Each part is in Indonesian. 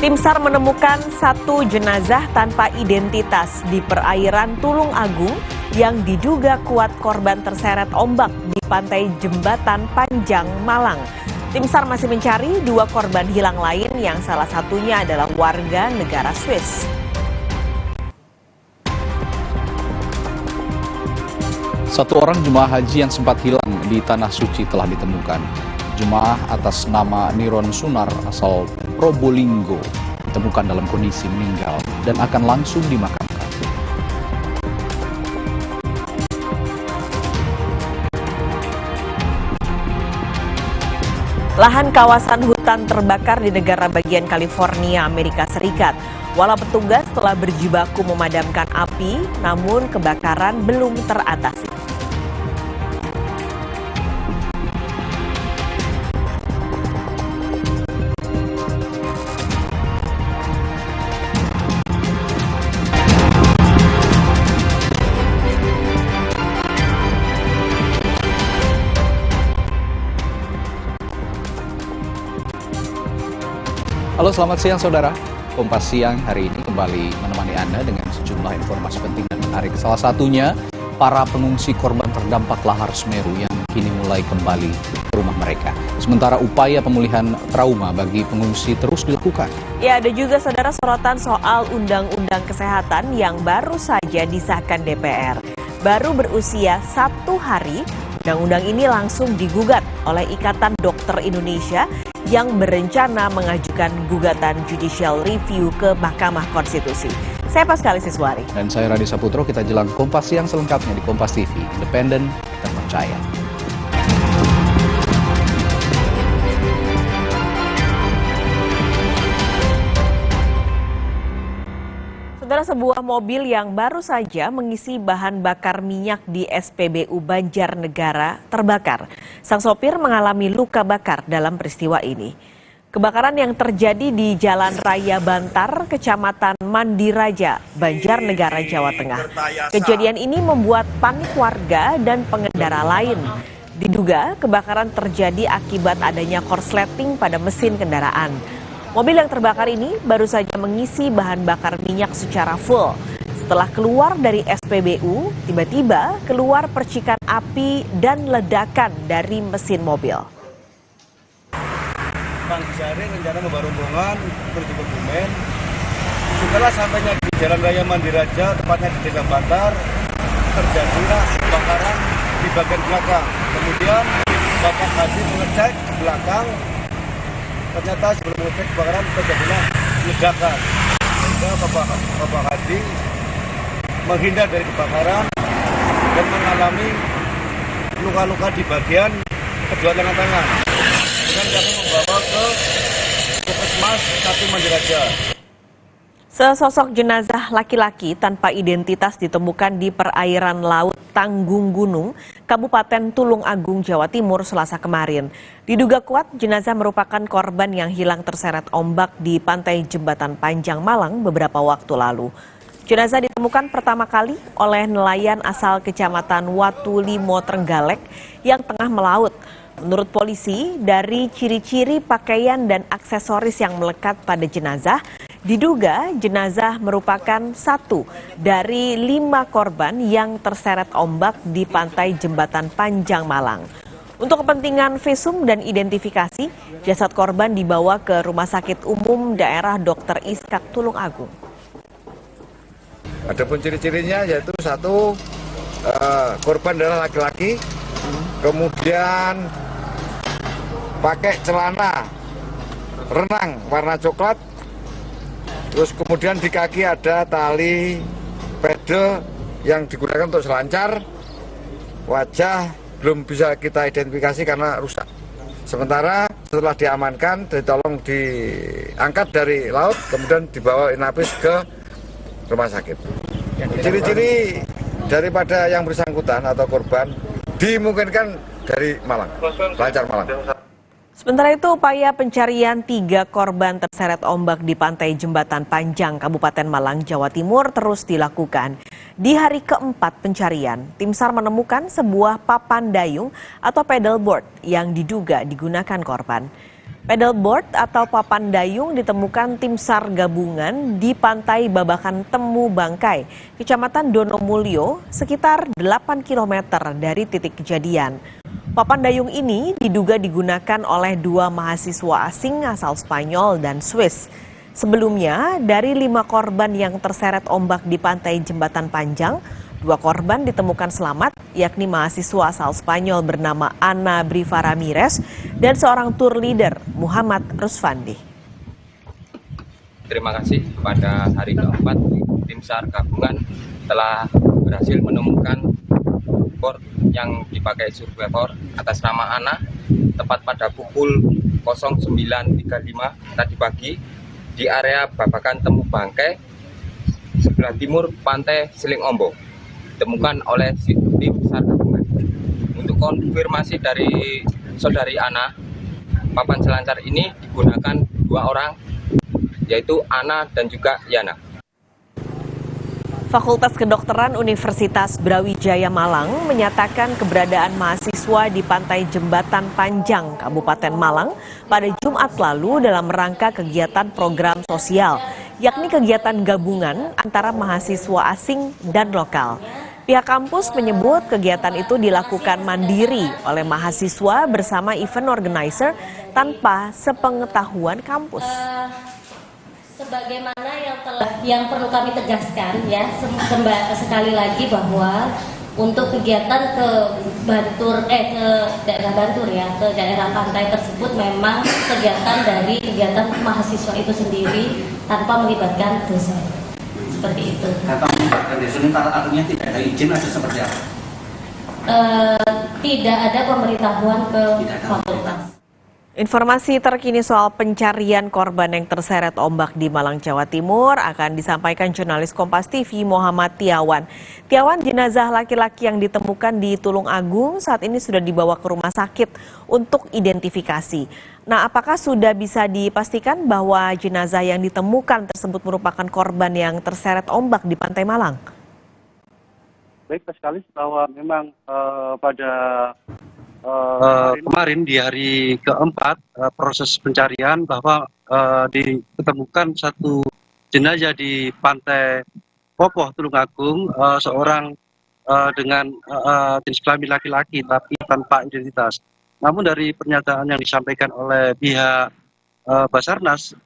Tim SAR menemukan satu jenazah tanpa identitas di perairan Tulung Agung yang diduga kuat korban terseret ombak di pantai Jembatan Panjang, Malang. Tim SAR masih mencari dua korban hilang lain yang salah satunya adalah warga negara Swiss. Satu orang jemaah haji yang sempat hilang di Tanah Suci telah ditemukan. Jemaah atas nama Niron Sunar asal Probolinggo ditemukan dalam kondisi meninggal dan akan langsung dimakamkan. Lahan kawasan hutan terbakar di negara bagian California, Amerika Serikat. Walau petugas telah berjibaku memadamkan api, namun kebakaran belum teratasi. Halo, selamat siang saudara. Kompas Siang hari ini kembali menemani Anda dengan sejumlah informasi penting dan menarik. Salah satunya, para pengungsi korban terdampak lahar Semeru yang kini mulai kembali ke rumah mereka. Sementara upaya pemulihan trauma bagi pengungsi terus dilakukan. Ya, ada juga saudara sorotan soal Undang-Undang Kesehatan yang baru saja disahkan DPR. Baru berusia 1 hari, undang-undang ini langsung digugat oleh Ikatan Dokter Indonesia yang berencana mengajukan gugatan judicial review ke Mahkamah Konstitusi. Saya Paskali Siswari. Dan saya Radi Saputro, kita jelang Kompas Siang selengkapnya di Kompas TV, independen, terpercaya. Saudara, sebuah mobil yang baru saja mengisi bahan bakar minyak di SPBU Banjarnegara terbakar. Sang sopir mengalami luka bakar dalam peristiwa ini. Kebakaran yang terjadi di Jalan Raya Bantar, Kecamatan Mandiraja, Banjarnegara, Jawa Tengah. Kejadian ini membuat panik warga dan pengendara lain. Diduga kebakaran terjadi akibat adanya korsleting pada mesin kendaraan. Mobil yang terbakar ini baru saja mengisi bahan bakar minyak secara full. Setelah keluar dari SPBU, tiba-tiba keluar percikan api dan ledakan dari mesin mobil. Bang Jari rencana membawa rombongan menuju ke Kebumen. Setelah sampainya di Jalan Raya Mandiraja, tepatnya di Desa Bantar, terjadilah kebakaran di bagian belakang. Kemudian Bapak Haji mengecek di belakang. Ternyata sebelum mengecek kebakaran terjadilah ledakan. Sehingga Bapak Hadi menghindar dari kebakaran dan mengalami luka-luka di bagian kedua tangan. Kemudian kami membawa ke Puskesmas 1 Mandiraja. Sesosok jenazah laki-laki tanpa identitas ditemukan di perairan laut Tanggung Gunung, Kabupaten Tulung Agung, Jawa Timur, Selasa kemarin. Diduga kuat jenazah merupakan korban yang hilang terseret ombak di pantai Jembatan Panjang, Malang beberapa waktu lalu. Jenazah ditemukan pertama kali oleh nelayan asal Kecamatan Watulimo, Trenggalek yang tengah melaut. Menurut polisi, dari ciri-ciri pakaian dan aksesoris yang melekat pada jenazah, diduga jenazah merupakan satu dari 5 korban yang terseret ombak di pantai Jembatan Panjang, Malang. Untuk kepentingan visum dan identifikasi, jasad korban dibawa ke Rumah Sakit Umum Daerah Dr. Iskak Tulung Agung. Adapun ciri-cirinya yaitu satu, korban adalah laki-laki, kemudian pakai celana renang warna coklat, terus kemudian di kaki ada tali pedal yang digunakan untuk selancar. Wajah belum bisa kita identifikasi karena rusak. Sementara setelah diamankan, ditolong diangkat dari laut, kemudian dibawa inapis ke rumah sakit. Ciri-ciri daripada yang bersangkutan atau korban dimungkinkan dari Malang, lancar Malang. Sementara itu, upaya pencarian 3 korban terseret ombak di pantai Jembatan Panjang, Kabupaten Malang, Jawa Timur terus dilakukan. Di hari keempat pencarian, tim SAR menemukan sebuah papan dayung atau paddleboard yang diduga digunakan korban. Paddleboard atau papan dayung ditemukan tim SAR gabungan di Pantai Babakan Temu Bangkai, Kecamatan Donomulyo, sekitar 8 km dari titik kejadian. Papan dayung ini diduga digunakan oleh 2 mahasiswa asing asal Spanyol dan Swiss. Sebelumnya, dari 5 korban yang terseret ombak di pantai Jembatan Panjang, 2 korban ditemukan selamat, yakni mahasiswa asal Spanyol bernama Ana Briva Ramirez dan seorang tour leader, Muhammad Rusfandi. Terima kasih pada hari keempat, tim SAR gabungan telah berhasil menemukan board yang dipakai survivor atas nama Ana, tepat pada pukul 09.35 tadi pagi di area Babakan Temu Bangkai, sebelah timur pantai Seling Ombo, ditemukan oleh tim SAR gabungan. Untuk konfirmasi dari saudari Ana, papan selancar ini digunakan 2 orang, yaitu Ana dan juga Yana. Fakultas Kedokteran Universitas Brawijaya Malang menyatakan keberadaan mahasiswa di pantai Jembatan Panjang, Kabupaten Malang pada Jumat lalu dalam rangka kegiatan program sosial, yakni kegiatan gabungan antara mahasiswa asing dan lokal. Pihak kampus menyebut kegiatan itu dilakukan mandiri oleh mahasiswa bersama event organizer tanpa sepengetahuan kampus. Sebagaimana yang perlu kami tegaskan ya, sekali lagi bahwa untuk kegiatan ke daerah Bantur ya, ke daerah pantai tersebut memang kegiatan dari kegiatan mahasiswa itu sendiri tanpa melibatkan dosen. Seperti itu. Tanpa melibatkan dosen, artinya tidak ada izin atau seperti apa? Tidak ada pemberitahuan ke fakultas. Informasi terkini soal pencarian korban yang terseret ombak di Malang, Jawa Timur akan disampaikan jurnalis Kompas TV Muhammad Tiawan. Tiawan, jenazah laki-laki yang ditemukan di Tulung Agung saat ini sudah dibawa ke rumah sakit untuk identifikasi. Nah, apakah sudah bisa dipastikan bahwa jenazah yang ditemukan tersebut merupakan korban yang terseret ombak di Pantai Malang? Baik sekali bahwa memang pada kemarin di hari keempat proses pencarian bahwa ditemukan satu jenazah di Pantai Popoh Tulung Agung, seorang dengan jenis kelamin laki-laki tapi tanpa identitas. Namun dari pernyataan yang disampaikan oleh pihak Basarnas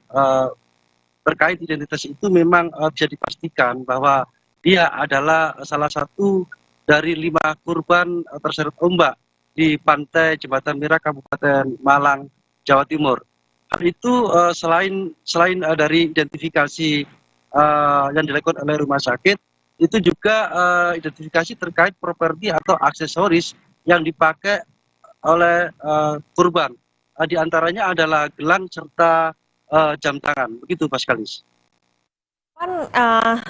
terkait identitas itu memang bisa dipastikan bahwa dia adalah salah satu dari 5 korban terseret ombak di Pantai Jembatan Merah Kabupaten Malang, Jawa Timur. Hal itu selain dari identifikasi yang dilakukan oleh rumah sakit, itu juga identifikasi terkait properti atau aksesoris yang dipakai oleh korban. Di antaranya adalah gelang serta jam tangan. Begitu, Pak Skalis.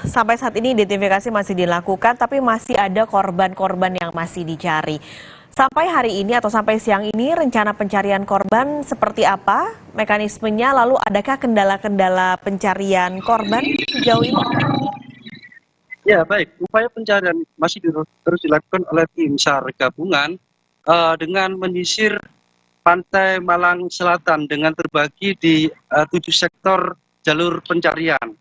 Sampai saat ini identifikasi masih dilakukan, tapi masih ada korban-korban yang masih dicari. Sampai hari ini atau sampai siang ini rencana pencarian korban seperti apa mekanismenya, lalu adakah kendala-kendala pencarian korban sejauh ini? Ya baik, upaya pencarian masih terus dilakukan oleh tim SAR gabungan dengan menyisir Pantai Malang Selatan dengan terbagi di 7 sektor jalur pencarian.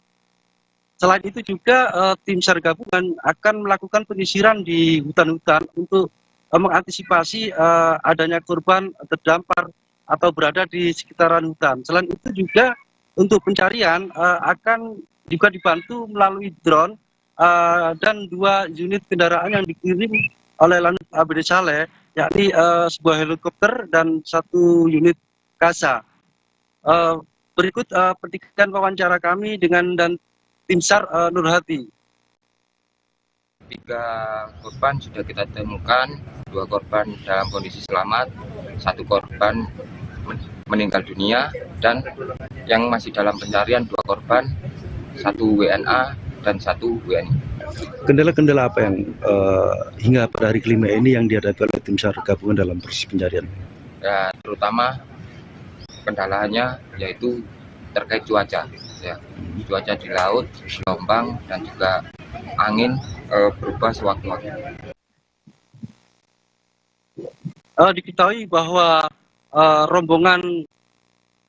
Selain itu juga tim SAR gabungan akan melakukan penyisiran di hutan-hutan untuk mengantisipasi adanya korban terdampar atau berada di sekitaran hutan. Selain itu juga untuk pencarian akan juga dibantu melalui drone dan 2 unit kendaraan yang dikirim oleh Lanut ABD Saleh, yakni sebuah helikopter dan 1 unit kasa. Berikut petikan wawancara kami dengan dan tim SAR Nurhati. 3 korban sudah kita temukan, 2 korban dalam kondisi selamat, 1 korban meninggal dunia, dan yang masih dalam pencarian 2 korban, 1 WNA dan 1 WNI. Kendala-kendala apa yang hingga pada hari kelima ini yang dihadapi oleh tim SAR gabungan dalam proses pencarian? Ya, terutama kendalanya yaitu terkait cuaca. Ya, cuaca di laut, gelombang dan juga angin berubah sewaktu-waktu. Diketahui bahwa rombongan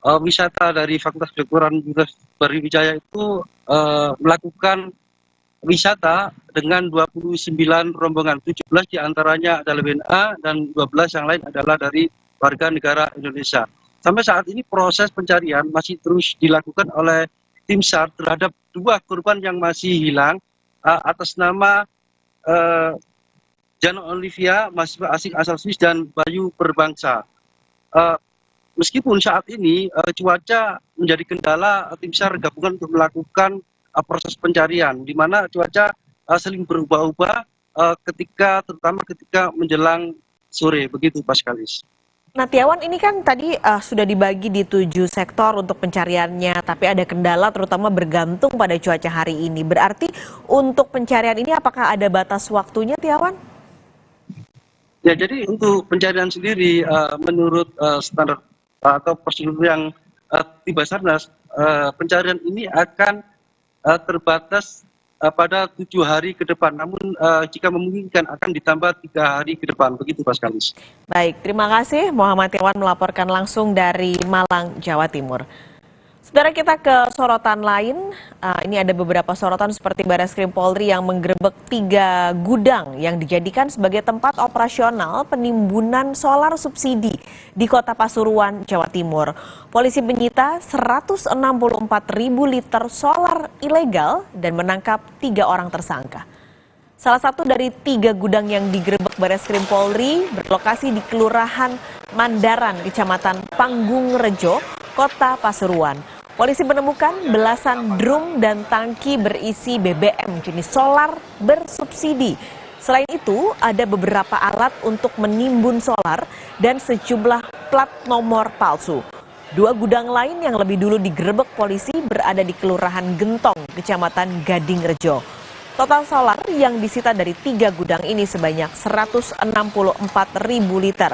wisata dari Fakultas Kedokteran Universitas Brawijaya itu melakukan wisata dengan 29 rombongan, 17 diantaranya adalah WNA dan 12 yang lain adalah dari warga negara Indonesia. Sampai saat ini proses pencarian masih terus dilakukan oleh tim SAR terhadap 2 korban yang masih hilang atas nama Jano Olivia, mahasiswa asing asal Swiss, dan Bayu Perbangsa. Meskipun saat ini cuaca menjadi kendala tim SAR gabungan untuk melakukan proses pencarian, di mana cuaca sering berubah-ubah terutama ketika menjelang sore, begitu Paskalis. Nah, Tiawan, ini kan tadi sudah dibagi di 7 sektor untuk pencariannya, tapi ada kendala terutama bergantung pada cuaca hari ini. Berarti untuk pencarian ini apakah ada batas waktunya, Tiawan? Ya, jadi untuk pencarian sendiri menurut standar atau prosedur yang di Basarnas, pencarian ini akan terbatas pada 7 hari ke depan, namun jika memungkinkan akan ditambah 3 hari ke depan, begitu Paskalis. Baik, terima kasih Muhammad Tiawan melaporkan langsung dari Malang, Jawa Timur. Saudara, kita ke sorotan lain. Ini ada beberapa sorotan seperti Barreskrim Polri yang menggerebek 3 gudang yang dijadikan sebagai tempat operasional penimbunan solar subsidi di Kota Pasuruan, Jawa Timur. Polisi menyita 164.000 liter solar ilegal dan menangkap 3 orang tersangka. Salah satu dari 3 gudang yang digerebek Barreskrim Polri berlokasi di Kelurahan Mandaran, Kecamatan Panggung Rejo, Kota Pasuruan. Polisi menemukan belasan drum dan tangki berisi BBM jenis solar bersubsidi. Selain itu, ada beberapa alat untuk menimbun solar dan sejumlah plat nomor palsu. 2 gudang lain yang lebih dulu digerebek polisi berada di Kelurahan Gentong, Kecamatan Gading Rejo. Total solar yang disita dari 3 gudang ini sebanyak 164.000 liter.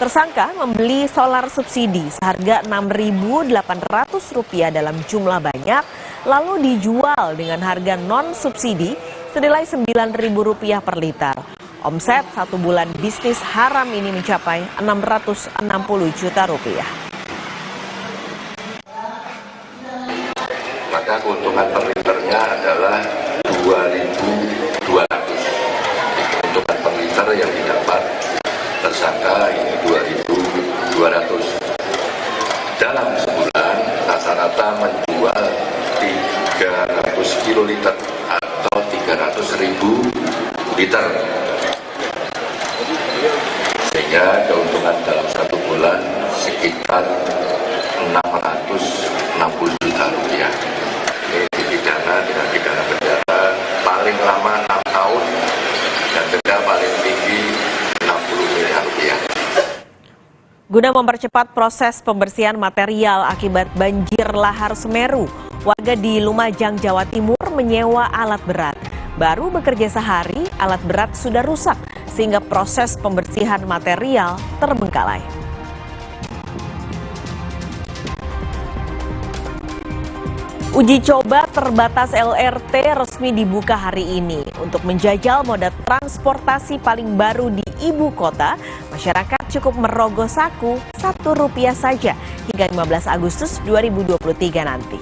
Tersangka membeli solar subsidi seharga Rp6.800 dalam jumlah banyak, lalu dijual dengan harga non-subsidi senilai Rp9.000 per liter. Omset 1 bulan bisnis haram ini mencapai Rp660 juta. Maka keuntungan per liternya adalah Rp2.200. Keuntungan per liter yang didapat tersangka ini Rp2.200. Dalam sebulan rata-rata menjual 300 kiloliter atau 300.000 liter. Sehingga keuntungan dalam 1 bulan sekitar Rp660 juta. Ini dipidana dengan pidana penjara paling lama 6 tahun dan denda paling tinggi Rp60 miliar. Guna mempercepat proses pembersihan material akibat banjir lahar Semeru, warga di Lumajang, Jawa Timur menyewa alat berat. Baru bekerja sehari, alat berat sudah rusak, sehingga proses pembersihan material terbengkalai. Uji coba terbatas LRT resmi dibuka hari ini. Untuk menjajal moda transportasi paling baru di ibu kota, masyarakat cukup merogoh saku Rp1 saja hingga 15 Agustus 2023 nanti.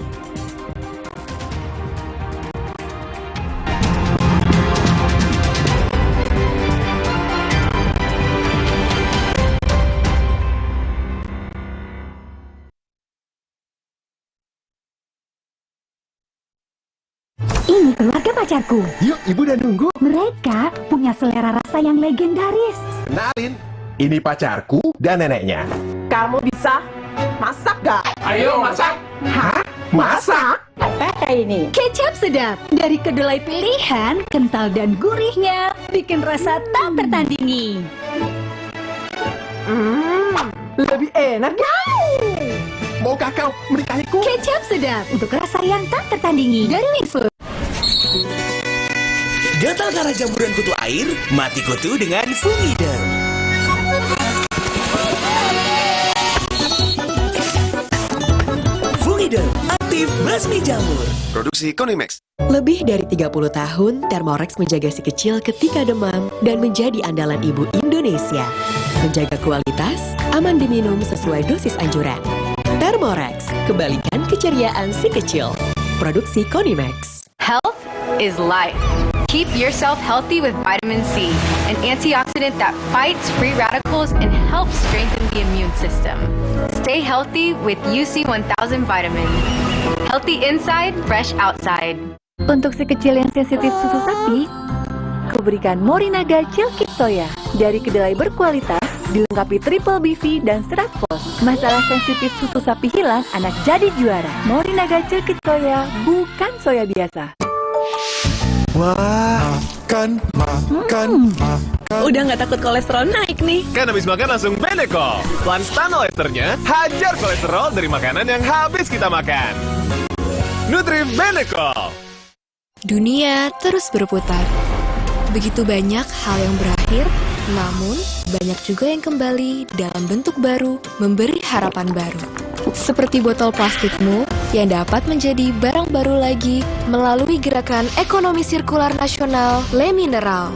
Ini keluarga pacarku. Yuk, ibu udah nunggu. Mereka punya selera rasa yang legendaris. Kenalin, ini pacarku dan neneknya. Kamu bisa masak gak? Ayo masak. Hah? Masak? Apa ini? Kecap sedap. Dari kedelai pilihan, kental dan gurihnya bikin rasa tak tertandingi. Lebih enak gak? Maukah kau menikahiku? Kecap sedap untuk rasa yang tak tertandingi dari Wings Food. Gatal karena jamburan kutu air? Mati kutu dengan Fungiderm. Fungiderm, aktif basmi jamur. Produksi Konimax. Lebih dari 30 tahun, Thermorex menjaga si kecil ketika demam dan menjadi andalan ibu Indonesia. Menjaga kualitas, aman diminum sesuai dosis anjuran. Thermorex, kembalikan keceriaan si kecil. Produksi Konimax. Health is life. Keep yourself healthy with vitamin C, an antioxidant that fights free radicals and helps strengthen the immune system. Stay healthy with UC 1000 vitamin. Healthy inside, fresh outside. Untuk si kecil yang sensitif susu sapi, kuberikan Morinaga Chilkit Soya dari kedelai berkualitas, dilengkapi triple BV dan serat fos. Masalah sensitif susu sapi hilang, anak jadi juara. Morinaga Chilkit Soya, bukan soya biasa. Makan. Udah nggak takut kolesterol naik nih. Kan habis makan langsung Benecol. Plan Stano Esternya hajar kolesterol dari makanan yang habis kita makan. Nutri Benecol. Dunia terus berputar. Begitu banyak hal yang berakhir, namun banyak juga yang kembali dalam bentuk baru, memberi harapan baru. Seperti botol plastikmu yang dapat menjadi barang baru lagi melalui gerakan ekonomi sirkular nasional Le Mineral.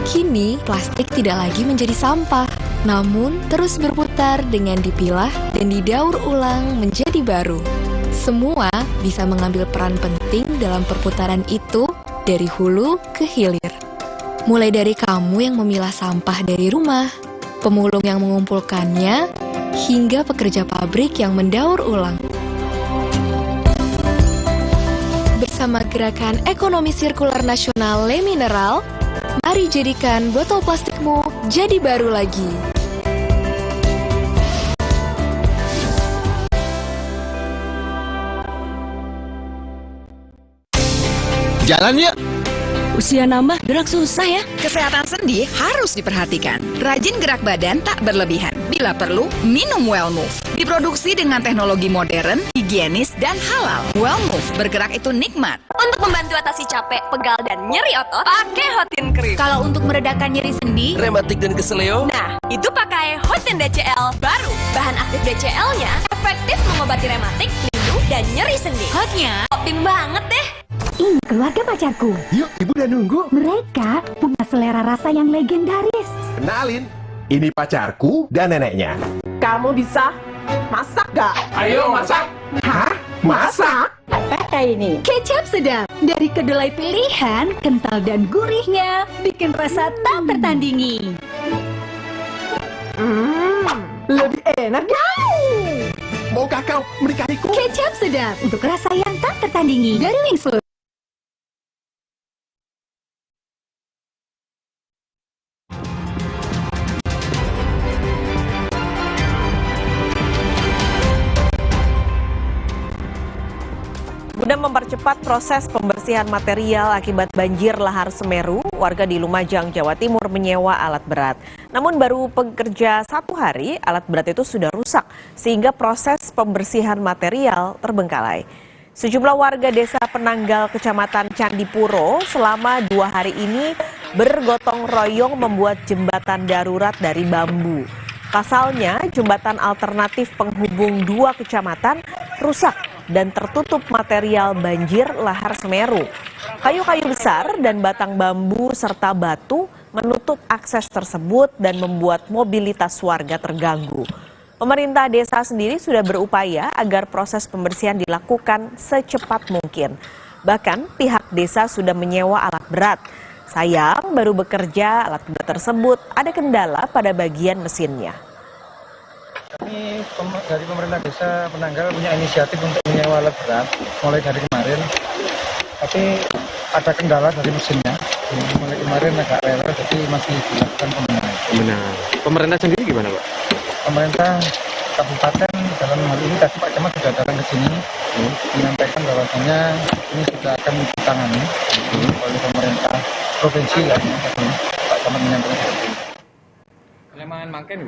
Kini, plastik tidak lagi menjadi sampah, namun terus berputar dengan dipilah dan didaur ulang menjadi baru. Semua bisa mengambil peran penting dalam perputaran itu dari hulu ke hilir. Mulai dari kamu yang memilah sampah dari rumah, pemulung yang mengumpulkannya, hingga pekerja pabrik yang mendaur ulang. Bersama gerakan ekonomi sirkular nasional Le Mineral, mari jadikan botol plastikmu jadi baru lagi. Jalan yuk! Usia nambah, gerak susah ya. Kesehatan sendi harus diperhatikan. Rajin gerak badan tak berlebihan. Bila perlu, minum Wellmove. Diproduksi dengan teknologi modern, higienis, dan halal. Wellmove, bergerak itu nikmat. Untuk membantu atasi capek, pegal, dan nyeri otot, pakai Hotin Cream. Kalau untuk meredakan nyeri sendi, rematik dan keseleo, nah, itu pakai Hotin DCL baru. Bahan aktif DCL-nya efektif mengobati rematik, linu, dan nyeri sendi. hotnya optim banget deh. Ini keluarga pacarku. Yuk, ibu udah nunggu. Mereka punya selera rasa yang legendaris. Kenalin, ini pacarku dan neneknya. Kamu bisa masak gak? Ayo masak. Hah? Masak? Apa ini? Kecap sedap dari kedelai pilihan, kental dan gurihnya bikin rasa tak tertandingi. Lebih enak jauh. Maukah kau menikahiku? Kecap sedap untuk rasa yang tak tertandingi dari Wings Food. Guna mempercepat proses pembersihan material akibat banjir lahar Semeru, warga di Lumajang, Jawa Timur menyewa alat berat. Namun baru bekerja 1 hari, alat berat itu sudah rusak, sehingga proses pembersihan material terbengkalai. Sejumlah warga desa Penanggal, Kecamatan Candipuro, selama 2 hari ini bergotong royong membuat jembatan darurat dari bambu. Pasalnya, jembatan alternatif penghubung 2 kecamatan rusak dan tertutup material banjir lahar Semeru. Kayu-kayu besar dan batang bambu serta batu menutup akses tersebut dan membuat mobilitas warga terganggu. Pemerintah desa sendiri sudah berupaya agar proses pembersihan dilakukan secepat mungkin. Bahkan pihak desa sudah menyewa alat berat. Sayang, baru bekerja alat berat tersebut ada kendala pada bagian mesinnya. Kami dari pemerintah desa Penanggal punya inisiatif untuk menyewa alat berat mulai dari kemarin, tapi ada kendala dari mesinnya. Mulai kemarin agak rewel, jadi masih dilakukan pembenahan. Pemerintah sendiri gimana, Pak? Pemerintah kabupaten dalam hal ini tadi Pak Camat sudah datang ke sini menyampaikan bahwasannya ini sudah akan ditangani oleh pemerintah provinsi ya. Pak Camat menyampaikan seperti itu.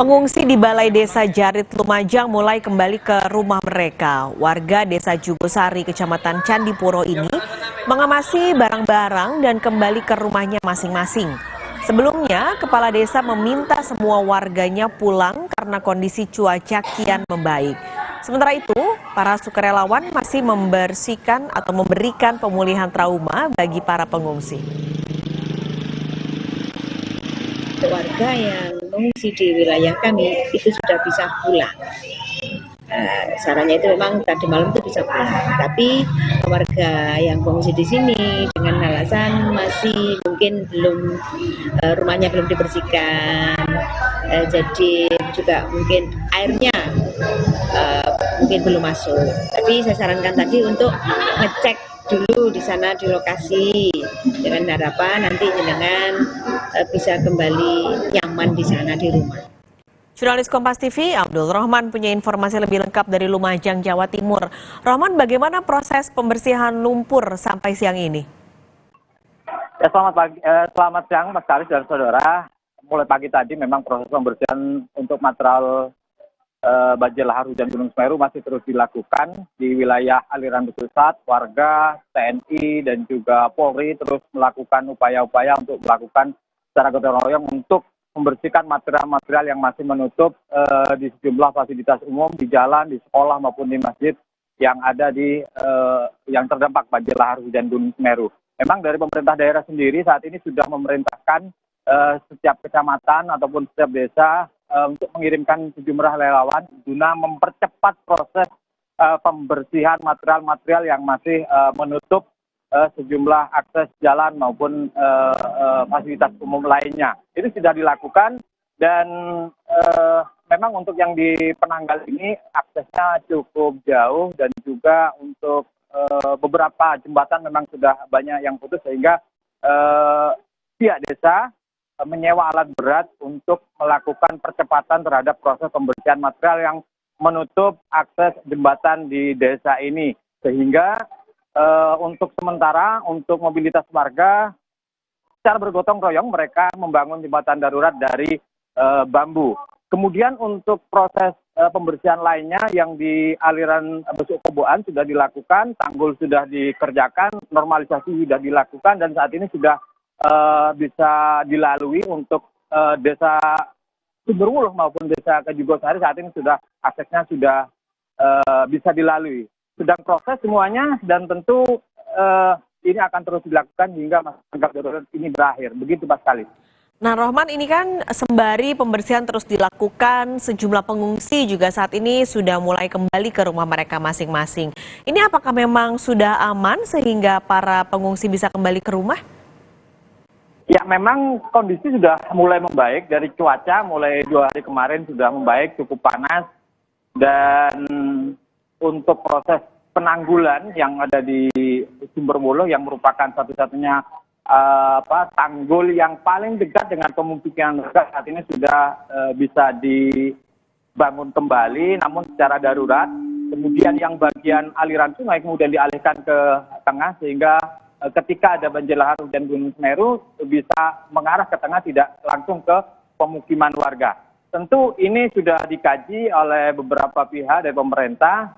Pengungsi di Balai Desa Jarit, Lumajang mulai kembali ke rumah mereka. Warga Desa Jugosari, Kecamatan Candipuro ini mengemasi barang-barang dan kembali ke rumahnya masing-masing. Sebelumnya, Kepala Desa meminta semua warganya pulang karena kondisi cuaca kian membaik. Sementara itu, para sukarelawan masih membersihkan atau memberikan pemulihan trauma bagi para pengungsi. Warga yang mengungsi di wilayah kami itu sudah bisa pulang. Sarannya itu memang tadi malam itu bisa pulang. Tapi warga yang pengungsi di sini dengan alasan masih mungkin belum rumahnya belum dibersihkan, jadi juga mungkin airnya mungkin belum masuk. Tapi saya sarankan tadi untuk ngecek dulu di sana di lokasi dengan harapan nanti jenengan bisa kembali nyaman di sana di rumah. Jurnalis Kompas TV, Abdul Rohman punya informasi lebih lengkap dari Lumajang, Jawa Timur. Rohman, bagaimana proses pembersihan lumpur sampai siang ini? Ya, selamat siang Mas Kalis dan saudara. Mulai pagi tadi memang proses pembersihan untuk material banjir lahar hujan Gunung Semeru masih terus dilakukan di wilayah aliran pusat. Warga, TNI dan juga Polri terus melakukan upaya-upaya untuk melakukan secara gotong royong untuk membersihkan material-material yang masih menutup di sejumlah fasilitas umum, di jalan, di sekolah maupun di masjid yang ada di yang terdampak banjir lahar hujan Gunung Semeru. Memang dari pemerintah daerah sendiri saat ini sudah memerintahkan setiap kecamatan ataupun setiap desa untuk mengirimkan sejumlah relawan guna mempercepat proses pembersihan material-material yang masih menutup sejumlah akses jalan maupun fasilitas umum lainnya. Itu sudah dilakukan dan memang untuk yang di Penanggal ini aksesnya cukup jauh dan juga untuk beberapa jembatan memang sudah banyak yang putus sehingga pihak desa menyewa alat berat untuk melakukan percepatan terhadap proses pembersihan material yang menutup akses jembatan di desa ini sehingga untuk sementara, untuk mobilitas warga, secara bergotong royong mereka membangun jembatan darurat dari bambu. Kemudian untuk proses pembersihan lainnya yang di aliran Besuk Koboan sudah dilakukan, tanggul sudah dikerjakan, normalisasi sudah dilakukan, dan saat ini sudah bisa dilalui untuk desa Sumberwuluh maupun desa Kejugosari saat ini sudah aksesnya sudah bisa dilalui. Sedang proses semuanya dan tentu ini akan terus dilakukan hingga masa tanggap darurat ini berakhir. Begitu Pak Kalis. Nah Rohman, ini kan sembari pembersihan terus dilakukan, sejumlah pengungsi juga saat ini sudah mulai kembali ke rumah mereka masing-masing. Ini apakah memang sudah aman sehingga para pengungsi bisa kembali ke rumah? Ya, memang kondisi sudah mulai membaik dari cuaca, mulai 2 hari kemarin sudah membaik, cukup panas. Dan untuk proses penanggulan yang ada di Sumberwuluh yang merupakan satu-satunya tanggul yang paling dekat dengan pemukiman warga saat ini sudah bisa dibangun kembali, namun secara darurat. Kemudian yang bagian aliran sungai kemudian dialihkan ke tengah sehingga ketika ada banjir lahar hujan Gunung Semeru bisa mengarah ke tengah, tidak langsung ke pemukiman warga. Tentu ini sudah dikaji oleh beberapa pihak dari pemerintah.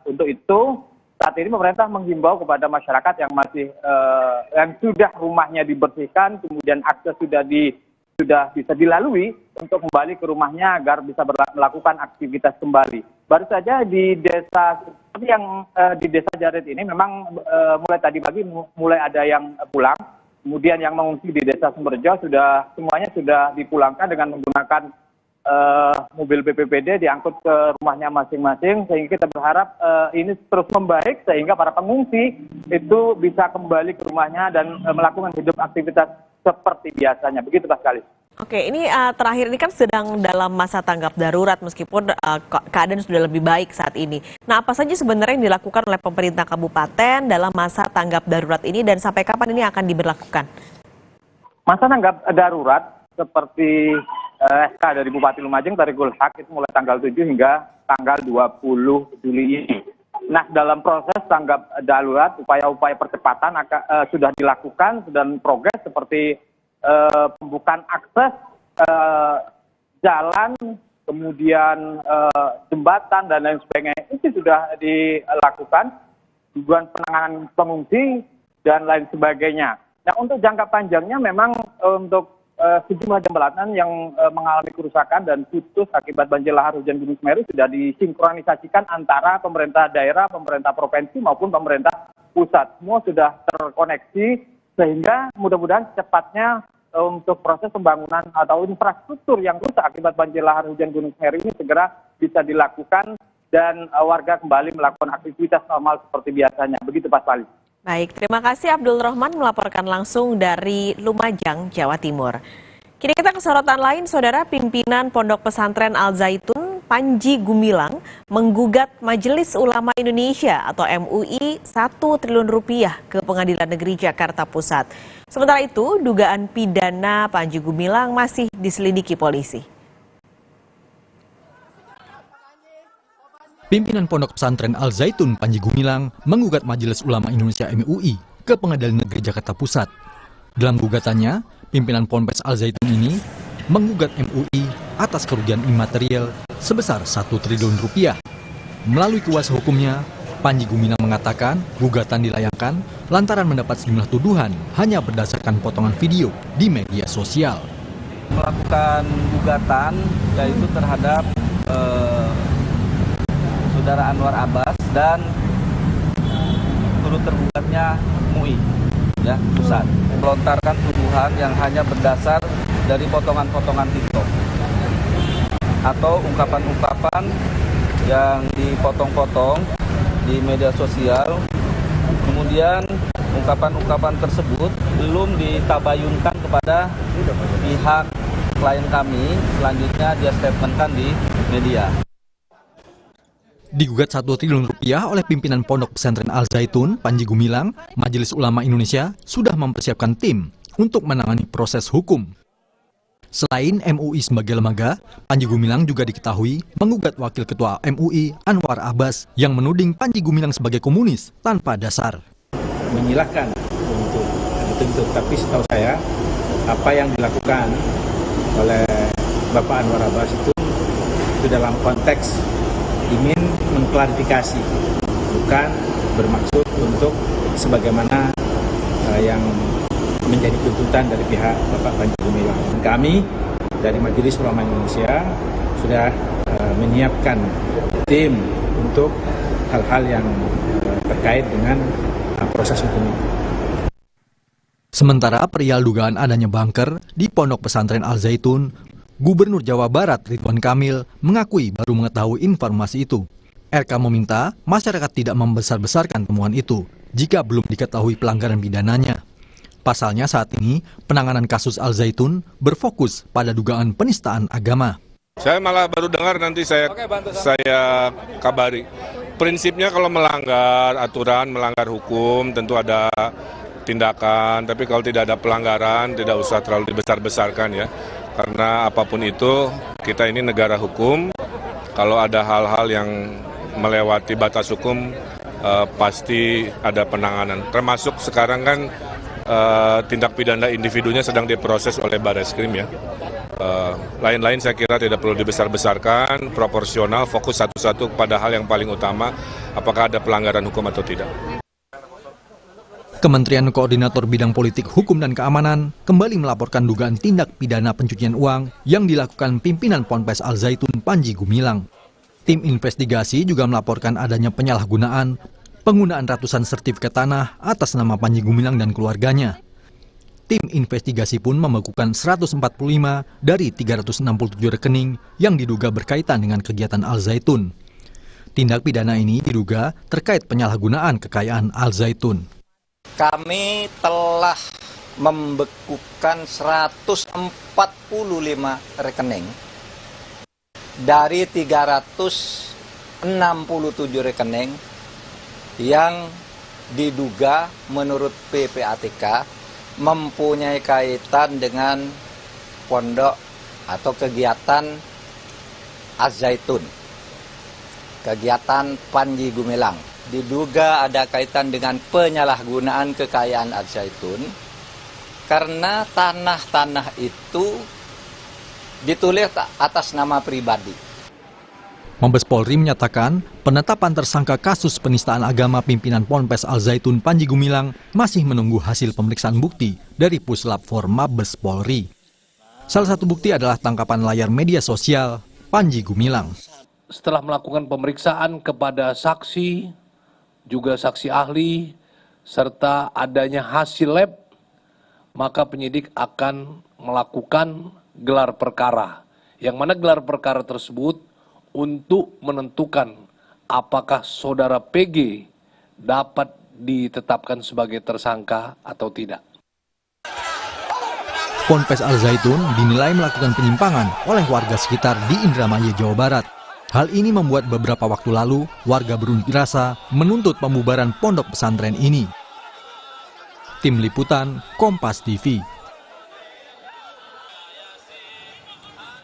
Untuk itu saat ini pemerintah menghimbau kepada masyarakat yang masih yang sudah rumahnya dibersihkan, kemudian akses sudah bisa dilalui untuk kembali ke rumahnya agar bisa melakukan aktivitas kembali. Baru saja di desa di desa Jarit ini memang mulai tadi pagi mulai ada yang pulang. Kemudian yang mengungsi di desa Sumberjo semuanya sudah dipulangkan dengan menggunakan mobil BPBD diangkut ke rumahnya masing-masing, sehingga kita berharap ini terus membaik sehingga para pengungsi itu bisa kembali ke rumahnya dan melakukan hidup aktivitas seperti biasanya. Begitu Pak Kalis. Oke, ini terakhir ini kan sedang dalam masa tanggap darurat meskipun keadaan sudah lebih baik saat ini. Nah, apa saja sebenarnya yang dilakukan oleh pemerintah kabupaten dalam masa tanggap darurat ini dan sampai kapan ini akan diberlakukan? Masa tanggap darurat seperti SK dari Bupati Lumajang Tariqul Haq itu mulai tanggal 7 hingga tanggal 20 Juli ini. Nah, dalam proses tanggap darurat, upaya-upaya percepatan sudah dilakukan dan progres seperti pembukaan akses jalan, kemudian jembatan dan lain sebagainya. Itu sudah dilakukan, tujuan penanganan pengungsi dan lain sebagainya. Nah, untuk jangka panjangnya memang untuk sejumlah jembatan yang mengalami kerusakan dan putus akibat banjir lahar hujan Gunung Semeru sudah disinkronisasikan antara pemerintah daerah, pemerintah provinsi maupun pemerintah pusat. Semua sudah terkoneksi sehingga mudah-mudahan secepatnya untuk proses pembangunan atau infrastruktur yang rusak akibat banjir lahar hujan Gunung Semeru ini segera bisa dilakukan dan warga kembali melakukan aktivitas normal seperti biasanya. Begitu Pak Salih. Baik, terima kasih Abdul Rohman melaporkan langsung dari Lumajang, Jawa Timur. Kini kita ke sorotan lain, Saudara. Pimpinan Pondok Pesantren Al Zaitun, Panji Gumilang, menggugat Majelis Ulama Indonesia atau MUI 1 triliun rupiah ke Pengadilan Negeri Jakarta Pusat. Sementara itu, dugaan pidana Panji Gumilang masih diselidiki polisi. Pimpinan Pondok Pesantren Al Zaitun Panji Gumilang menggugat Majelis Ulama Indonesia MUI ke Pengadilan Negeri Jakarta Pusat. Dalam gugatannya, pimpinan Ponpes Al Zaitun ini menggugat MUI atas kerugian imaterial sebesar 1 triliun rupiah. Melalui kuasa hukumnya, Panji Gumilang mengatakan gugatan dilayangkan lantaran mendapat sejumlah tuduhan hanya berdasarkan potongan video di media sosial. Melakukan gugatan yaitu terhadap Saudara Anwar Abbas dan turut tergugatnya MUI ya, pusat, melontarkan tuduhan yang hanya berdasar dari potongan-potongan TikTok atau ungkapan-ungkapan yang dipotong-potong di media sosial. Kemudian ungkapan-ungkapan tersebut belum ditabayunkan kepada pihak klien kami, selanjutnya dia statementkan di media. Digugat 1 triliun rupiah oleh pimpinan Pondok Pesantren Al Zaitun, Panji Gumilang, Majelis Ulama Indonesia sudah mempersiapkan tim untuk menangani proses hukum. Selain MUI sebagai lembaga, Panji Gumilang juga diketahui menggugat Wakil Ketua MUI Anwar Abbas yang menuding Panji Gumilang sebagai komunis tanpa dasar. Menyilahkan untuk dituntut, tapi setahu saya apa yang dilakukan oleh Bapak Anwar Abbas itu dalam konteks ingin mengklarifikasi, bukan bermaksud untuk sebagaimana yang menjadi tuntutan dari pihak Bapak Panji Gumilang. Kami dari Majelis Ulama Indonesia sudah menyiapkan tim untuk hal-hal yang terkait dengan proses hukum ini. Sementara perihal dugaan adanya bunker di Pondok Pesantren Al Zaitun, Gubernur Jawa Barat Ridwan Kamil mengakui baru mengetahui informasi itu. RK meminta masyarakat tidak membesar-besarkan temuan itu jika belum diketahui pelanggaran pidananya. Pasalnya saat ini penanganan kasus Al Zaitun berfokus pada dugaan penistaan agama. Saya malah baru dengar, nanti saya kabari. Prinsipnya kalau melanggar aturan, melanggar hukum tentu ada tindakan, tapi kalau tidak ada pelanggaran tidak usah terlalu dibesar-besarkan ya. Karena apapun itu, kita ini negara hukum, kalau ada hal-hal yang melewati batas hukum, pasti ada penanganan. Termasuk sekarang kan tindak pidana individunya sedang diproses oleh Barreskrim ya. Lain-lain saya kira tidak perlu dibesar-besarkan, proporsional, fokus satu-satu pada hal yang paling utama, apakah ada pelanggaran hukum atau tidak. Kementerian Koordinator Bidang Politik, Hukum, dan Keamanan kembali melaporkan dugaan tindak pidana pencucian uang yang dilakukan pimpinan Ponpes Al Zaitun Panji Gumilang. Tim investigasi juga melaporkan adanya penyalahgunaan penggunaan ratusan sertifikat tanah atas nama Panji Gumilang dan keluarganya. Tim investigasi pun membekukan 145 dari 367 rekening yang diduga berkaitan dengan kegiatan Al Zaitun. Tindak pidana ini diduga terkait penyalahgunaan kekayaan Al Zaitun. Kami telah membekukan 145 rekening dari 367 rekening yang diduga menurut PPATK mempunyai kaitan dengan pondok atau kegiatan Al Zaitun, kegiatan Panji Gumilang. Diduga ada kaitan dengan penyalahgunaan kekayaan Al Zaitun karena tanah-tanah itu ditulis atas nama pribadi. Mabes Polri menyatakan penetapan tersangka kasus penistaan agama pimpinan Ponpes Al Zaitun Panji Gumilang masih menunggu hasil pemeriksaan bukti dari Puslap 4 Mabes Polri. Salah satu bukti adalah tangkapan layar media sosial Panji Gumilang. Setelah melakukan pemeriksaan kepada saksi, juga saksi ahli, serta adanya hasil lab, maka penyidik akan melakukan gelar perkara. Yang mana gelar perkara tersebut untuk menentukan apakah saudara PG dapat ditetapkan sebagai tersangka atau tidak. Ponpes Al Zaitun dinilai melakukan penyimpangan oleh warga sekitar di Indramayu, Jawa Barat. Hal ini membuat beberapa waktu lalu warga berunjuk rasa menuntut pembubaran pondok pesantren ini. Tim Liputan, Kompas TV.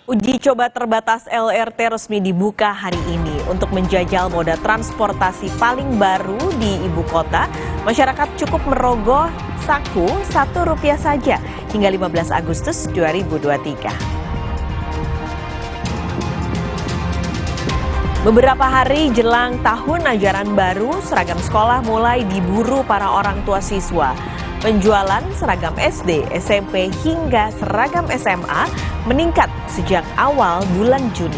Uji coba terbatas LRT resmi dibuka hari ini untuk menjajal moda transportasi paling baru di ibu kota. Masyarakat cukup merogoh saku Rp1 saja hingga 15 Agustus 2023. Beberapa hari jelang tahun ajaran baru, seragam sekolah mulai diburu para orang tua siswa. Penjualan seragam SD, SMP hingga seragam SMA meningkat sejak awal bulan Juni.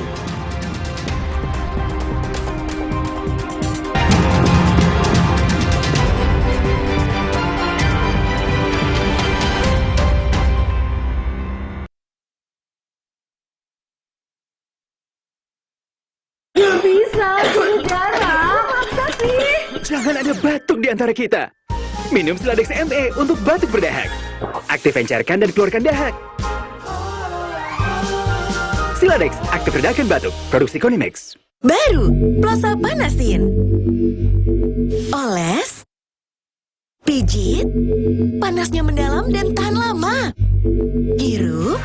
Bisa berdarah, masa sih? Jangan ada batuk di antara kita. Minum Siladex ME untuk batuk berdahak. Aktif encerkan dan keluarkan dahak. Siladex, aktif redakan batuk. Produksi Konimex. Baru, Plosa panasin. Oles. Pijit. Panasnya mendalam dan tahan lama. Hirup.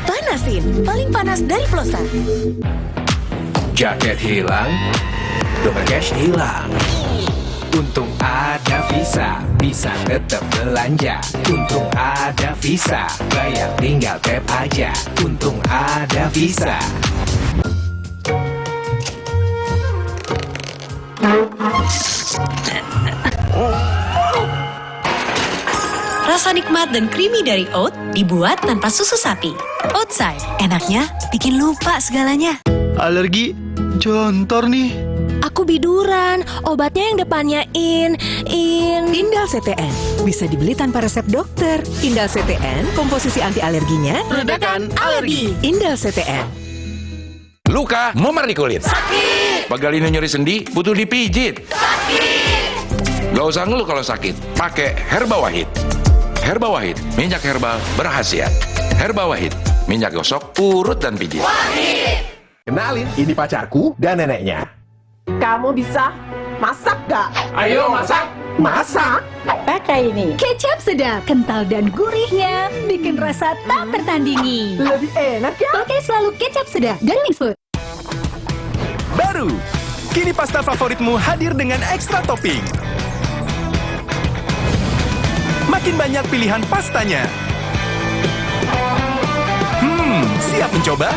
Panasin, paling panas dari Plosa. Jaket hilang, dompet cash hilang. Untung ada Visa, bisa tetap belanja. Untung ada Visa, bayar tinggal tap aja. Untung ada Visa. Rasa nikmat dan creamy dari oat dibuat tanpa susu sapi. Outside, enaknya bikin lupa segalanya. Alergi, jontor nih. Aku biduran, obatnya yang depannya Indal CTN, bisa dibeli tanpa resep dokter. Indal CTN, komposisi anti alerginya redakan alergi. Indal CTN. Luka, memar di kulit. Sakit. Pegalinu nyeri sendi, butuh dipijit. Sakit. Gak usah ngeluh kalau sakit, pakai Herba Wahid. Herba Wahid, minyak herbal berkhasiat. Herba Wahid, minyak gosok, urut dan pijit. Wahid. Kenalin, ini pacarku dan neneknya. Kamu bisa masak gak? Ayo masak. Masak? Pakai ini. Kecap sedap, kental dan gurihnya bikin rasa tak tertandingi. Lebih enak ya? Pakai selalu kecap sedap dari Food. Baru, kini pasta favoritmu hadir dengan ekstra topping. Makin banyak pilihan pastanya. Siap mencoba?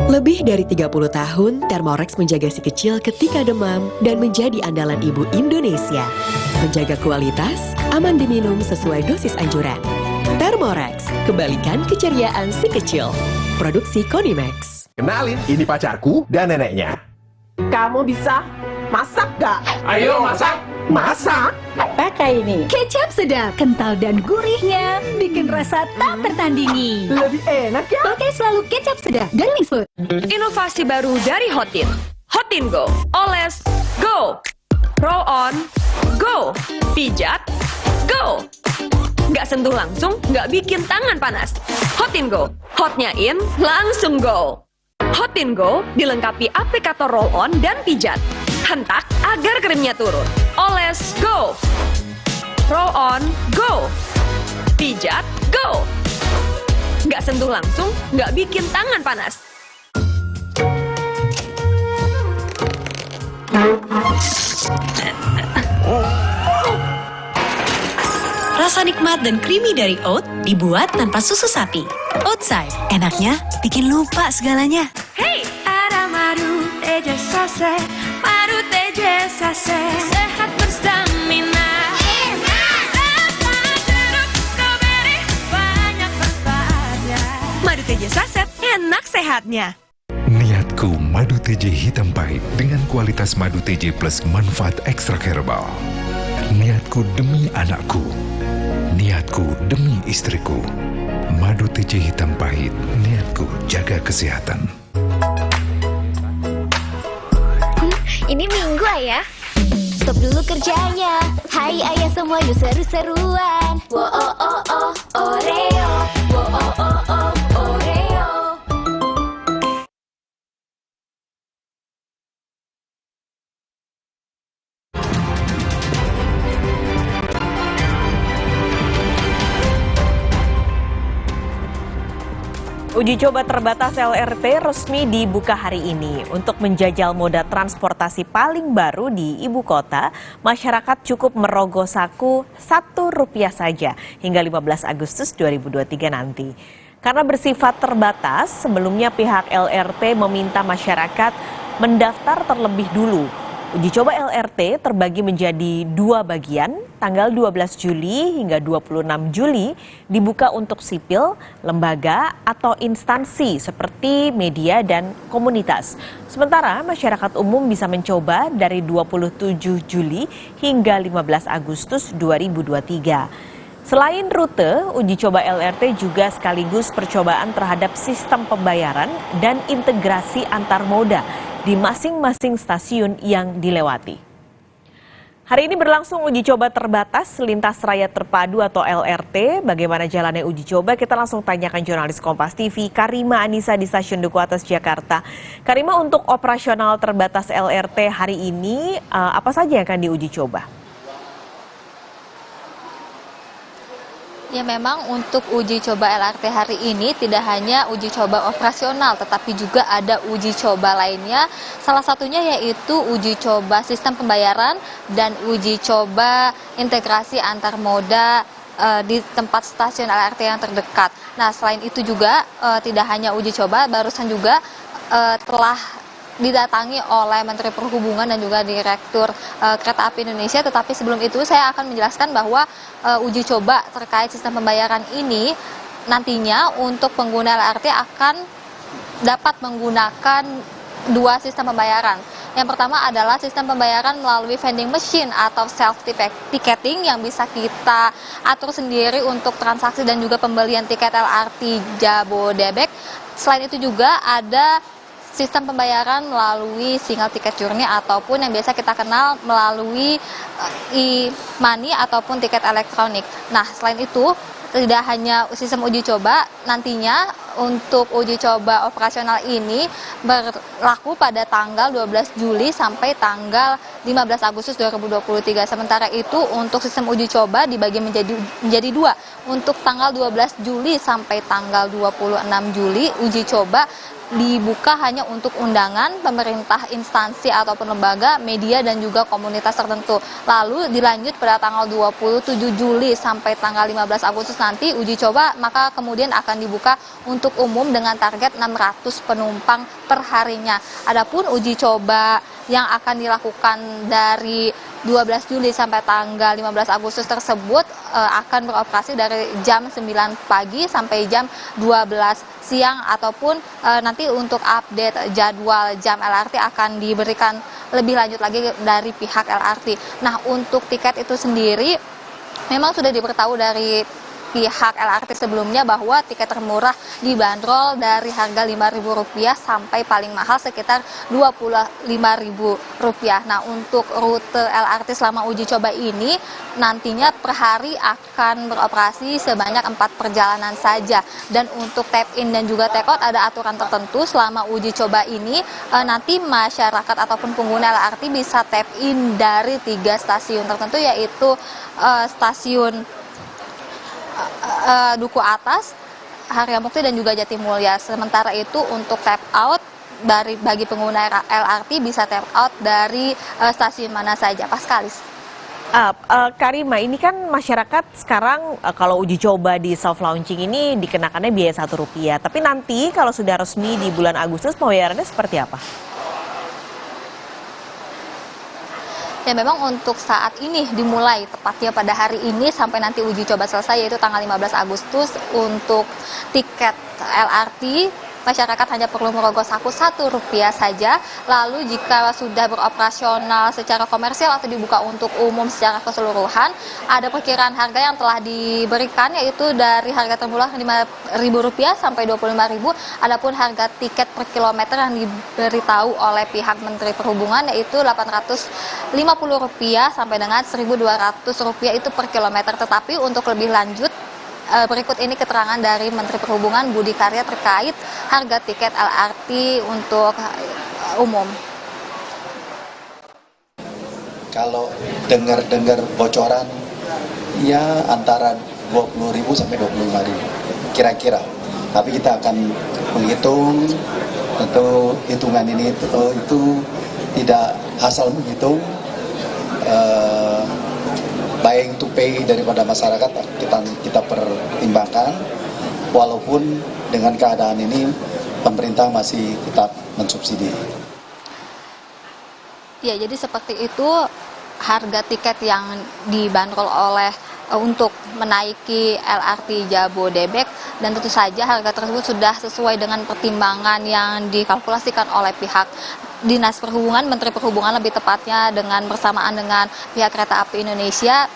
Lebih dari 30 tahun, Thermorex menjaga si kecil ketika demam dan menjadi andalan ibu Indonesia. Menjaga kualitas, aman diminum sesuai dosis anjuran. Thermorex, kembalikan keceriaan si kecil. Produksi Konimex. Kenalin, ini pacarku dan neneknya. Kamu bisa masak gak? Ayo masak. Masak? Pakai ini. Kecap sedap, kental dan gurihnya bikin rasa tak tertandingi. Lebih enak ya? Pakai selalu kecap sedap dari Food. Inovasi baru dari Hotin. Hotin Go. Oles, go. Roll on, go. Pijat, go. Nggak sentuh langsung, nggak bikin tangan panas. Hotin Go. Hotnya in, langsung go. Hotin Go dilengkapi aplikator roll on dan pijat. Hentak agar krimnya turun. Oles, go. Roll on, go. Pijat, go. Nggak sentuh langsung, nggak bikin tangan panas. Rasa nikmat dan creamy dari oat dibuat tanpa susu sapi. Outside, enaknya bikin lupa segalanya. Hey, ada madu teja sase, madu teja sase, sehat berstamina. Rasa jeruk strawberry banyak manfaatnya. Madu teja saset, enak sehatnya. Niatku madu TJ hitam pahit dengan kualitas madu TJ plus manfaat ekstrak herbal. Niatku demi anakku. Niatku demi istriku. Madu TJ hitam pahit, niatku jaga kesehatan. Ini Minggu, Ayah. Stop dulu kerjanya. Hai Ayah semua, yuk seru-seruan. Wo oh oh oh Oreo. Wo oh oh oh Oreo. Uji coba terbatas LRT resmi dibuka hari ini. Untuk menjajal moda transportasi paling baru di ibu kota, masyarakat cukup merogoh saku Rp1 saja hingga 15 Agustus 2023 nanti. Karena bersifat terbatas, sebelumnya pihak LRT meminta masyarakat mendaftar terlebih dulu. Uji coba LRT terbagi menjadi 2 bagian, tanggal 12 Juli hingga 26 Juli dibuka untuk sipil, lembaga, atau instansi seperti media dan komunitas. Sementara masyarakat umum bisa mencoba dari 27 Juli hingga 15 Agustus 2023. Selain rute, uji coba LRT juga sekaligus percobaan terhadap sistem pembayaran dan integrasi antar moda di masing-masing stasiun yang dilewati. Hari ini berlangsung uji coba terbatas lintas raya terpadu atau LRT. Bagaimana jalannya uji coba? Kita langsung tanyakan jurnalis Kompas TV Karima Anissa di Stasiun Duku Atas Jakarta. Karima, untuk operasional terbatas LRT hari ini apa saja yang akan diuji coba? Ya, memang untuk uji coba LRT hari ini tidak hanya uji coba operasional, tetapi juga ada uji coba lainnya. Salah satunya yaitu uji coba sistem pembayaran dan uji coba integrasi antar moda di tempat stasiun LRT yang terdekat. Nah, selain itu juga tidak hanya uji coba, barusan juga telah didatangi oleh Menteri Perhubungan dan juga Direktur Kereta Api Indonesia. Tetapi sebelum itu saya akan menjelaskan bahwa uji coba terkait sistem pembayaran ini nantinya untuk pengguna LRT akan dapat menggunakan 2 sistem pembayaran. Yang pertama adalah sistem pembayaran melalui vending machine atau self ticketing yang bisa kita atur sendiri untuk transaksi dan juga pembelian tiket LRT Jabodebek. Selain itu juga ada sistem pembayaran melalui single ticket journey ataupun yang biasa kita kenal melalui e-money ataupun tiket elektronik. Nah, selain itu tidak hanya sistem uji coba, nantinya untuk uji coba operasional ini berlaku pada tanggal 12 Juli sampai tanggal 15 Agustus 2023. Sementara itu untuk sistem uji coba dibagi menjadi 2. Untuk tanggal 12 Juli sampai tanggal 26 Juli uji coba dibuka hanya untuk undangan pemerintah, instansi ataupun lembaga, media dan juga komunitas tertentu. Lalu dilanjut pada tanggal 27 Juli sampai tanggal 15 Agustus nanti uji coba maka kemudian akan dibuka untuk umum dengan target 600 penumpang per harinya. Adapun uji coba yang akan dilakukan dari 12 Juli sampai tanggal 15 Agustus tersebut akan beroperasi dari jam 9 pagi sampai jam 12 siang ataupun nanti untuk update jadwal jam LRT akan diberikan lebih lanjut lagi dari pihak LRT. Nah, untuk tiket itu sendiri memang sudah diberitahu dari pihak LRT sebelumnya bahwa tiket termurah dibanderol dari harga Rp5.000 sampai paling mahal sekitar Rp25.000. Nah, untuk rute LRT selama uji coba ini nantinya per hari akan beroperasi sebanyak 4 perjalanan saja. Dan untuk tap in dan juga take out ada aturan tertentu selama uji coba ini. Nanti masyarakat ataupun pengguna LRT bisa tap in dari 3 stasiun tertentu yaitu stasiun Duku Atas, Harjamukti dan juga Jatimulya. Sementara itu untuk tap out bagi pengguna LRT bisa tap out dari stasiun mana saja. Paskalis. Karima, ini kan masyarakat sekarang kalau uji coba di self launching ini dikenakannya biaya Rp1. Tapi nanti kalau sudah resmi di bulan Agustus pembayarannya seperti apa? Ya, memang untuk saat ini dimulai tepatnya pada hari ini sampai nanti uji coba selesai yaitu tanggal 15 Agustus untuk tiket LRT masyarakat hanya perlu merogoh saku Rp1 saja. Lalu jika sudah beroperasional secara komersial atau dibuka untuk umum secara keseluruhan, ada perkiraan harga yang telah diberikan yaitu dari harga termurah Rp5.000 sampai Rp25.000. Adapun harga tiket per kilometer yang diberitahu oleh pihak Menteri Perhubungan yaitu Rp850 sampai dengan Rp1.200 itu per kilometer. Tetapi untuk lebih lanjut, berikut ini keterangan dari Menteri Perhubungan Budi Karya terkait harga tiket LRT untuk umum. Kalau dengar bocoran, ya antara 20.000 sampai 25.000 kira-kira. Tapi kita akan menghitung, tentu hitungan ini itu tidak asal menghitung, buying to pay daripada masyarakat kita pertimbangkan, walaupun dengan keadaan ini pemerintah masih tetap mensubsidi. Ya, jadi seperti itu harga tiket yang dibanderol oleh untuk menaiki LRT Jabodebek, dan tentu saja harga tersebut sudah sesuai dengan pertimbangan yang dikalkulasikan oleh pihak Dinas Perhubungan, Menteri Perhubungan lebih tepatnya, dengan bersamaan dengan pihak Kereta Api Indonesia.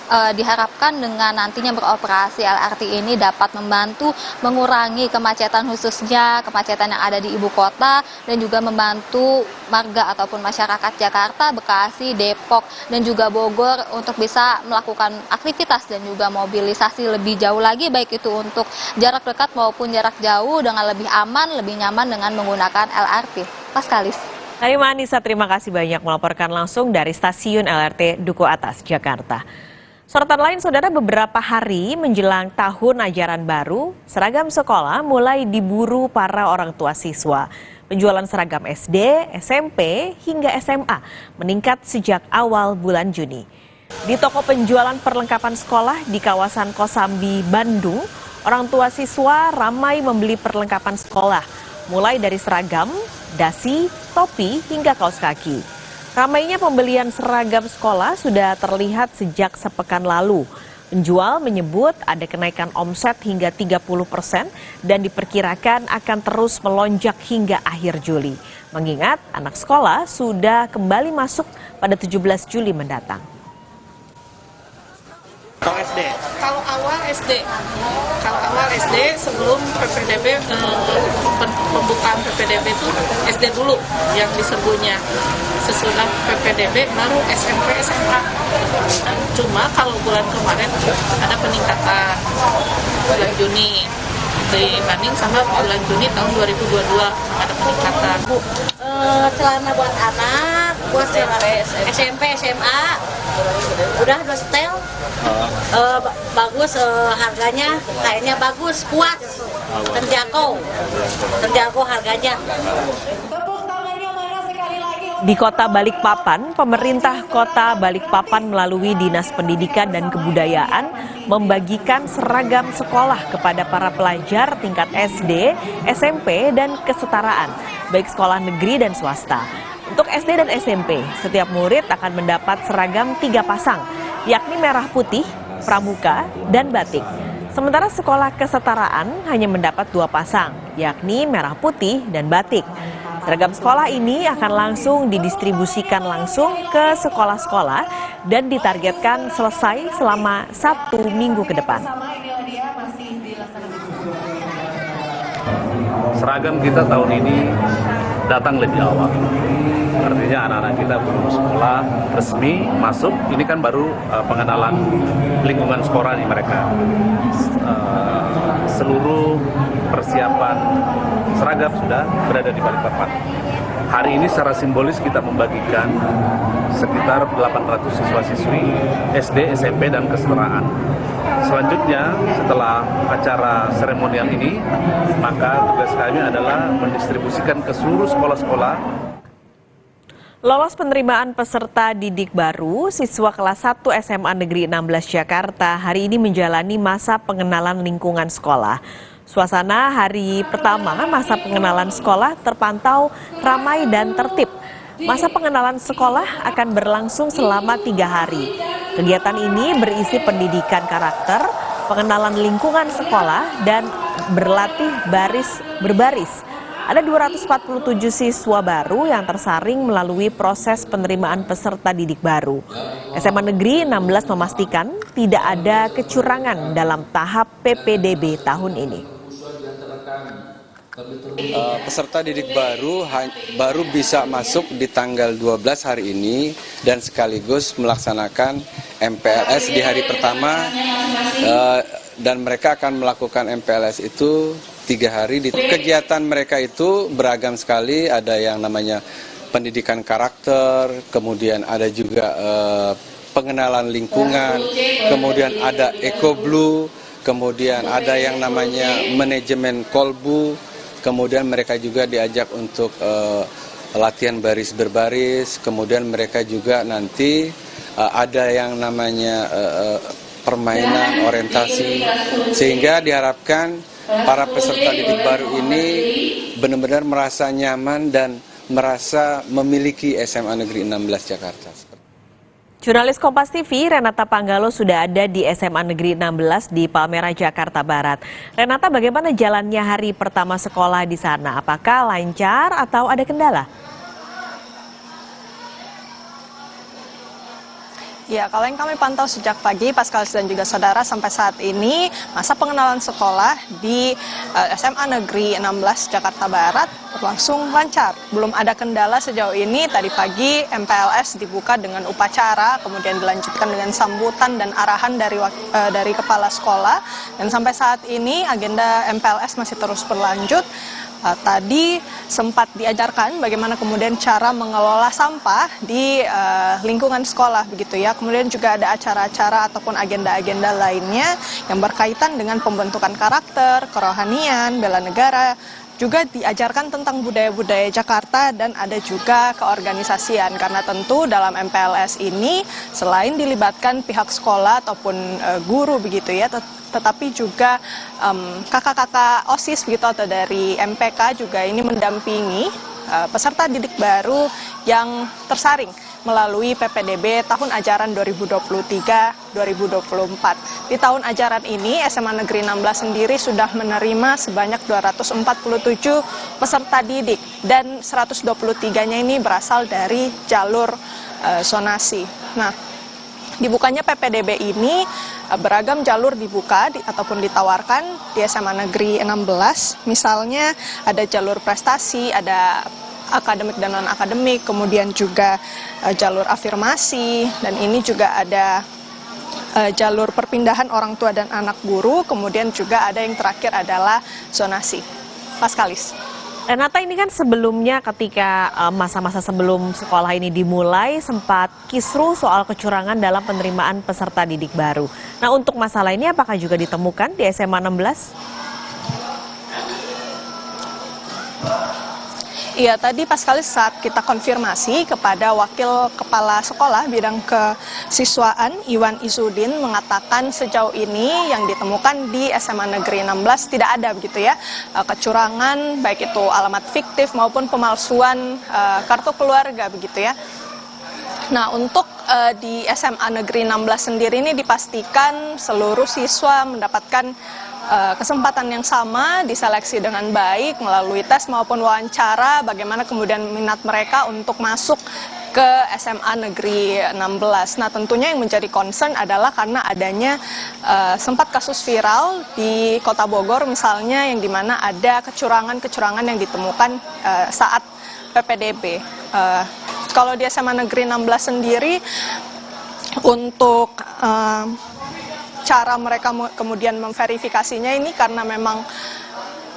Diharapkan dengan nantinya beroperasi LRT ini dapat membantu mengurangi kemacetan, khususnya kemacetan yang ada di ibu kota, dan juga membantu warga ataupun masyarakat Jakarta, Bekasi, Depok, dan juga Bogor untuk bisa melakukan aktivitas dan juga mobilisasi lebih jauh lagi, baik itu untuk jarak dekat maupun jarak jauh, dengan lebih aman, lebih nyaman dengan menggunakan LRT. Paskalis. Karima Anissa, terima kasih banyak melaporkan langsung dari stasiun LRT Duku Atas, Jakarta. Sorotan lain, saudara, beberapa hari menjelang tahun ajaran baru, seragam sekolah mulai diburu para orang tua siswa. Penjualan seragam SD, SMP, hingga SMA meningkat sejak awal bulan Juni. Di toko penjualan perlengkapan sekolah di kawasan Kosambi, Bandung, orang tua siswa ramai membeli perlengkapan sekolah, mulai dari seragam, dasi, topi, hingga kaos kaki. Ramainya pembelian seragam sekolah sudah terlihat sejak sepekan lalu. Penjual menyebut ada kenaikan omset hingga 30% dan diperkirakan akan terus melonjak hingga akhir Juli. Mengingat anak sekolah sudah kembali masuk pada 17 Juli mendatang. Kalau SD? Kalau awal SD sebelum PPDB, pembukaan PPDB itu SD dulu yang diserbunya. Sesudah PPDB baru SMP, SMA. Cuma kalau bulan kemarin ada peningkatan bulan Juni dibanding sama bulan Juni tahun 2022 ada peningkatan. Celana buat anak, buat SMP, SMA, udah 2 setel, bagus, harganya kayaknya bagus, puas, terjangkau harganya. Di Kota Balikpapan, pemerintah Kota Balikpapan melalui Dinas Pendidikan dan Kebudayaan membagikan seragam sekolah kepada para pelajar tingkat SD, SMP, dan kesetaraan, baik sekolah negeri dan swasta. Untuk SD dan SMP, setiap murid akan mendapat seragam 3 pasang, yakni merah putih, pramuka, dan batik. Sementara sekolah kesetaraan hanya mendapat 2 pasang, yakni merah putih dan batik. Seragam sekolah ini akan langsung didistribusikan langsung ke sekolah-sekolah dan ditargetkan selesai selama 1 minggu ke depan. Seragam kita tahun ini datang lebih awal. Artinya anak-anak kita belum sekolah resmi masuk, ini kan baru pengenalan lingkungan sekolah nih mereka. Seluruh persiapan seragam sudah berada di Balikpapan. Hari ini secara simbolis kita membagikan sekitar 800 siswa-siswi SD, SMP, dan kesetaraan. Selanjutnya, setelah acara seremonial ini, maka tugas kami adalah mendistribusikan ke seluruh sekolah-sekolah. Lolos penerimaan peserta didik baru, siswa kelas 1 SMA Negeri 16 Jakarta hari ini menjalani masa pengenalan lingkungan sekolah. Suasana hari pertama masa pengenalan sekolah terpantau ramai dan tertib. Masa pengenalan sekolah akan berlangsung selama 3 hari. Kegiatan ini berisi pendidikan karakter, pengenalan lingkungan sekolah, dan berlatih berbaris. Ada 247 siswa baru yang tersaring melalui proses penerimaan peserta didik baru. SMA Negeri 16 memastikan tidak ada kecurangan dalam tahap PPDB tahun ini. Peserta didik baru bisa masuk di tanggal 12 hari ini dan sekaligus melaksanakan MPLS di hari pertama, dan mereka akan melakukan MPLS itu 3 hari. Kegiatan mereka itu beragam sekali, ada yang namanya pendidikan karakter, kemudian ada juga pengenalan lingkungan, kemudian ada EcoBlue, kemudian ada yang namanya manajemen kolbu, kemudian mereka juga diajak untuk latihan baris berbaris, kemudian mereka juga nanti ada yang namanya permainan orientasi, sehingga diharapkan para peserta didik baru ini benar-benar merasa nyaman dan merasa memiliki SMA Negeri 16 Jakarta. Jurnalis Kompas TV Renata Panggalo sudah ada di SMA Negeri 16 di Palmerah, Jakarta Barat. Renata, bagaimana jalannya hari pertama sekolah di sana? Apakah lancar atau ada kendala? Ya, kalau yang kami pantau sejak pagi, Paskalis dan juga saudara, sampai saat ini masa pengenalan sekolah di SMA Negeri 16 Jakarta Barat berlangsung lancar. Belum ada kendala sejauh ini. Tadi pagi MPLS dibuka dengan upacara, kemudian dilanjutkan dengan sambutan dan arahan dari kepala sekolah. Dan sampai saat ini agenda MPLS masih terus berlanjut. Tadi sempat diajarkan bagaimana kemudian cara mengelola sampah di lingkungan sekolah begitu ya. Kemudian juga ada acara-acara ataupun agenda-agenda lainnya yang berkaitan dengan pembentukan karakter, kerohanian, bela negara. Juga diajarkan tentang budaya-budaya Jakarta dan ada juga keorganisasian, karena tentu dalam MPLS ini selain dilibatkan pihak sekolah ataupun guru begitu ya, tetapi juga kakak-kakak OSIS begitu atau dari MPK juga ini mendampingi peserta didik baru yang tersaring melalui PPDB tahun ajaran 2023-2024. Di tahun ajaran ini SMA Negeri 16 sendiri sudah menerima sebanyak 247 peserta didik dan 123-nya ini berasal dari jalur zonasi. Nah, dibukanya PPDB ini beragam jalur dibuka ataupun ditawarkan di SMA Negeri 16. Misalnya ada jalur prestasi, ada akademik dan non-akademik, kemudian juga jalur afirmasi, dan ini juga ada jalur perpindahan orang tua dan anak guru, kemudian juga ada yang terakhir adalah zonasi. Paskalis. Renata, ini kan sebelumnya ketika masa-masa sebelum sekolah ini dimulai sempat kisruh soal kecurangan dalam penerimaan peserta didik baru. Nah, untuk masalah ini apakah juga ditemukan di SMA 16? Iya, tadi Paskalis saat kita konfirmasi kepada Wakil Kepala Sekolah Bidang Kesiswaan Iwan Izudin mengatakan sejauh ini yang ditemukan di SMA Negeri 16 tidak ada begitu ya kecurangan, baik itu alamat fiktif maupun pemalsuan kartu keluarga begitu ya. Nah, untuk di SMA Negeri 16 sendiri ini dipastikan seluruh siswa mendapatkan kesempatan yang sama, diseleksi dengan baik melalui tes maupun wawancara, bagaimana kemudian minat mereka untuk masuk ke SMA Negeri 16. Nah, tentunya yang menjadi concern adalah karena adanya sempat kasus viral di Kota Bogor misalnya, yang dimana ada kecurangan-kecurangan yang ditemukan saat PPDB. Kalau di SMA Negeri 16 sendiri, untuk cara mereka kemudian memverifikasinya ini karena memang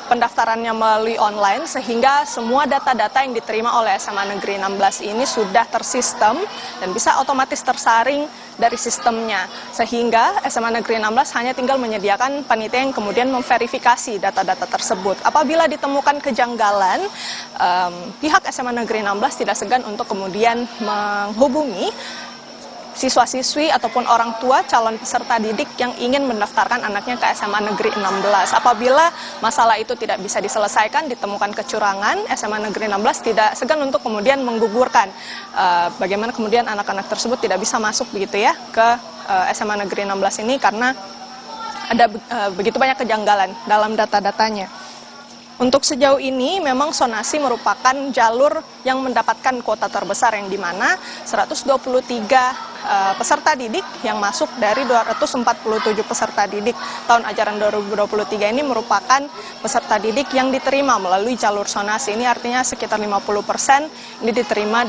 pendaftarannya melalui online, sehingga semua data-data yang diterima oleh SMA Negeri 16 ini sudah tersistem dan bisa otomatis tersaring dari sistemnya, sehingga SMA Negeri 16 hanya tinggal menyediakan panitia yang kemudian memverifikasi data-data tersebut. Apabila ditemukan kejanggalan, pihak SMA Negeri 16 tidak segan untuk kemudian menghubungi siswa-siswi ataupun orang tua calon peserta didik yang ingin mendaftarkan anaknya ke SMA Negeri 16. Apabila masalah itu tidak bisa diselesaikan, ditemukan kecurangan, SMA Negeri 16 tidak segan untuk kemudian menggugurkan bagaimana kemudian anak-anak tersebut tidak bisa masuk begitu ya ke SMA Negeri 16 ini, karena ada begitu banyak kejanggalan dalam data-datanya. Untuk sejauh ini memang zonasi merupakan jalur yang mendapatkan kuota terbesar, yang dimana 123 peserta didik yang masuk dari 247 peserta didik tahun ajaran 2023 ini merupakan peserta didik yang diterima melalui jalur zonasi. Ini artinya sekitar 50% ini diterima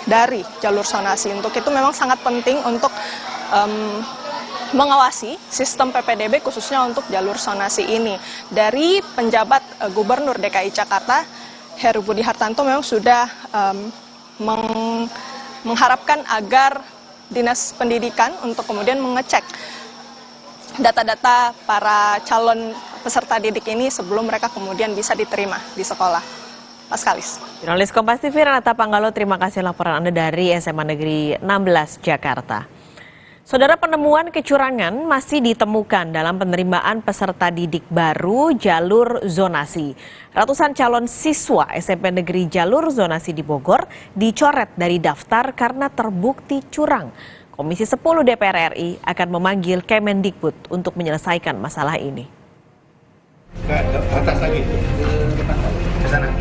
dari jalur zonasi. Untuk itu memang sangat penting untuk mengawasi sistem PPDB khususnya untuk jalur zonasi ini. Dari penjabat Gubernur DKI Jakarta, Heru Budi Hartanto memang sudah mengharapkan agar Dinas Pendidikan untuk kemudian mengecek data-data para calon peserta didik ini sebelum mereka kemudian bisa diterima di sekolah. Paskalis. Jurnalis Kompas TV Renata Panggalo, terima kasih laporan Anda dari SMA Negeri 16 Jakarta. Saudara, penemuan kecurangan masih ditemukan dalam penerimaan peserta didik baru jalur zonasi. Ratusan calon siswa SMP Negeri jalur zonasi di Bogor dicoret dari daftar karena terbukti curang. Komisi 10 DPR RI akan memanggil Kemendikbud untuk menyelesaikan masalah ini. Ke atas lagi, ke sana.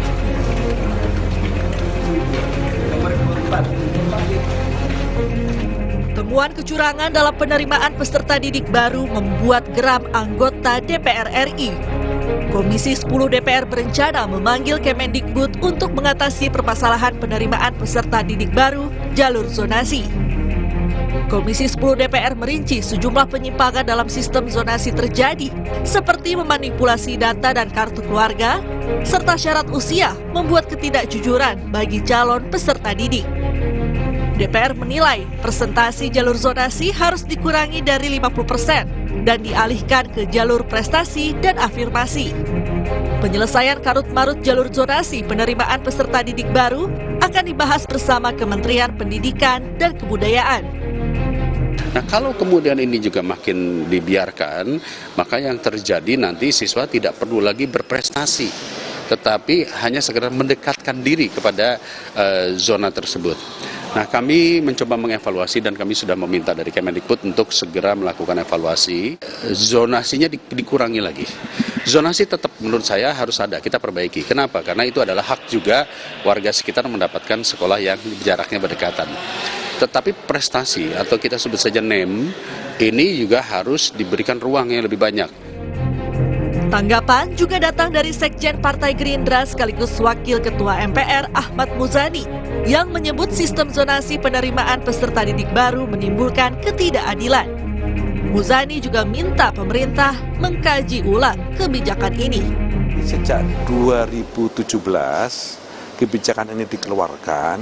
Temuan kecurangan dalam penerimaan peserta didik baru membuat geram anggota DPR RI. Komisi 10 DPR berencana memanggil Kemendikbud untuk mengatasi permasalahan penerimaan peserta didik baru jalur zonasi. Komisi 10 DPR merinci sejumlah penyimpangan dalam sistem zonasi terjadi, seperti memanipulasi data dan kartu keluarga, serta syarat usia membuat ketidakjujuran bagi calon peserta didik. DPR menilai presentasi jalur zonasi harus dikurangi dari 50% dan dialihkan ke jalur prestasi dan afirmasi. Penyelesaian karut-marut jalur zonasi penerimaan peserta didik baru akan dibahas bersama Kementerian Pendidikan dan Kebudayaan. Nah, kalau kemudian ini juga makin dibiarkan, maka yang terjadi nanti siswa tidak perlu lagi berprestasi, tetapi hanya sekedar mendekatkan diri kepada zona tersebut. Nah, kami mencoba mengevaluasi dan kami sudah meminta dari Kemendikbud untuk segera melakukan evaluasi. Zonasinya dikurangi lagi. Zonasi tetap menurut saya harus ada, kita perbaiki. Kenapa? Karena itu adalah hak juga warga sekitar mendapatkan sekolah yang jaraknya berdekatan. Tetapi prestasi atau kita sebut saja NEM ini juga harus diberikan ruang yang lebih banyak. Tanggapan juga datang dari Sekjen Partai Gerindra sekaligus Wakil Ketua MPR Ahmad Muzani yang menyebut sistem zonasi penerimaan peserta didik baru menimbulkan ketidakadilan. Muzani juga minta pemerintah mengkaji ulang kebijakan ini. Sejak 2017 kebijakan ini dikeluarkan,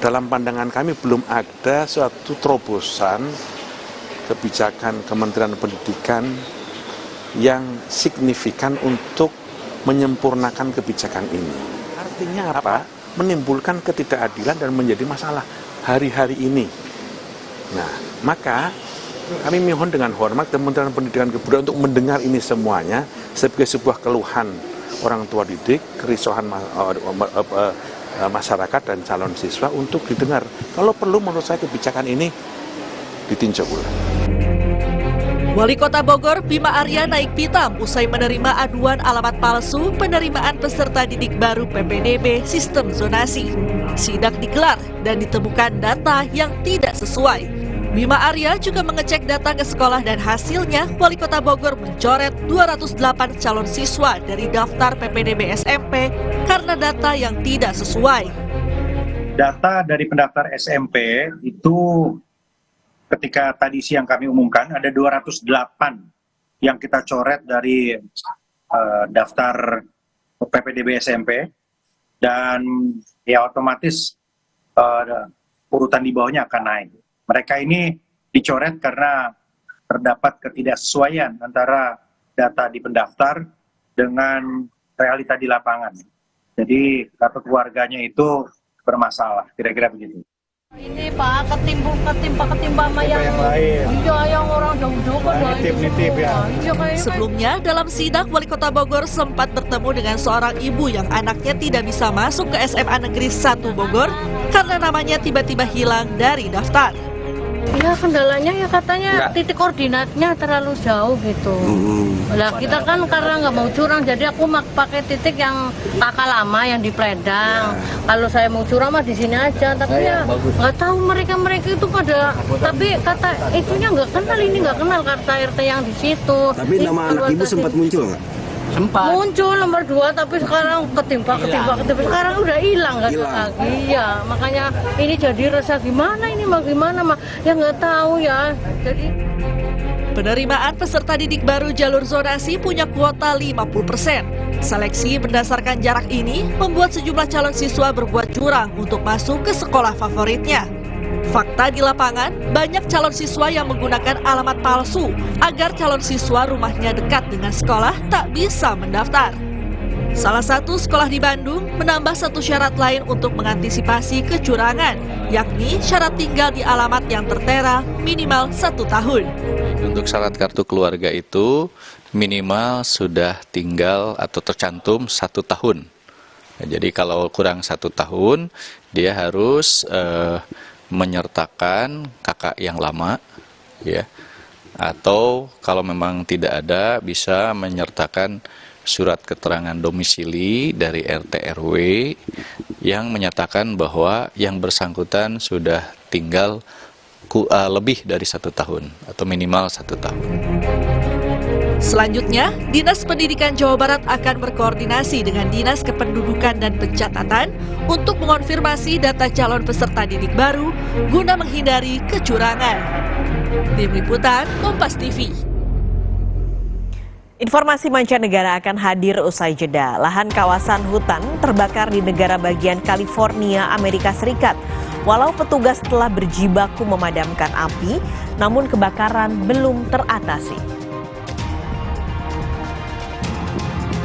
dalam pandangan kami belum ada suatu terobosan kebijakan Kementerian Pendidikan yang signifikan untuk menyempurnakan kebijakan ini. Artinya apa? Menimbulkan ketidakadilan dan menjadi masalah hari-hari ini. Nah, maka kami mohon dengan hormat Kementerian Pendidikan dan Kebudayaan untuk mendengar ini semuanya sebagai sebuah keluhan orang tua didik, kerisauan masyarakat dan calon siswa untuk didengar. Kalau perlu menurut saya kebijakan ini ditinjau ulang. Wali Kota Bogor Bima Arya naik pitam usai menerima aduan alamat palsu penerimaan peserta didik baru PPDB sistem zonasi. Sidak digelar dan ditemukan data yang tidak sesuai. Bima Arya juga mengecek data ke sekolah dan hasilnya Wali Kota Bogor mencoret 208 calon siswa dari daftar PPDB SMP karena data yang tidak sesuai. Data dari pendaftar SMP itu ketika tadi siang kami umumkan ada 208 yang kita coret dari daftar PPDB SMP dan ya otomatis urutan di bawahnya akan naik. Mereka ini dicoret karena terdapat ketidaksesuaian antara data di pendaftar dengan realita di lapangan. Jadi kartu keluarganya itu bermasalah, kira-kira begitu. Ini Pak, ketimpa sama yang lain. Iya, yang orang jauh-jauh kan. Sebelumnya, dalam sidak Wali Kota Bogor sempat bertemu dengan seorang ibu yang anaknya tidak bisa masuk ke SMA Negeri 1 Bogor karena namanya tiba-tiba hilang dari daftar. Ya kendalanya ya katanya titik koordinatnya terlalu jauh gitu. Lah kita kan karena nggak mau curang, jadi aku pakai titik yang kakak lama yang di Pledang. Kalau saya mau curang mah di sini aja, tapi ya nggak tahu mereka itu pada. Tapi kata itunya nggak kenal, ini nggak kenal kata RT yang di situ. Tapi nama anak ibu sempat muncul nggak? Sempat. Muncul nomor 2, tapi sekarang ketimpa. Sekarang udah hilang nggak lagi. Iya, makanya ini jadi resah gimana ini mah gimana mah ya nggak tahu ya. Jadi penerimaan peserta didik baru jalur zonasi punya kuota 50%. Seleksi berdasarkan jarak ini membuat sejumlah calon siswa berbuat curang untuk masuk ke sekolah favoritnya. Fakta di lapangan, banyak calon siswa yang menggunakan alamat palsu agar calon siswa rumahnya dekat dengan sekolah tak bisa mendaftar. Salah satu sekolah di Bandung menambah satu syarat lain untuk mengantisipasi kecurangan, yakni syarat tinggal di alamat yang tertera minimal 1 tahun. Untuk syarat kartu keluarga itu minimal sudah tinggal atau tercantum 1 tahun. Nah, jadi kalau kurang 1 tahun, dia harus menyertakan kakak yang lama, ya, atau kalau memang tidak ada bisa menyertakan surat keterangan domisili dari RT RW yang menyatakan bahwa yang bersangkutan sudah tinggal lebih dari 1 tahun atau minimal 1 tahun. Selanjutnya, Dinas Pendidikan Jawa Barat akan berkoordinasi dengan Dinas Kependudukan dan Pencatatan untuk mengonfirmasi data calon peserta didik baru guna menghindari kecurangan. Tim Liputan Kompas TV. Informasi mancanegara akan hadir usai jeda. Lahan kawasan hutan terbakar di negara bagian California, Amerika Serikat. Walau petugas telah berjibaku memadamkan api, namun kebakaran belum teratasi.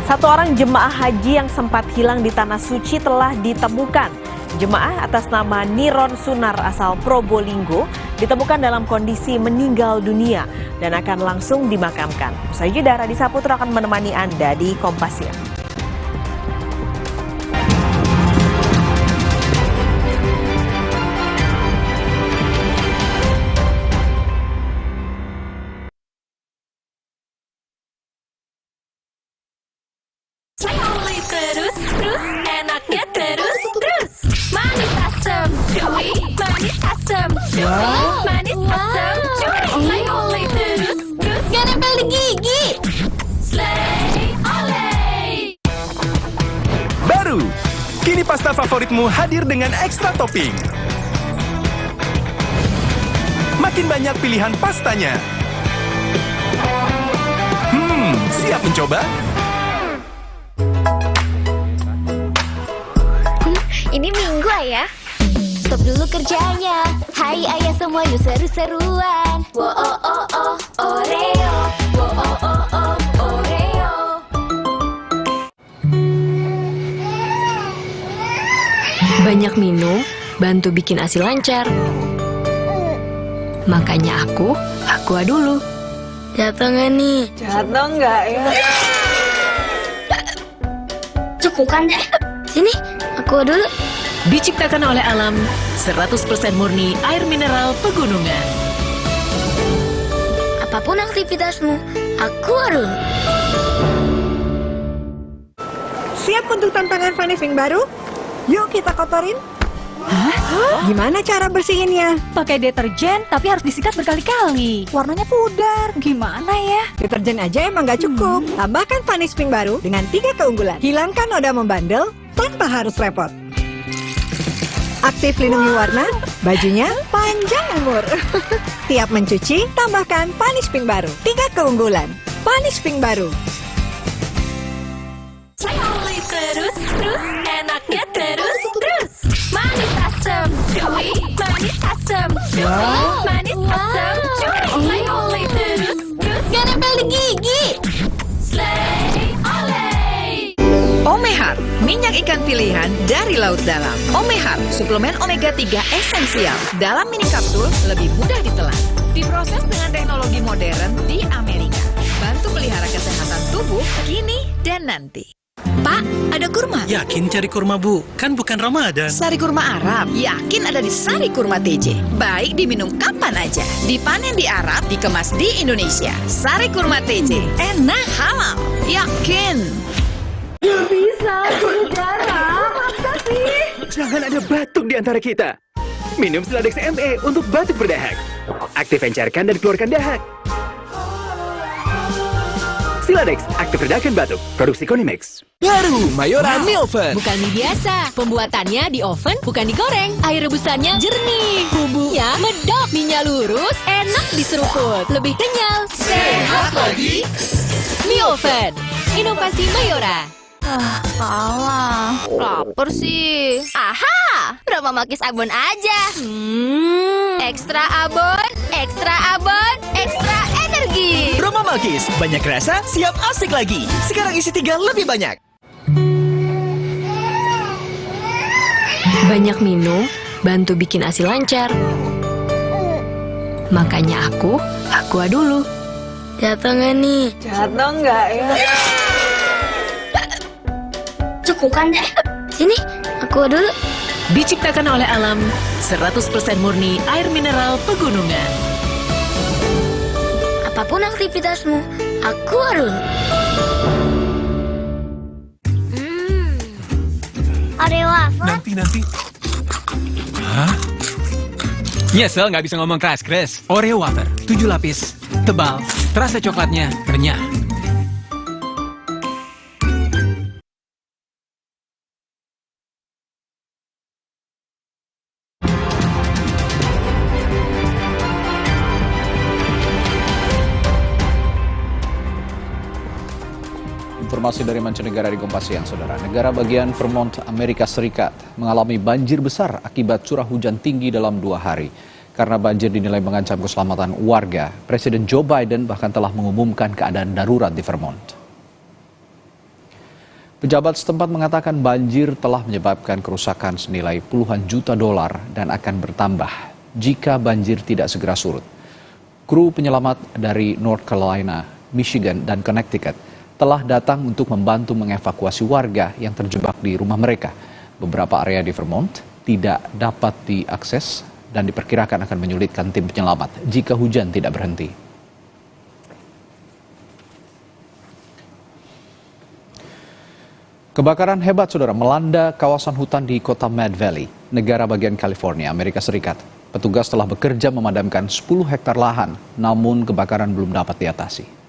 1 orang jemaah haji yang sempat hilang di Tanah Suci telah ditemukan. Jemaah atas nama Niron Sunar asal Probolinggo ditemukan dalam kondisi meninggal dunia dan akan langsung dimakamkan. Usai jeda, Radi Saputra akan menemani Anda di Kompas Siang. Terus, enaknya terus. Manis asam, cuy. Manis asam, cuy. Manis asam, cuy. Slay terus. Gak nempel di gigi. Slay olay. Baru, kini pasta favoritmu hadir dengan ekstra topping. Makin banyak pilihan pastanya. Siap mencoba? Ini Minggu ayah. Stop dulu kerjanya. Hai ayah semua yuk seru-seruan. Wo oh oh oh Oreo. Wo oh oh oh Oreo. Banyak minum, bantu bikin ASI lancar. Makanya aku dulu. Jatuh nggak nih? Jatuh nggak ya? Cukup kan deh. Sini, aku dulu. Diciptakan oleh alam, 100% murni air mineral pegunungan. Apapun aktivitasmu, aku dulu. Siap untuk tantangan finishing baru? Yuk kita kotorin. Hah? Gimana cara bersihinnya? Pakai deterjen, tapi harus disikat berkali-kali. Warnanya pudar. Gimana ya? Deterjen aja emang gak cukup. Tambahkan Vanish Pink baru dengan 3 keunggulan. Hilangkan noda membandel tanpa harus repot. Aktif lindungi warna, bajunya panjang umur. Tiap mencuci, tambahkan Vanish Pink baru. 3 keunggulan. Vanish Pink baru. Terus, enaknya terus. Manis asam, cuy. Manis asam, cuy. Manis asam, cuy. Terus. Gak nempel di gigi. Slay olay. Omehar, minyak ikan pilihan dari laut dalam. Omehar, suplemen omega 3 esensial. Dalam mini kapsul, lebih mudah ditelan. Diproses dengan teknologi modern di Amerika. Bantu pelihara kesehatan tubuh kini dan nanti. Pak, ada kurma. Yakin cari kurma, Bu? Kan bukan Ramadan. Sari kurma Arab, yakin ada di Sari Kurma TJ. Baik diminum kapan aja. Dipanen di Arab, dikemas di Indonesia. Sari Kurma TJ, enak, halal, yakin. Gak bisa, darah. Masa sih? Jangan ada batuk di antara kita. Minum Siladex ME untuk batuk berdahak. Aktif encerkan dan keluarkan dahak. Siladex, aktif redakan batuk. Produksi Konimex. Baru Mayora mie oven. Bukan mie biasa, pembuatannya di oven bukan digoreng. Air rebusannya jernih, bumbunya medok, mie-nya lurus, enak diseruput, lebih kenyal, sehat lagi. Mie oven, inovasi Mayora. Kalah. Lapar sih. Aha, berapa makis abon aja? Ekstra abon, ekstra abon, ekstra energi. Roma Malkis, banyak rasa, siap asik lagi. Sekarang isi 3 lebih banyak. Banyak minum, bantu bikin ASI lancar. Makanya aqua dulu. Jatuh nggak nih? Jatuh nggak ya? Cukup kan deh. Sini, aku dulu. Diciptakan oleh alam, 100% murni air mineral pegunungan. Apapun aktivitasmu, aku dulu. Oreo wafer. Nanti. Hah? Nyesel nggak bisa ngomong keras-keras. Oreo wafer, 7 lapis, tebal, terasa coklatnya renyah. Informasi dari mancanegara di Kompas Siang, Saudara. Negara bagian Vermont, Amerika Serikat mengalami banjir besar akibat curah hujan tinggi dalam 2 hari. Karena banjir dinilai mengancam keselamatan warga, Presiden Joe Biden bahkan telah mengumumkan keadaan darurat di Vermont. Pejabat setempat mengatakan banjir telah menyebabkan kerusakan senilai puluhan juta dolar dan akan bertambah jika banjir tidak segera surut. Kru penyelamat dari North Carolina, Michigan, dan Connecticut telah datang untuk membantu mengevakuasi warga yang terjebak di rumah mereka. Beberapa area di Vermont tidak dapat diakses dan diperkirakan akan menyulitkan tim penyelamat jika hujan tidak berhenti. Kebakaran hebat, Saudara, melanda kawasan hutan di kota Mad Valley, negara bagian California, Amerika Serikat. Petugas telah bekerja memadamkan 10 hektar lahan, namun kebakaran belum dapat diatasi.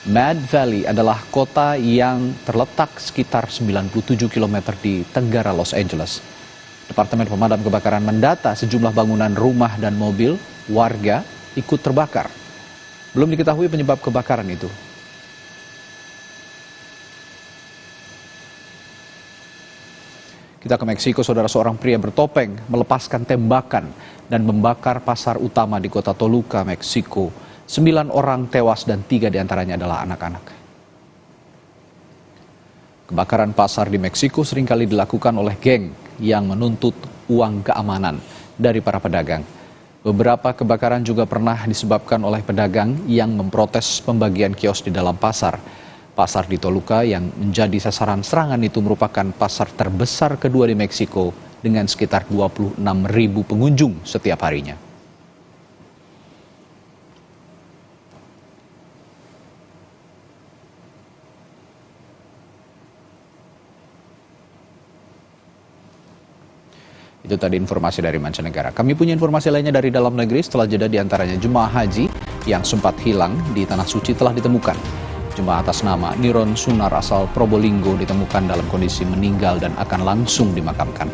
Mad Valley adalah kota yang terletak sekitar 97 km di tenggara Los Angeles. Departemen Pemadam Kebakaran mendata sejumlah bangunan rumah dan mobil warga ikut terbakar. Belum diketahui penyebab kebakaran itu. Kita ke Meksiko, Saudara. Seorang pria bertopeng melepaskan tembakan dan membakar pasar utama di kota Toluca, Meksiko. 9 orang tewas dan 3 diantaranya adalah anak-anak. Kebakaran pasar di Meksiko seringkali dilakukan oleh geng yang menuntut uang keamanan dari para pedagang. Beberapa kebakaran juga pernah disebabkan oleh pedagang yang memprotes pembagian kios di dalam pasar. Pasar di Toluca yang menjadi sasaran serangan itu merupakan pasar terbesar kedua di Meksiko dengan sekitar 26.000 pengunjung setiap harinya. Itu tadi informasi dari mancanegara. Kami punya informasi lainnya dari dalam negeri. Setelah jeda, diantaranya jemaah haji yang sempat hilang di Tanah Suci telah ditemukan. Jemaah atas nama Niron Sunar asal Probolinggo ditemukan dalam kondisi meninggal dan akan langsung dimakamkan.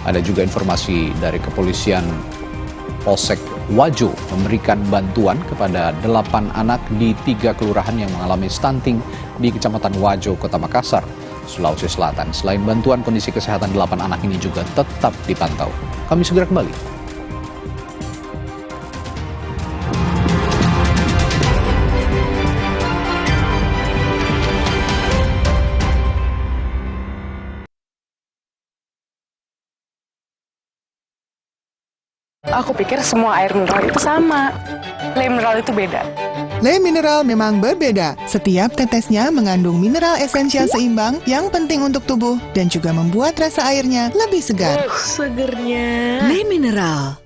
Ada juga informasi dari kepolisian Polsek Wajo memberikan bantuan kepada 8 anak di 3 kelurahan yang mengalami stunting di Kecamatan Wajo, Kota Makassar, Sulawesi Selatan. Selain bantuan, kondisi kesehatan 8 anak ini juga tetap dipantau. Kami segera kembali. Aku pikir semua air mineral itu sama. Le mineral itu beda. Le mineral memang berbeda. Setiap tetesnya mengandung mineral esensial seimbang yang penting untuk tubuh dan juga membuat rasa airnya lebih segar. Segernya. Le mineral.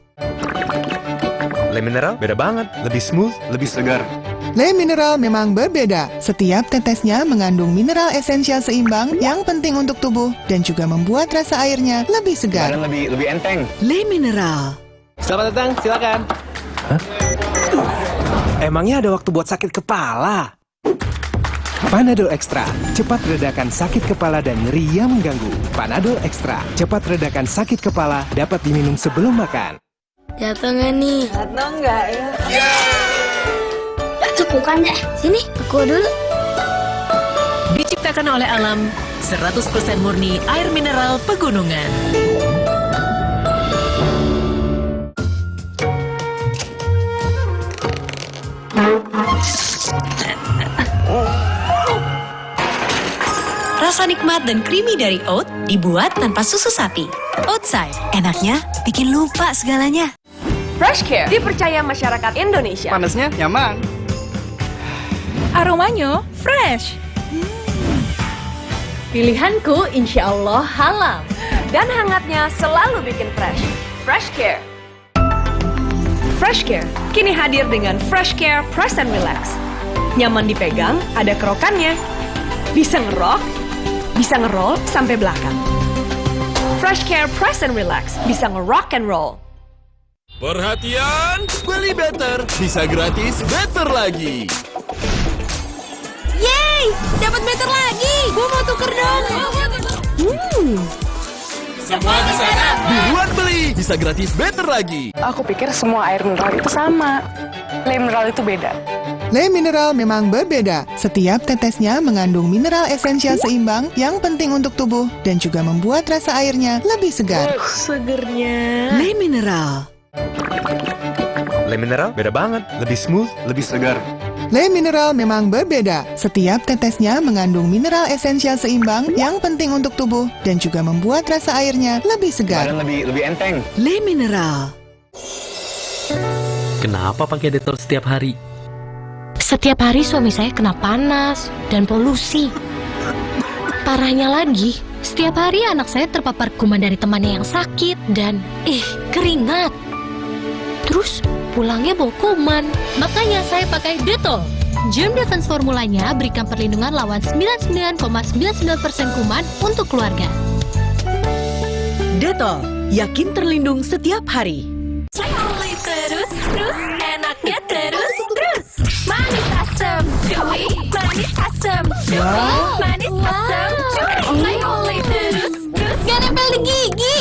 Le mineral beda banget, lebih smooth, lebih segar. Le mineral memang berbeda. Setiap tetesnya mengandung mineral esensial seimbang yang penting untuk tubuh dan juga membuat rasa airnya lebih segar. Badan lebih enteng. Le mineral. Selamat datang, silakan. Hah? Emangnya ada waktu buat sakit kepala? Panadol Extra, cepat redakan sakit kepala dan nyeri yang mengganggu. Panadol Extra, cepat redakan sakit kepala, dapat diminum sebelum makan. Jatuh nggak nih? Jatuh nggak ya? Cepukan deh. Sini, aku dulu. Diciptakan oleh alam, 100% murni air mineral pegunungan. Rasa nikmat dan creamy dari oat dibuat tanpa susu sapi. Oatside, enaknya bikin lupa segalanya. Fresh Care dipercaya masyarakat Indonesia. Panasnya nyaman. Aromanya fresh. Pilihanku insya Allah halal. Dan hangatnya selalu bikin fresh. Fresh Care. Fresh Care kini hadir dengan Fresh Care Press and Relax. Nyaman dipegang, ada kerokannya. Bisa ngerok, bisa ngeroll sampai belakang. Fresh Care Press and Relax bisa ngerock and roll. Perhatian, beli better, bisa gratis better lagi. Yeay, dapat better lagi. Gue mau tuker dong. Semua bisa kan? Buruan beli, bisa gratis better lagi. Aku pikir semua air mineral itu sama. Le mineral itu beda. Le mineral memang berbeda. Setiap tetesnya mengandung mineral esensial seimbang yang penting untuk tubuh dan juga membuat rasa airnya lebih segar. Segernya. Le mineral. Le mineral beda banget, lebih smooth, lebih segar. Le mineral memang berbeda. Setiap tetesnya mengandung mineral esensial seimbang yang penting untuk tubuh dan juga membuat rasa airnya lebih segar. Badan lebih enteng. Le mineral. Kenapa pakai Dettol setiap hari? Setiap hari suami saya kena panas dan polusi. Parahnya lagi, setiap hari anak saya terpapar kuman dari temannya yang sakit dan keringat. Terus pulangnya bawa kuman. Makanya saya pakai Dettol. Germ Defense formulanya berikan perlindungan lawan 99,99% kuman untuk keluarga. Dettol, yakin terlindung setiap hari. Terus, enaknya terus. Manis asam, cuy. Manis asam, cuy. Manis asam, cuy. Oleh terus. Gak nempel di gigi.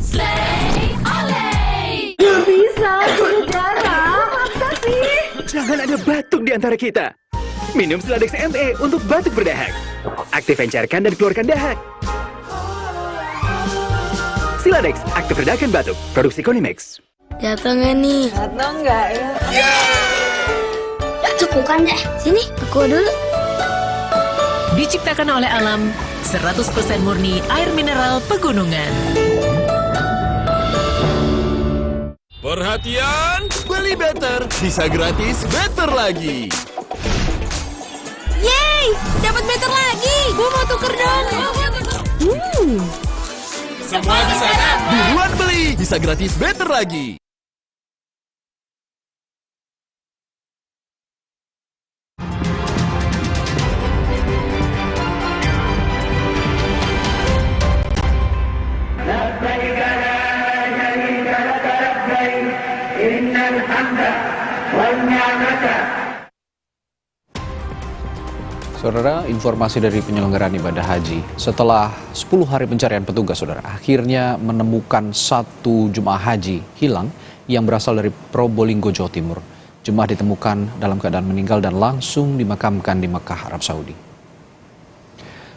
Slay, oleh. Bisa, darah. Apa sih? Jangan ada batuk di antara kita. Minum Siladex ME untuk batuk berdahak. Aktif encerkan dan keluarkan dahak. Siladex, aktif redakan batuk. Produksi Konimex. Jatuh nggak nih? Jatuh nggak ya? Cepukan deh. Sini, aku dulu. Diciptakan oleh alam, 100% murni air mineral pegunungan. Perhatian, beli better, bisa gratis better lagi. Yeay, dapat better lagi. Gue mau tuker dong. Semua bisa kan? Buruan beli, bisa gratis better lagi. Saudara, informasi dari penyelenggaraan ibadah haji. Setelah 10 hari pencarian petugas, saudara, akhirnya menemukan satu jemaah haji hilang yang berasal dari Probolinggo, Jawa Timur. Jemaah ditemukan dalam keadaan meninggal dan langsung dimakamkan di Mekah, Arab Saudi.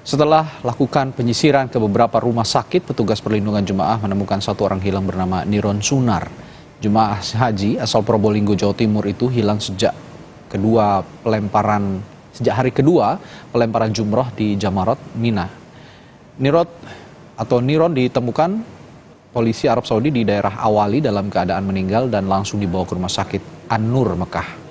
Setelah lakukan penyisiran ke beberapa rumah sakit, petugas perlindungan jemaah menemukan satu orang hilang bernama Niron Sunar. Jemaah haji asal Probolinggo, Jawa Timur itu hilang sejak hari kedua pelemparan jumroh di Jamarat, Mina. Niron ditemukan polisi Arab Saudi di daerah Awali dalam keadaan meninggal dan langsung dibawa ke rumah sakit An-Nur, Mekah.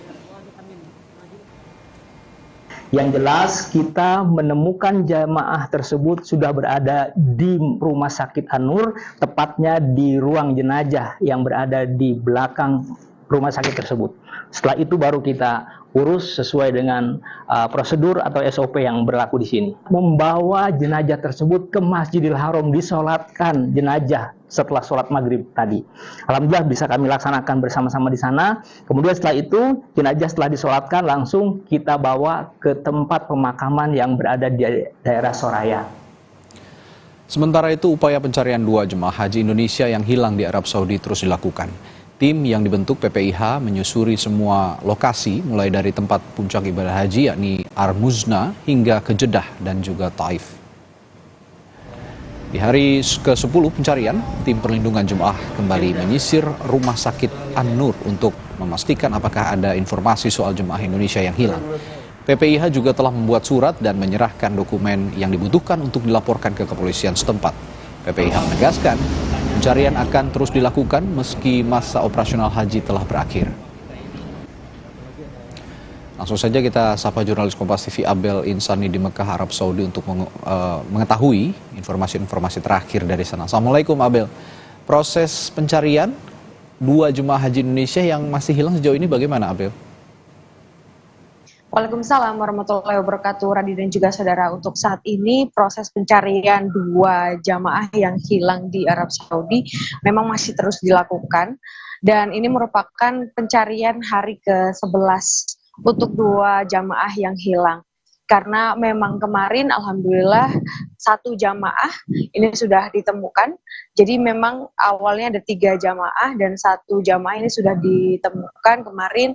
Yang jelas kita menemukan jamaah tersebut sudah berada di rumah sakit An-Nur, tepatnya di ruang jenazah yang berada di belakang rumah sakit tersebut. Setelah itu baru kita urus sesuai dengan prosedur atau SOP yang berlaku di sini. Membawa jenazah tersebut ke Masjidil Haram, disolatkan jenazah setelah sholat maghrib tadi. Alhamdulillah bisa kami laksanakan bersama-sama di sana. Kemudian setelah itu jenazah setelah disolatkan langsung kita bawa ke tempat pemakaman yang berada di daerah Soraya. Sementara itu upaya pencarian 2 jemaah haji Indonesia yang hilang di Arab Saudi terus dilakukan. Tim yang dibentuk PPIH menyusuri semua lokasi mulai dari tempat puncak ibadah haji yakni Ar-Muzna hingga ke Jeddah dan juga Taif. Di hari ke-10 pencarian, tim perlindungan jemaah kembali menyisir rumah sakit An-Nur untuk memastikan apakah ada informasi soal jemaah Indonesia yang hilang. PPIH juga telah membuat surat dan menyerahkan dokumen yang dibutuhkan untuk dilaporkan ke kepolisian setempat. PPIH menegaskan pencarian akan terus dilakukan meski masa operasional haji telah berakhir. Langsung saja kita sapa jurnalis Kompas TV Abel Insani di Mekah, Arab Saudi untuk mengetahui informasi-informasi terakhir dari sana. Assalamualaikum Abel. Proses pencarian 2 jemaah haji Indonesia yang masih hilang sejauh ini bagaimana Abel? Waalaikumsalam warahmatullahi wabarakatuh, Radi dan juga saudara. Untuk saat ini proses pencarian 2 jamaah yang hilang di Arab Saudi memang masih terus dilakukan, dan ini merupakan pencarian hari ke-11 untuk 2 jamaah yang hilang. Karena memang kemarin alhamdulillah 1 jamaah ini sudah ditemukan. Jadi memang awalnya ada 3 jamaah dan 1 jamaah ini sudah ditemukan kemarin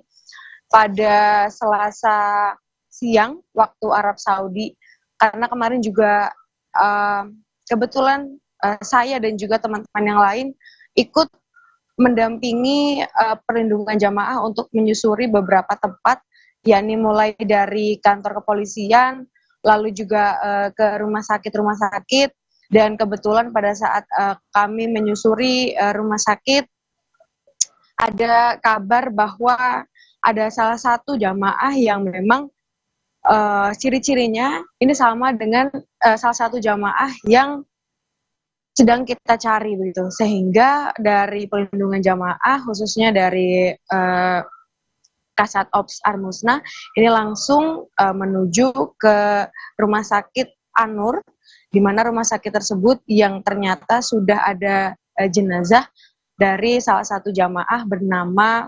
pada Selasa siang waktu Arab Saudi. Karena kemarin juga kebetulan saya dan juga teman-teman yang lain ikut mendampingi perlindungan jamaah untuk menyusuri beberapa tempat, yakni mulai dari kantor kepolisian, lalu juga ke rumah sakit, dan kebetulan pada saat kami menyusuri rumah sakit, ada kabar bahwa ada salah satu jamaah yang memang ciri-cirinya ini sama dengan salah satu jamaah yang sedang kita cari begitu, sehingga dari perlindungan jamaah khususnya dari Kasat Ops Ar-Muzna ini langsung menuju ke rumah sakit An-Nur, di mana rumah sakit tersebut yang ternyata sudah ada jenazah dari salah satu jamaah bernama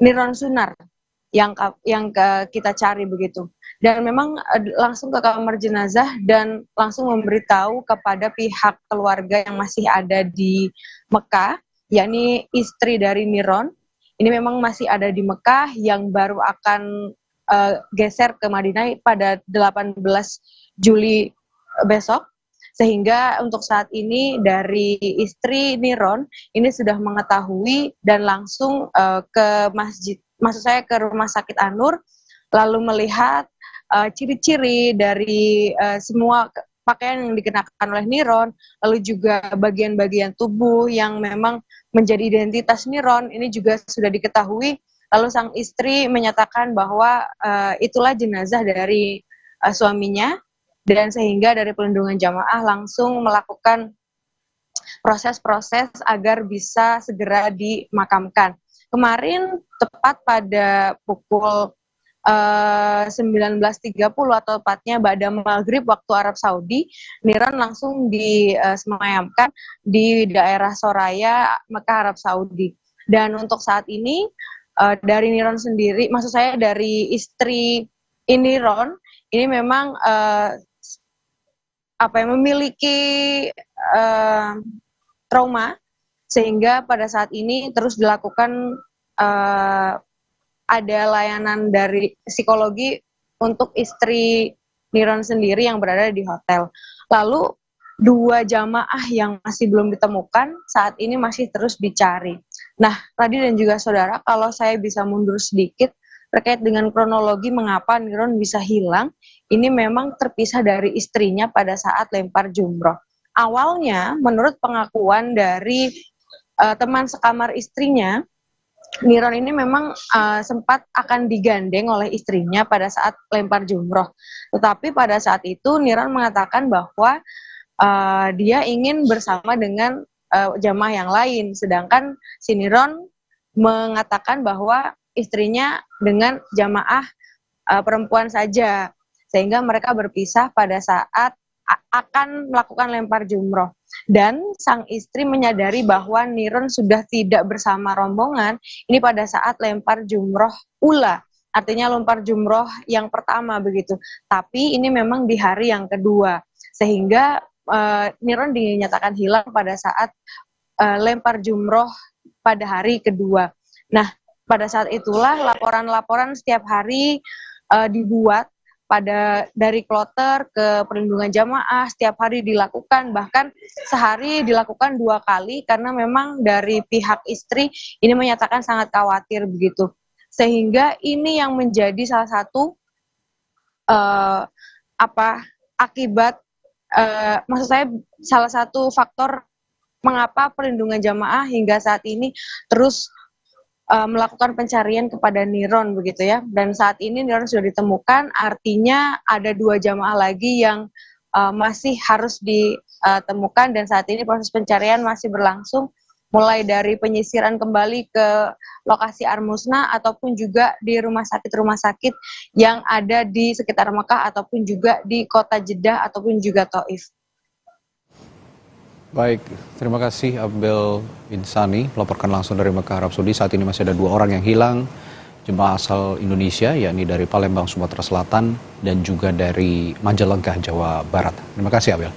Niron Sunar yang kita cari begitu. Dan memang langsung ke kamar jenazah dan langsung memberitahu kepada pihak keluarga yang masih ada di Mekah, yakni istri dari Niron. Ini memang masih ada di Mekah yang baru akan geser ke Madinah pada 18 Juli besok. Sehingga untuk saat ini dari istri Niron ini sudah mengetahui dan langsung ke masjid, maksud saya ke rumah sakit An-Nur, lalu melihat ciri-ciri dari semua pakaian yang dikenakan oleh Niron, lalu juga bagian-bagian tubuh yang memang menjadi identitas Niron ini juga sudah diketahui. Lalu sang istri menyatakan bahwa itulah jenazah dari suaminya. Dan sehingga dari perlindungan jamaah langsung melakukan proses-proses agar bisa segera dimakamkan. Kemarin tepat pada pukul 19.30 atau tepatnya ba'da maghrib waktu Arab Saudi, Niron langsung disemayamkan di daerah Soraya, Mekah, Arab Saudi. Dan untuk saat ini dari Niron sendiri, maksud saya dari istri Niron, ini memang memiliki trauma, sehingga pada saat ini terus dilakukan ada layanan dari psikologi untuk istri Niron sendiri yang berada di hotel. Lalu 2 jamaah yang masih belum ditemukan saat ini masih terus dicari. Nah, Radi dan juga saudara, kalau saya bisa mundur sedikit terkait dengan kronologi mengapa Niron bisa hilang, ini memang terpisah dari istrinya pada saat lempar jumroh. awalnya menurut pengakuan dari teman sekamar istrinya, Niron ini memang sempat akan digandeng oleh istrinya pada saat lempar jumroh. Tetapi pada saat itu Niron mengatakan bahwa dia ingin bersama dengan jamaah yang lain. Sedangkan si Niron mengatakan bahwa istrinya dengan jamaah perempuan saja. Sehingga mereka berpisah pada saat akan melakukan lempar jumroh. Dan sang istri menyadari bahwa Niron sudah tidak bersama rombongan ini pada saat lempar jumroh ula, artinya lempar jumroh yang pertama begitu. Tapi ini memang di hari yang kedua, sehingga Niron dinyatakan hilang pada saat lempar jumroh pada hari kedua. Nah, pada saat itulah laporan-laporan setiap hari dibuat dari kloter ke perlindungan jamaah, setiap hari dilakukan, bahkan sehari dilakukan 2 kali karena memang dari pihak istri ini menyatakan sangat khawatir begitu. Sehingga ini yang menjadi salah satu akibat, maksud saya salah satu faktor mengapa perlindungan jamaah hingga saat ini terus melakukan pencarian kepada Niron begitu ya. Dan saat ini Niron sudah ditemukan, artinya ada 2 jamaah lagi yang masih harus ditemukan, dan saat ini proses pencarian masih berlangsung, mulai dari penyisiran kembali ke lokasi Armusna ataupun juga di rumah sakit yang ada di sekitar Mekah ataupun juga di kota Jeddah ataupun juga Taif. Baik, terima kasih Abel Insani melaporkan langsung dari Mekah, Arab Saudi. Saat ini masih ada 2 orang yang hilang, jemaah asal Indonesia, yakni dari Palembang, Sumatera Selatan, dan juga dari Majalengka, Jawa Barat. Terima kasih Abel.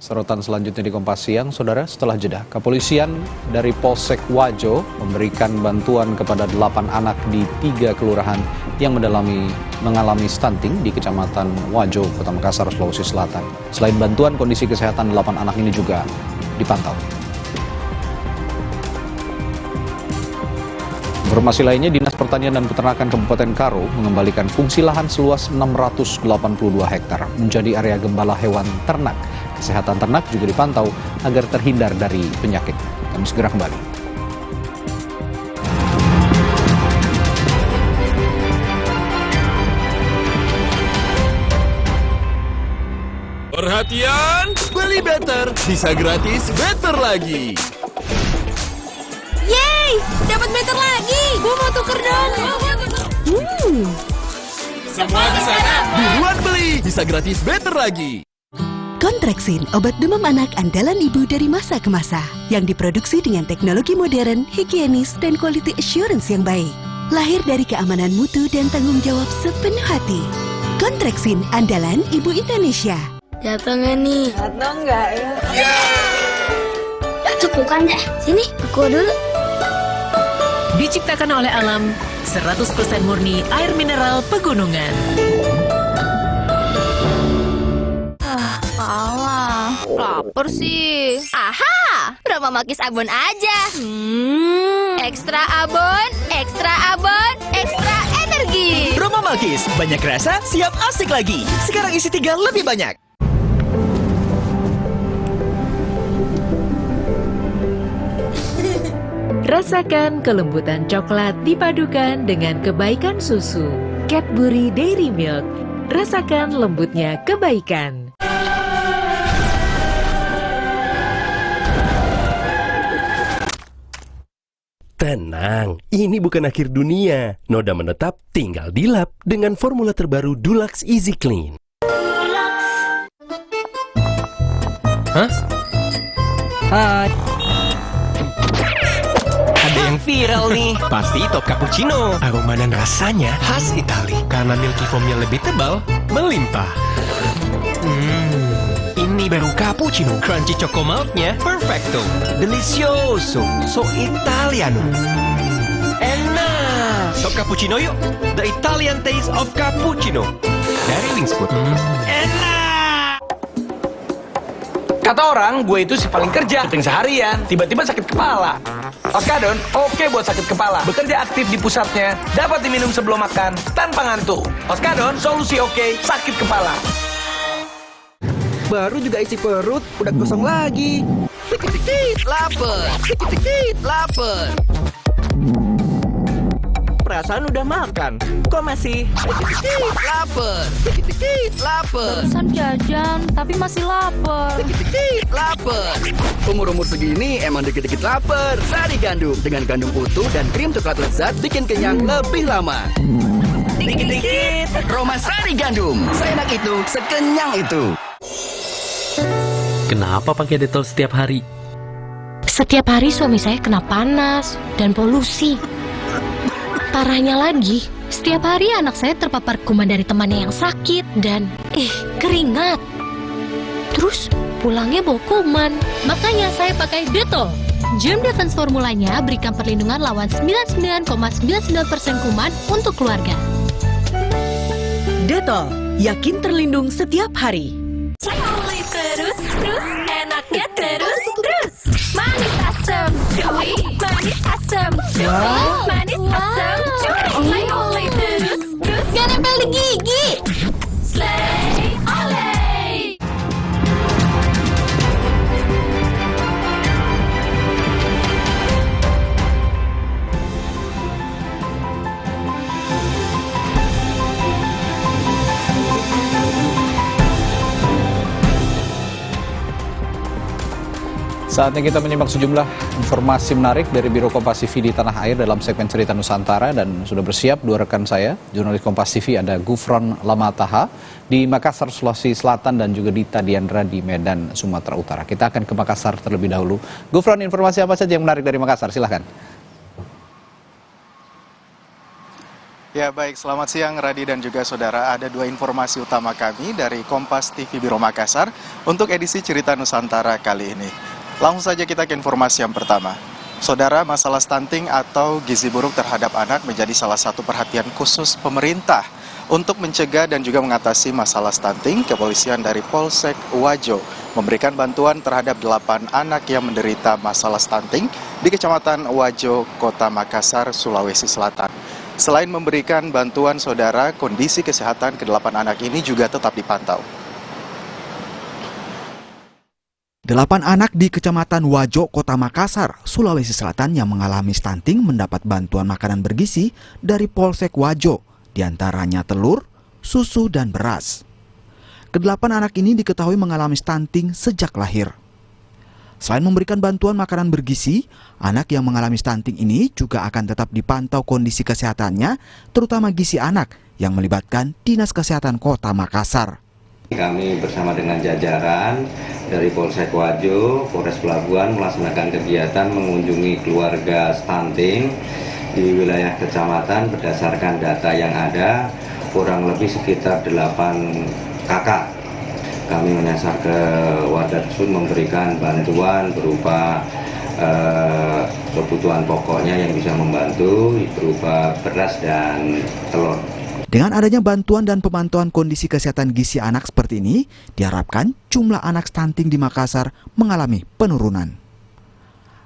Sorotan selanjutnya di Kompas Siang, Saudara, setelah jeda, kepolisian dari Polsek Wajo memberikan bantuan kepada 8 anak di 3 kelurahan yang mengalami stunting di Kecamatan Wajo, Kota Makassar, Sulawesi Selatan. Selain bantuan, kondisi kesehatan 8 anak ini juga dipantau. Informasi lainnya, Dinas Pertanian dan Peternakan Kabupaten Karo mengembalikan fungsi lahan seluas 682 hektar menjadi area gembala hewan ternak. Kesehatan ternak juga dipantau agar terhindar dari penyakit. Kami segera kembali. Perhatian, beli better bisa gratis better lagi. Yeay, dapat better lagi. Gue mau tuker dong. Semua di sana. Buruan beli, bisa gratis better lagi. Kontraksin, obat demam anak andalan ibu dari masa ke masa, yang diproduksi dengan teknologi modern, higienis, dan quality assurance yang baik. Lahir dari keamanan mutu dan tanggung jawab sepenuh hati. Kontraksin, andalan ibu Indonesia. Jatuh nggak nih? Jatuh nggak ya? Cepukan deh. Sini, aku dulu. Diciptakan oleh alam, 100% murni air mineral pegunungan. Lapar sih. Aha, Roma Makis Abon aja. Ekstra abon, ekstra abon, ekstra energi. Roma Makis, banyak rasa, siap asik lagi. Sekarang isi 3 lebih banyak. Rasakan kelembutan coklat dipadukan dengan kebaikan susu. Cadbury Dairy Milk. Rasakan lembutnya kebaikan. Tenang, ini bukan akhir dunia. Noda menetap, tinggal dilap dengan formula terbaru Dulux Easy Clean. Hah? Hai. Ada yang viral nih. Pasti top cappuccino. Aroma dan rasanya khas Itali. Karena milky foamnya lebih tebal, melimpah. Ini baru cappuccino. Crunchy choco milknya perfecto. Delicioso. So Italiano. Enak. Top cappuccino yuk. The Italian taste of cappuccino. Dari Wings Food. Enak. Kata orang, gue itu si paling kerja, syuting seharian, tiba-tiba sakit kepala. Oskadon, oke buat sakit kepala. Bekerja aktif di pusatnya, dapat diminum sebelum makan, tanpa ngantuk. Oskadon, solusi oke, sakit kepala. Baru juga isi perut, udah kosong lagi. Dikit-dikit lapar, dikit-dikit lapar. Perasaan udah makan, kok masih dikit-dikit lapar, dikit-dikit lapar. Barusan jajan, tapi masih lapar. Dikit-dikit lapar. Umur-umur segini emang dikit-dikit lapar. Sari Gandum dengan gandum utuh dan krim coklat lezat bikin kenyang lebih lama. Dikit-dikit Roma Sari Gandum. Seenak itu, sekenyang itu. Kenapa pakai Detol setiap hari? Setiap hari suami saya kena panas dan polusi. Parahnya lagi, setiap hari anak saya terpapar kuman dari temannya yang sakit dan keringat. Terus pulangnya bawa kuman. Makanya saya pakai Detol. Germ Defense formulanya berikan perlindungan lawan 99,99% kuman untuk keluarga. Detol, yakin terlindung setiap hari. Terus, enaknya terus. Manis asam, cuy. Manis asam, cuy. Manis asam, cuy. Slay oleh terus. Gak nempel di gigi. Slay oleh. Saatnya kita menyimak sejumlah informasi menarik dari Biro Kompas TV di tanah air dalam segmen Cerita Nusantara, dan sudah bersiap dua rekan saya, jurnalis Kompas TV, ada Gufron Lamataha di Makassar, Sulawesi Selatan, dan juga Dita Diandra di Medan, Sumatera Utara. Kita akan ke Makassar terlebih dahulu. Gufron, informasi apa saja yang menarik dari Makassar? Silahkan. Ya baik, selamat siang Radi dan juga saudara. Ada dua informasi utama kami dari Kompas TV Biro Makassar untuk edisi Cerita Nusantara kali ini. Langsung saja kita ke informasi yang pertama. Saudara, masalah stunting atau gizi buruk terhadap anak menjadi salah satu perhatian khusus pemerintah. Untuk mencegah dan juga mengatasi masalah stunting, kepolisian dari Polsek Wajo memberikan bantuan terhadap 8 anak yang menderita masalah stunting di Kecamatan Wajo, Kota Makassar, Sulawesi Selatan. Selain memberikan bantuan, saudara, kondisi kesehatan ke-8 anak ini juga tetap dipantau. 8 anak di Kecamatan Wajo, Kota Makassar, Sulawesi Selatan yang mengalami stunting mendapat bantuan makanan bergizi dari Polsek Wajo, diantaranya telur, susu, dan beras. Ke-8 anak ini diketahui mengalami stunting sejak lahir. Selain memberikan bantuan makanan bergizi, anak yang mengalami stunting ini juga akan tetap dipantau kondisi kesehatannya, terutama gizi anak yang melibatkan Dinas Kesehatan Kota Makassar. Kami bersama dengan jajaran dari Polsek Wajo, Polres Pelabuhan melaksanakan kegiatan mengunjungi keluarga stunting di wilayah kecamatan. Berdasarkan data yang ada, kurang lebih sekitar 8 kakak. Kami menyasar ke warga tersebut memberikan bantuan berupa kebutuhan pokoknya yang bisa membantu, berupa beras dan telur. Dengan adanya bantuan dan pemantauan kondisi kesehatan gizi anak seperti ini, diharapkan jumlah anak stunting di Makassar mengalami penurunan.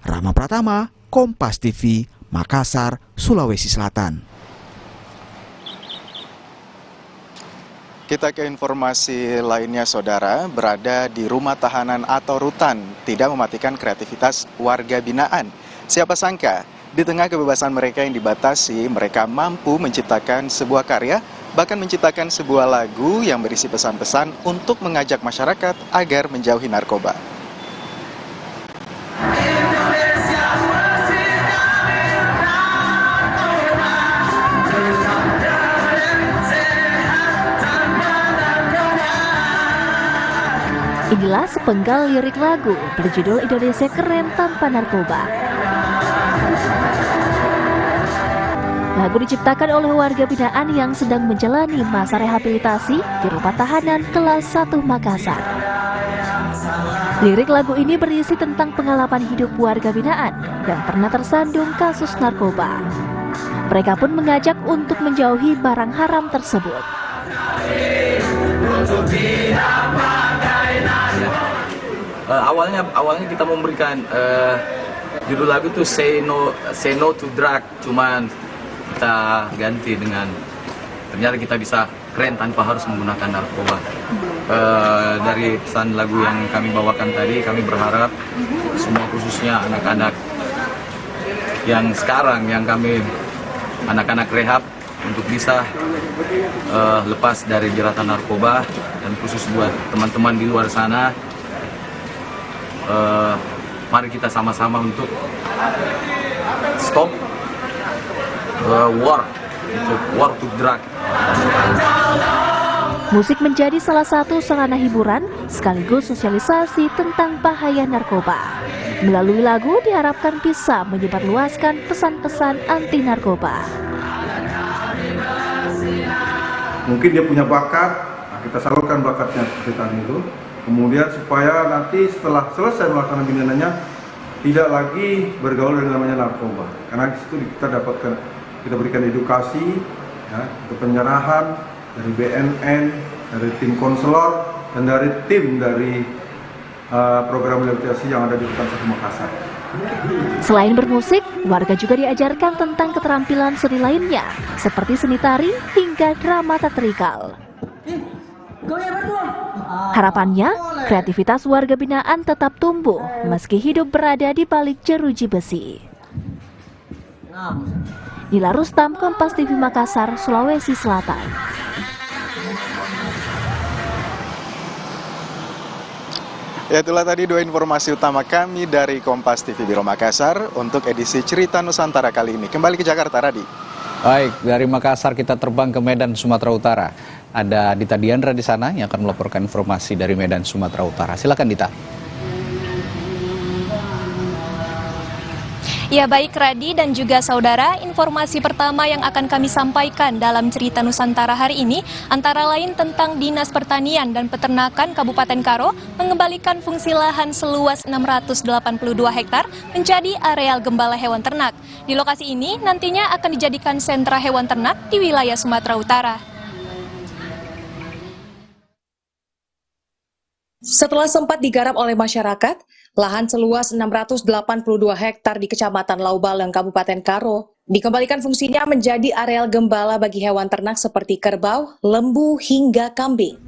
Rama Pratama, Kompas TV, Makassar, Sulawesi Selatan. Kita ke informasi lainnya, saudara. Berada di rumah tahanan atau rutan tidak mematikan kreativitas warga binaan. Siapa sangka, di tengah kebebasan mereka yang dibatasi, mereka mampu menciptakan sebuah karya, bahkan menciptakan sebuah lagu yang berisi pesan-pesan untuk mengajak masyarakat agar menjauhi narkoba. Inilah sepenggal lirik lagu berjudul Indonesia Keren Tanpa Narkoba. Lagu diciptakan oleh warga binaan yang sedang menjalani masa rehabilitasi di rumah tahanan kelas 1 Makassar. Lirik lagu ini berisi tentang pengalaman hidup warga binaan yang pernah tersandung kasus narkoba. Mereka pun mengajak untuk menjauhi barang haram tersebut. Awalnya kita memberikan judul lagu itu Say No to Drug, cuman kita ganti dengan ternyata kita bisa keren tanpa harus menggunakan narkoba. Dari pesan lagu yang kami bawakan tadi, kami berharap semua khususnya anak-anak yang sekarang, yang kami anak-anak rehab untuk bisa lepas dari jeratan narkoba, dan khusus buat teman-teman di luar sana, mari kita sama-sama untuk stop war to drug. Musik menjadi salah satu sarana hiburan sekaligus sosialisasi tentang bahaya narkoba. Melalui lagu diharapkan bisa menyebarluaskan pesan-pesan anti narkoba. Mungkin dia punya bakat, kita salurkan bakatnya seperti tadi itu. Kemudian supaya nanti setelah selesai melaksanakan binananya tidak lagi bergaul dengan namanya narkoba. Karena di situ kita berikan edukasi, ya, untuk penyerahan dari BNN, dari tim konselor, dan dari tim dari program rehabilitasi yang ada di Rutan 1 Makassar. Selain bermusik, warga juga diajarkan tentang keterampilan seni lainnya, seperti seni tari hingga drama teatrikal. Harapannya, kreativitas warga binaan tetap tumbuh meski hidup berada di balik jeruji besi. Nila Rustam, Kompas TV Makassar, Sulawesi Selatan. Ya, itulah tadi dua informasi utama kami dari Kompas TV Biro Makassar untuk edisi Cerita Nusantara kali ini. Kembali ke Jakarta, Radi. Baik, dari Makassar kita terbang ke Medan, Sumatera Utara. Ada Dita Diandra di sana yang akan melaporkan informasi dari Medan, Sumatera Utara. Silakan, Dita. Ya, baik Radi dan juga saudara, informasi pertama yang akan kami sampaikan dalam Cerita Nusantara hari ini antara lain tentang Dinas Pertanian dan Peternakan Kabupaten Karo mengembalikan fungsi lahan seluas 682 hektar menjadi areal gembala hewan ternak. Di lokasi ini nantinya akan dijadikan sentra hewan ternak di wilayah Sumatera Utara. Setelah sempat digarap oleh masyarakat, lahan seluas 682 hektar di Kecamatan Laubaleng, Kabupaten Karo, dikembalikan fungsinya menjadi areal gembala bagi hewan ternak seperti kerbau, lembu, hingga kambing.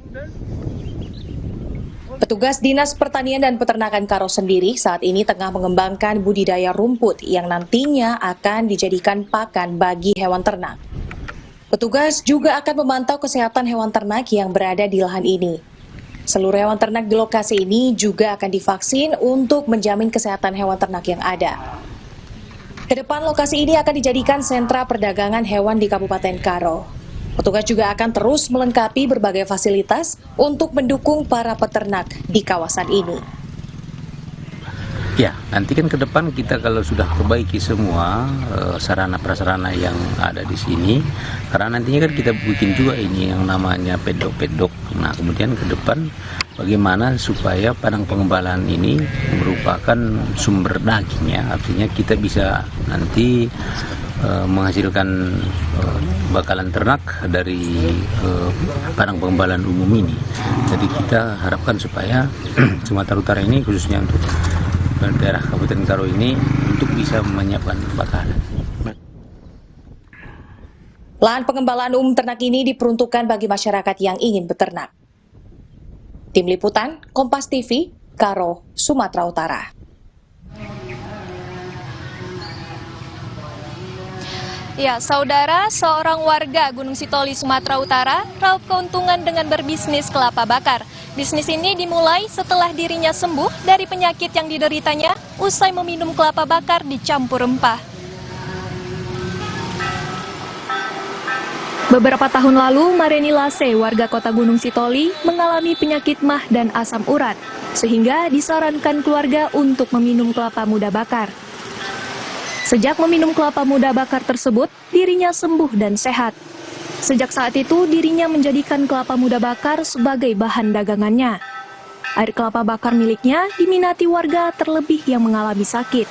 Petugas Dinas Pertanian dan Peternakan Karo sendiri saat ini tengah mengembangkan budidaya rumput yang nantinya akan dijadikan pakan bagi hewan ternak. Petugas juga akan memantau kesehatan hewan ternak yang berada di lahan ini. Seluruh hewan ternak di lokasi ini juga akan divaksin untuk menjamin kesehatan hewan ternak yang ada. Kedepan lokasi ini akan dijadikan sentra perdagangan hewan di Kabupaten Karo. Petugas juga akan terus melengkapi berbagai fasilitas untuk mendukung para peternak di kawasan ini. Ya, nanti kan ke depan kita kalau sudah perbaiki semua sarana prasarana yang ada di sini, karena nantinya kan kita bikin juga ini yang namanya pedok-pedok. Nah, kemudian ke depan bagaimana supaya padang pengembalaan ini merupakan sumber dagingnya, artinya kita bisa nanti menghasilkan bakalan ternak dari padang pengembalaan umum ini. Jadi kita harapkan supaya Sumatera Utara ini khususnya untuk daerah Kabupaten Karo ini untuk bisa menyiapkan bakalan. Lahan pengembalaan umum ternak ini diperuntukkan bagi masyarakat yang ingin beternak. Tim Liputan, Kompas TV, Karo, Sumatera Utara. Ya, saudara, seorang warga Gunung Sitoli, Sumatera Utara, raup keuntungan dengan berbisnis kelapa bakar. Bisnis ini dimulai setelah dirinya sembuh dari penyakit yang dideritanya usai meminum kelapa bakar dicampur rempah. Beberapa tahun lalu, Mareni Lase, warga kota Gunung Sitoli, mengalami penyakit mah dan asam urat, sehingga disarankan keluarga untuk meminum kelapa muda bakar. Sejak meminum kelapa muda bakar tersebut, dirinya sembuh dan sehat. Sejak saat itu, dirinya menjadikan kelapa muda bakar sebagai bahan dagangannya. Air kelapa bakar miliknya diminati warga terlebih yang mengalami sakit.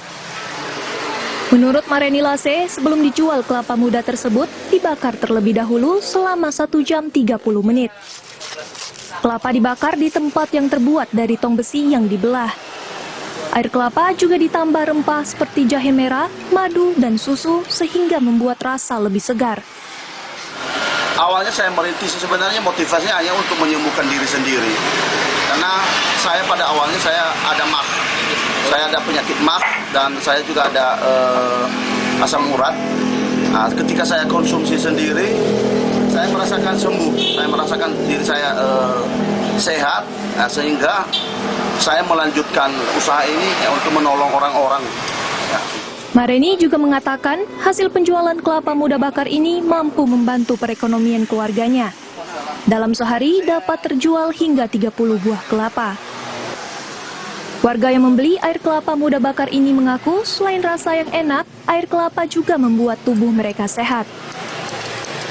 Menurut Mareni Lase, sebelum dijual kelapa muda tersebut, dibakar terlebih dahulu selama 1 jam 30 menit. Kelapa dibakar di tempat yang terbuat dari tong besi yang dibelah. Air kelapa juga ditambah rempah seperti jahe merah, madu, dan susu sehingga membuat rasa lebih segar. Awalnya saya merintis sebenarnya motivasinya hanya untuk menyembuhkan diri sendiri. Karena saya pada awalnya saya ada MAH. Saya ada penyakit MAH dan saya juga ada asam urat. Nah, ketika saya konsumsi sendiri, saya merasakan sembuh. Saya merasakan diri saya sehat, sehingga saya melanjutkan usaha ini untuk menolong orang-orang. Mareni juga mengatakan hasil penjualan kelapa muda bakar ini mampu membantu perekonomian keluarganya. Dalam sehari dapat terjual hingga 30 buah kelapa. Warga yang membeli air kelapa muda bakar ini mengaku selain rasa yang enak, air kelapa juga membuat tubuh mereka sehat.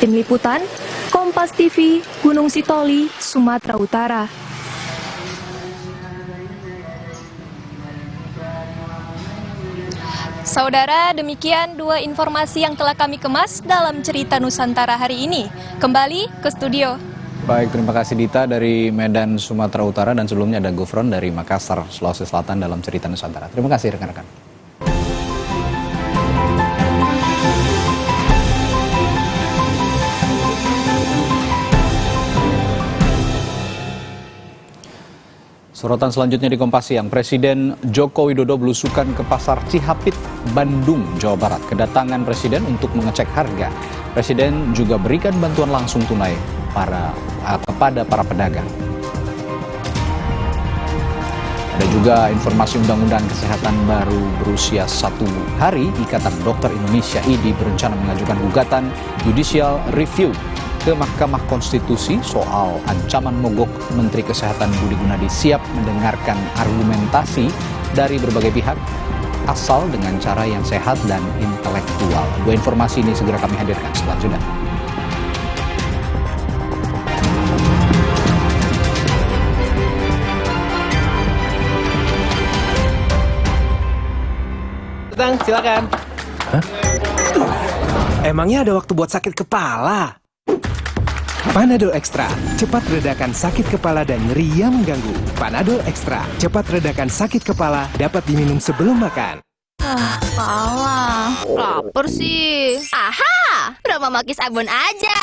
Tim Liputan, Kompas TV, Gunung Sitoli, Sumatera Utara. Saudara, demikian dua informasi yang telah kami kemas dalam Cerita Nusantara hari ini. Kembali ke studio. Baik, terima kasih Dita dari Medan, Sumatera Utara, dan sebelumnya ada Gufron dari Makassar, Sulawesi Selatan dalam Cerita Nusantara. Terima kasih rekan-rekan. Sorotan selanjutnya di Kompas Siang, Presiden Joko Widodo belusukan ke Pasar Cihapit, Bandung, Jawa Barat. Kedatangan Presiden untuk mengecek harga. Presiden juga berikan bantuan langsung tunai kepada para pedagang. Ada juga informasi Undang-Undang Kesehatan baru berusia 1 hari. Ikatan Dokter Indonesia (IDI) berencana mengajukan gugatan judicial review ke Mahkamah Konstitusi soal ancaman mogok. Menteri Kesehatan Budi Gunadi siap mendengarkan argumentasi dari berbagai pihak asal dengan cara yang sehat dan intelektual. Dua informasi ini segera kami hadirkan setelah jeda. Datang, silakan. Hah? Emangnya ada waktu buat sakit kepala? Panadol Extra, cepat redakan sakit kepala dan nyeri yang mengganggu. Panadol Extra, cepat redakan sakit kepala, dapat diminum sebelum makan. Kepala, lapar sih. Aha, Brahma Makis Abon aja.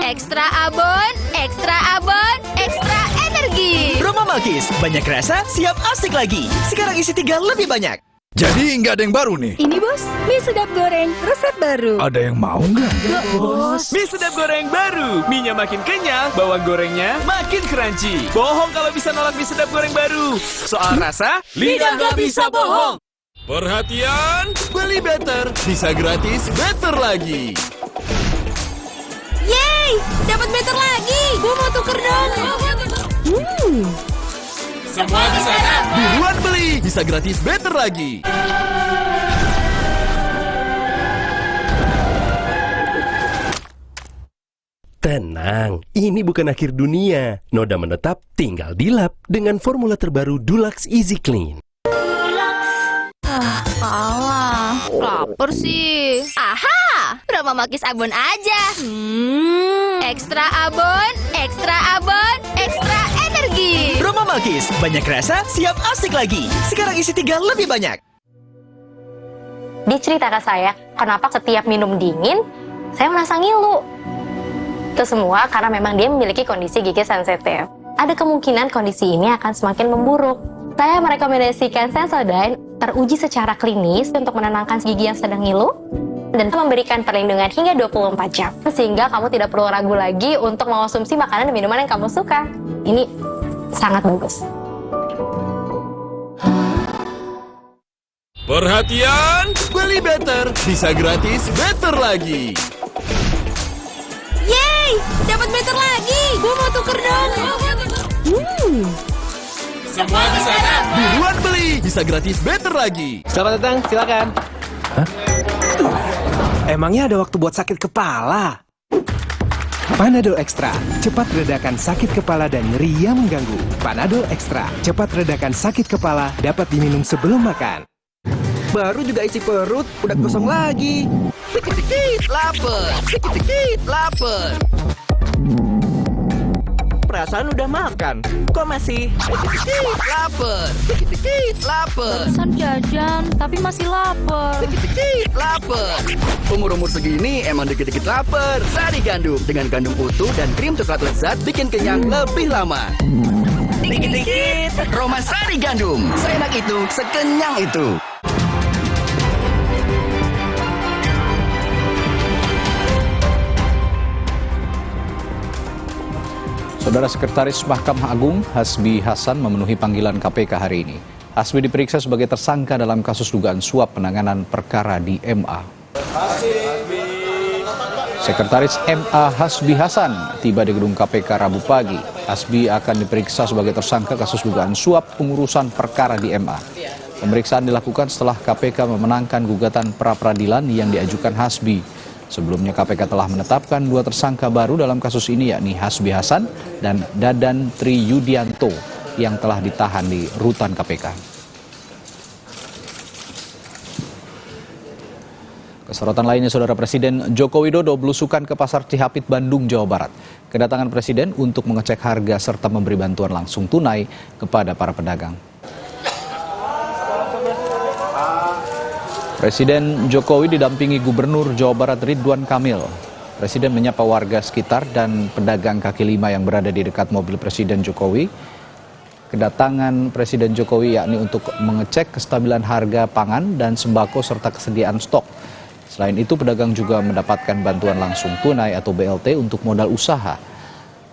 Ekstra abon, ekstra abon, ekstra energi. Brahma Makis, banyak rasa, siap asik lagi. Sekarang isi 3 lebih banyak. Jadi nggak ada yang baru nih? Ini bos, mie sedap goreng, resep baru. Ada yang mau nggak? Nggak bos. Mie sedap goreng baru. Mie-nya makin kenyang, bawang gorengnya makin crunchy. Bohong kalau bisa nolak mie sedap goreng baru. Soal rasa, lidah nggak bisa bohong. Perhatian, beli better, bisa gratis better lagi. Yeay, dapat better lagi. Gue mau tuker dong. Semua di sana. Buruan beli, bisa gratis better lagi. Tenang, ini bukan akhir dunia. Noda menetap tinggal dilap dengan formula terbaru Dulux Easy Clean. Kepala, lapar sih. Aha, Brahma Makis Abon aja. Ekstra abon, ekstra abon, ekstra energi. Brahma Makis, banyak rasa, siap asik lagi. Sekarang isi 3 lebih banyak. Diceritakan saya, kenapa setiap minum dingin, saya merasa ngilu. Itu semua karena memang dia memiliki kondisi gigi sensitif. Ada kemungkinan kondisi ini akan semakin memburuk. Saya merekomendasikan Sensodyne, teruji secara klinis untuk menenangkan gigi yang sedang ngilu, dan memberikan perlindungan hingga 24 jam. Sehingga kamu tidak perlu ragu lagi untuk mengonsumsi makanan dan minuman yang kamu suka. Ini sangat bagus. Perhatian, beli better, bisa gratis better lagi. Yeay, dapat better lagi. Gue mau tuker dong. Semua di sana. Buruan beli, bisa gratis better lagi. Selamat datang, silakan. Hah? Emangnya ada waktu buat sakit kepala? Panadol Extra, cepat redakan sakit kepala dan nyeri yang mengganggu. Panadol Extra, cepat redakan sakit kepala, dapat diminum sebelum makan. Baru juga isi perut, udah kosong lagi. Dikit-dikit lapar, dikit-dikit lapar. perasaan udah makan. Kok masih lapar? Dikit-dikit lapar. Barusan jajan, tapi masih lapar. Dikit-dikit lapar. Umur-umur segini emang dikit-dikit lapar. Sari Gandum dengan gandum utuh dan krim coklat lezat bikin kenyang lebih lama. Dikit-dikit Roma Sari Gandum. Seenak itu, sekenyang itu. Saudara Sekretaris Mahkamah Agung Hasbi Hasan memenuhi panggilan KPK hari ini. Hasbi diperiksa sebagai tersangka dalam kasus dugaan suap penanganan perkara di MA. Sekretaris MA Hasbi Hasan tiba di gedung KPK Rabu pagi. Hasbi akan diperiksa sebagai tersangka kasus dugaan suap pengurusan perkara di MA. Pemeriksaan dilakukan setelah KPK memenangkan gugatan pra-peradilan yang diajukan Hasbi. Sebelumnya KPK telah menetapkan 2 tersangka baru dalam kasus ini, yakni Hasbi Hasan dan Dadan Tri Yudianto yang telah ditahan di rutan KPK. Kesorotan lainnya, Saudara, Presiden Joko Widodo belusukan ke Pasar Cihapit, Bandung, Jawa Barat. Kedatangan Presiden untuk mengecek harga serta memberi bantuan langsung tunai kepada para pedagang. Presiden Jokowi didampingi Gubernur Jawa Barat Ridwan Kamil. Presiden menyapa warga sekitar dan pedagang kaki lima yang berada di dekat mobil Presiden Jokowi. Kedatangan Presiden Jokowi yakni untuk mengecek kestabilan harga pangan dan sembako serta kesediaan stok. Selain itu, pedagang juga mendapatkan bantuan langsung tunai atau BLT untuk modal usaha.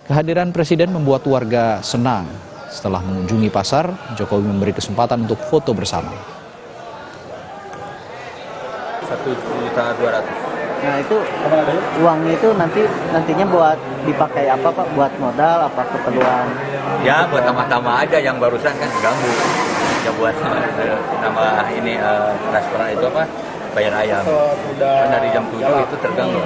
Kehadiran Presiden membuat warga senang. Setelah mengunjungi pasar, Jokowi memberi kesempatan untuk foto bersama. 1.200.000. Nah itu uangnya itu nantinya buat dipakai apa Pak? Buat modal apa keperluan? Ya buat tambah-tambah aja, yang barusan kan ganggu. Ya buat nama ini restoran itu apa? Bayar ayam. Kan dari jam 7 itu terganggu.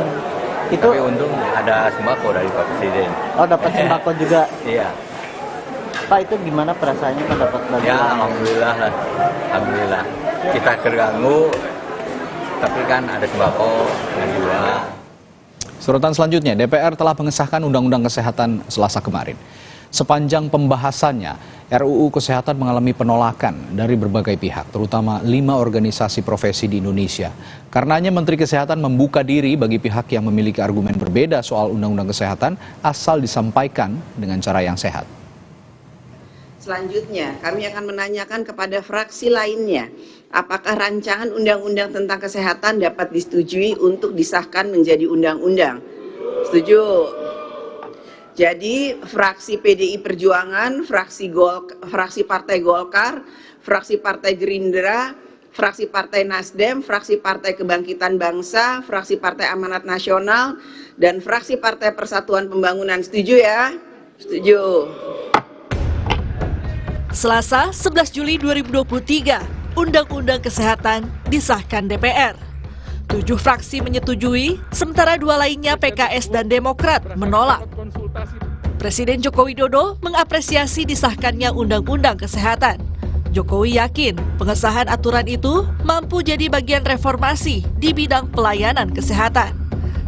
Itu tapi untung ada sembako dari Pak Presiden. Oh, dapat sembako juga. Iya. Pak, itu gimana perasaannya Pak dapat bantuan? Ya alhamdulillah lah. Alhamdulillah. Kita terganggu tapi kan ada sembako dan juga. Sorotan selanjutnya, DPR telah mengesahkan Undang-Undang Kesehatan Selasa kemarin. Sepanjang pembahasannya, RUU Kesehatan mengalami penolakan dari berbagai pihak, terutama 5 organisasi profesi di Indonesia. Karenanya Menteri Kesehatan membuka diri bagi pihak yang memiliki argumen berbeda soal Undang-Undang Kesehatan asal disampaikan dengan cara yang sehat. Selanjutnya, kami akan menanyakan kepada fraksi lainnya, apakah rancangan undang-undang tentang kesehatan dapat disetujui untuk disahkan menjadi undang-undang? Setuju? Jadi, fraksi PDI Perjuangan, fraksi Partai Golkar, fraksi Partai Gerindra, fraksi Partai Nasdem, fraksi Partai Kebangkitan Bangsa, fraksi Partai Amanat Nasional, dan fraksi Partai Persatuan Pembangunan. Setuju ya? Setuju. Selasa 11 Juli 2023, Undang-Undang Kesehatan disahkan DPR. 7 fraksi menyetujui, sementara 2 lainnya PKS dan Demokrat menolak. Presiden Joko Widodo mengapresiasi disahkannya Undang-Undang Kesehatan. Jokowi yakin pengesahan aturan itu mampu jadi bagian reformasi di bidang pelayanan kesehatan,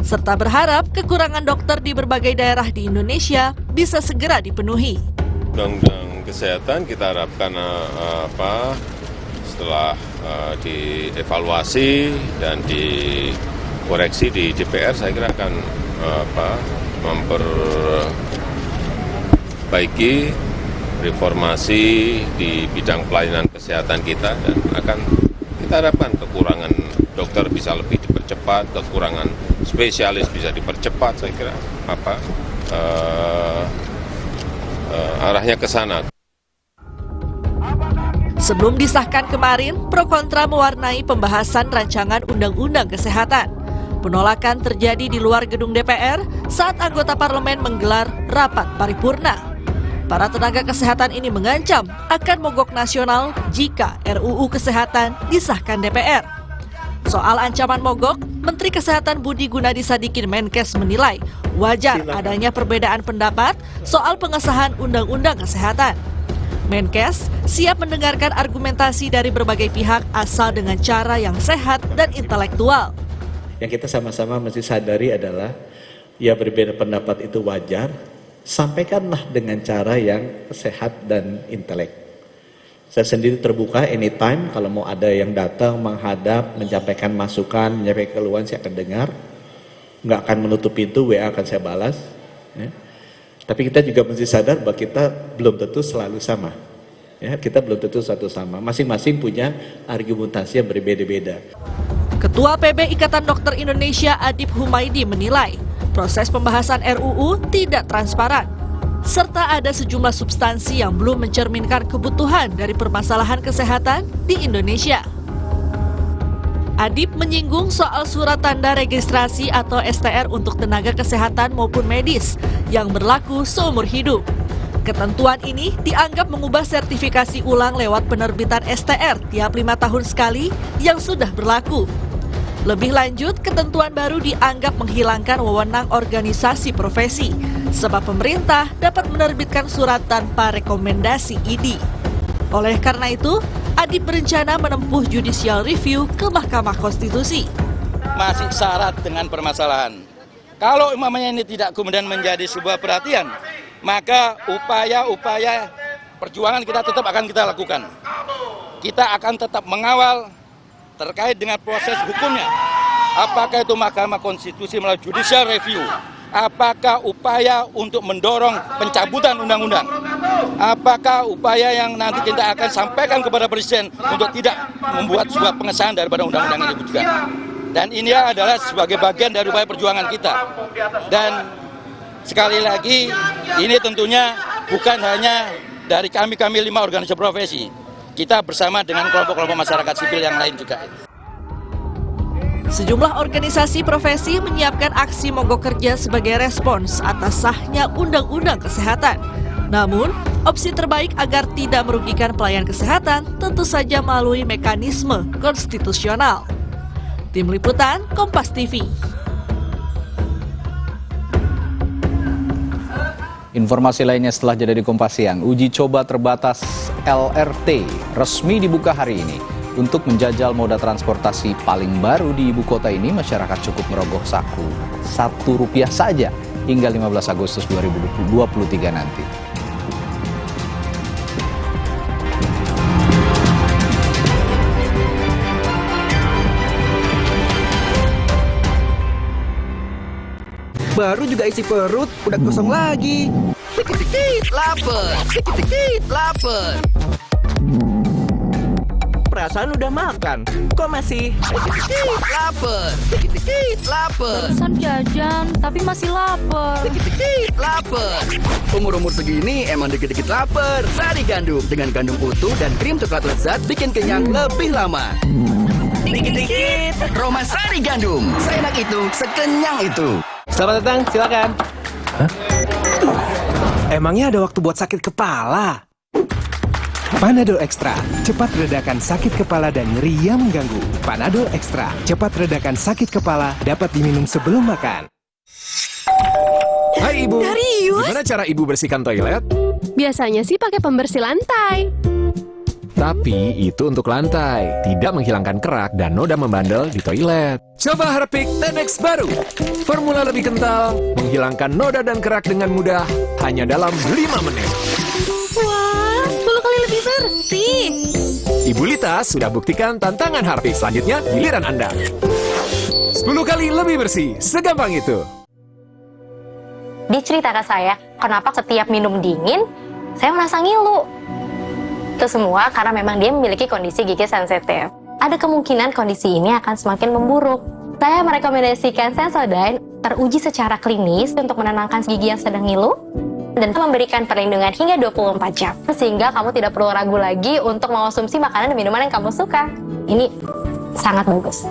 serta berharap kekurangan dokter di berbagai daerah di Indonesia bisa segera dipenuhi. Undang-undang kesehatan kita harapkan setelah dievaluasi dan dikoreksi di DPR, saya kira akan memperbaiki reformasi di bidang pelayanan kesehatan kita, dan akan kita harapkan kekurangan dokter bisa lebih dipercepat, kekurangan spesialis bisa dipercepat. Saya kira arahnya ke sana. Sebelum disahkan kemarin, pro kontra mewarnai pembahasan rancangan Undang-Undang Kesehatan. Penolakan terjadi di luar gedung DPR saat anggota parlemen menggelar rapat paripurna. Para tenaga kesehatan ini mengancam akan mogok nasional jika RUU Kesehatan disahkan DPR. Soal ancaman mogok, Menteri Kesehatan Budi Gunadi Sadikin Menkes menilai wajar adanya perbedaan pendapat soal pengesahan Undang-Undang Kesehatan. Menkes siap mendengarkan argumentasi dari berbagai pihak asal dengan cara yang sehat dan intelektual. Yang kita sama-sama mesti sadari adalah ya berbeda pendapat itu wajar, sampaikanlah dengan cara yang sehat dan intelek. Saya sendiri terbuka anytime, kalau mau ada yang datang, menghadap, menyampaikan masukan, menyampaikan keluhan, saya akan dengar. Nggak akan menutup pintu, WA akan saya balas. Ya. Tapi kita juga mesti sadar bahwa kita belum tentu selalu sama. Ya, kita belum tentu satu sama. Masing-masing punya argumentasi yang berbeda-beda. Ketua PB Ikatan Dokter Indonesia Adip Humaydi menilai proses pembahasan RUU tidak transparan, serta ada sejumlah substansi yang belum mencerminkan kebutuhan dari permasalahan kesehatan di Indonesia. Adip menyinggung soal surat tanda registrasi atau STR untuk tenaga kesehatan maupun medis yang berlaku seumur hidup. Ketentuan ini dianggap mengubah sertifikasi ulang lewat penerbitan STR tiap 5 tahun sekali yang sudah berlaku. Lebih lanjut, ketentuan baru dianggap menghilangkan wewenang organisasi profesi, sebab pemerintah dapat menerbitkan surat tanpa rekomendasi ID. Oleh karena itu, Adip berencana menempuh judicial review ke Mahkamah Konstitusi. Masih syarat dengan permasalahan. Kalau umpamanya ini tidak kemudian menjadi sebuah perhatian, maka upaya-upaya perjuangan kita tetap akan kita lakukan. Kita akan tetap mengawal terkait dengan proses hukumnya. Apakah itu Mahkamah Konstitusi melalui judicial review? Apakah upaya untuk mendorong pencabutan undang-undang? Apakah upaya yang nanti kita akan sampaikan kepada Presiden untuk tidak membuat sebuah pengesahan daripada undang-undang ini juga? Dan ini adalah sebagai bagian dari upaya perjuangan kita. Dan sekali lagi, ini tentunya bukan hanya dari kami 5 organisasi profesi. Kita bersama dengan kelompok-kelompok masyarakat sipil yang lain juga. Sejumlah organisasi profesi menyiapkan aksi mogok kerja sebagai respons atas sahnya Undang-Undang Kesehatan. Namun, opsi terbaik agar tidak merugikan pelayan kesehatan tentu saja melalui mekanisme konstitusional. Tim Liputan, Kompas TV. Informasi lainnya setelah jeda di Kompas Siang, uji coba terbatas LRT resmi dibuka hari ini. Untuk menjajal moda transportasi paling baru di ibu kota ini, masyarakat cukup merogoh saku Rp1 saja hingga 15 Agustus 2023 nanti. Baru juga isi perut, udah kosong lagi. Dikit-dikit lapar, dikit-dikit lapar. Perasaan udah makan, kok masih dikit-dikit lapar, dikit-dikit lapar. Barusan jajan, tapi masih lapar. Dikit-dikit lapar. Umur-umur segini emang dikit-dikit lapar. Sari Gandum dengan gandum utuh dan krim coklat lezat bikin kenyang lebih lama. Dikit-dikit Roma Sari Gandum, seenak itu, sekenyang itu. Selamat datang, silakan. Hah? Emangnya ada waktu buat sakit kepala? Panadol Extra, cepat redakan sakit kepala dan nyeri yang mengganggu. Panadol Extra, cepat redakan sakit kepala, dapat diminum sebelum makan. Hai Ibu, gimana cara Ibu bersihkan toilet? Biasanya sih pakai pembersih lantai. Tapi itu untuk lantai, tidak menghilangkan kerak dan noda membandel di toilet. Coba Harpic Tenex baru. Formula lebih kental, menghilangkan noda dan kerak dengan mudah, hanya dalam 5 menit. Wah, 10 kali lebih bersih. Ibu Lita sudah buktikan tantangan Harpic. Selanjutnya, giliran Anda. 10 kali lebih bersih, segampang itu. Diceritakan saya, kenapa setiap minum dingin, saya merasa ngilu. Itu semua karena memang dia memiliki kondisi gigi sensitif. Ada kemungkinan kondisi ini akan semakin memburuk. Saya merekomendasikan Sensodyne teruji secara klinis untuk menenangkan gigi yang sedang ngilu dan memberikan perlindungan hingga 24 jam. Sehingga kamu tidak perlu ragu lagi untuk mengonsumsi makanan dan minuman yang kamu suka. Ini sangat bagus.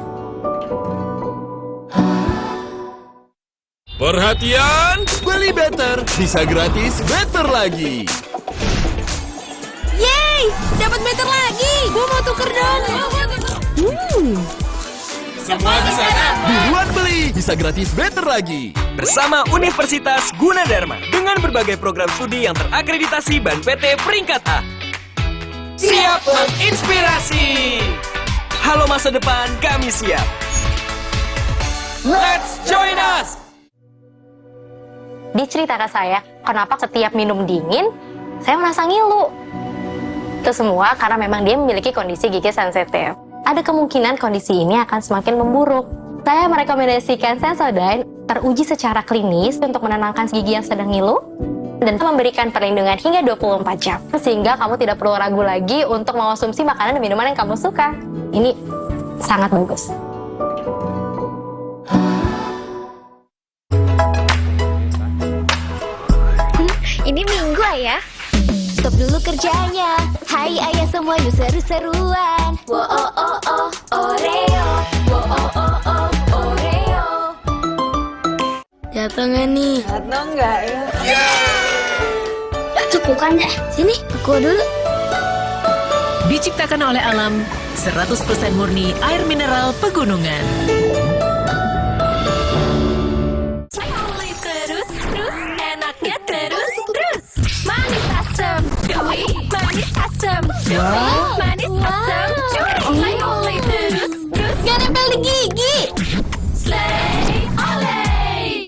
Perhatian, beli better bisa gratis better lagi. Yeay, dapat better lagi. Gue mau tuker dong. Semua di sana. Buruan beli, bisa gratis better lagi. Bersama Universitas Gunadarma dengan berbagai program studi yang terakreditasi BAN PT peringkat A. Siap menginspirasi. Halo masa depan, kami siap. Let's join us. Diceritakan saya, kenapa setiap minum dingin, saya merasa ngilu. Itu semua karena memang dia memiliki kondisi gigi sensitif. Ada kemungkinan kondisi ini akan semakin memburuk. Saya merekomendasikan Sensodyne teruji secara klinis untuk menenangkan gigi yang sedang ngilu dan memberikan perlindungan hingga 24 jam. Sehingga kamu tidak perlu ragu lagi untuk mengonsumsi makanan dan minuman yang kamu suka. Ini sangat bagus. Ini Minggu ya. Stop dulu kerjanya. Hai ayah semua yuk seru-seruan. Wo oh oh oh Oreo. Wo oh oh oh Oreo. Jatuh nggak nih? Jatuh nggak ya? Cepukan deh. Sini, aku dulu. Diciptakan oleh alam, 100% murni air mineral pegunungan. Terus, enaknya terus. Manis asam, chewy, manis asam, chewy, manis asam, chewy. Oleh terus, gak nempel di gigi. Slay, oleh.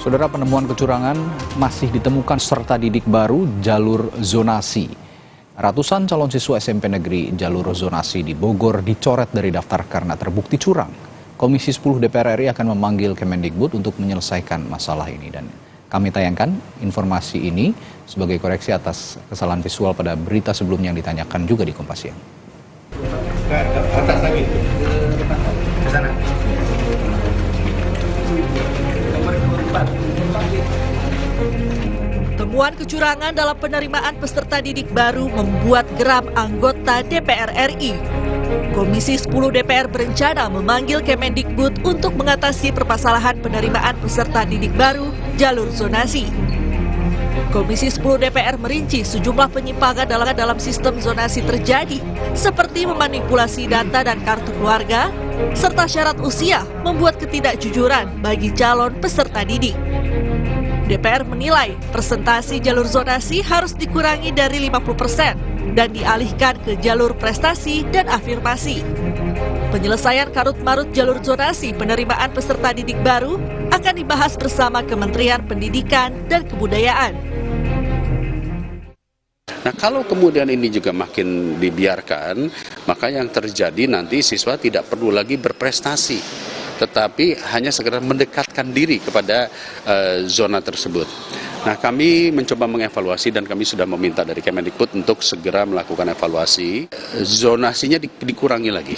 Saudara, penemuan kecurangan masih ditemukan serta didik baru jalur zonasi. Ratusan calon siswa SMP negeri jalur zonasi di Bogor dicoret dari daftar karena terbukti curang. Komisi 10 DPR RI akan memanggil Kemendikbud untuk menyelesaikan masalah ini. Dan kami tayangkan informasi ini sebagai koreksi atas kesalahan visual pada berita sebelumnya yang ditanyakan juga di Kompas Siang. Ke atas lagi, ke sana. Temuan kecurangan dalam penerimaan peserta didik baru membuat geram anggota DPR RI. Komisi 10 DPR berencana memanggil Kemendikbud untuk mengatasi permasalahan penerimaan peserta didik baru jalur zonasi. Komisi 10 DPR merinci sejumlah penyimpangan dalam sistem zonasi terjadi, seperti memanipulasi data dan kartu keluarga, serta syarat usia membuat ketidakjujuran bagi calon peserta didik. DPR menilai presentasi jalur zonasi harus dikurangi dari 50% dan dialihkan ke jalur prestasi dan afirmasi. Penyelesaian karut-marut jalur zonasi penerimaan peserta didik baru akan dibahas bersama Kementerian Pendidikan dan Kebudayaan. Nah, kalau kemudian ini juga makin dibiarkan, maka yang terjadi nanti siswa tidak perlu lagi berprestasi, tetapi hanya sekedar mendekatkan diri kepada zona tersebut. Nah, kami mencoba mengevaluasi dan kami sudah meminta dari Kemendikbud untuk segera melakukan evaluasi. Zonasinya dikurangi lagi.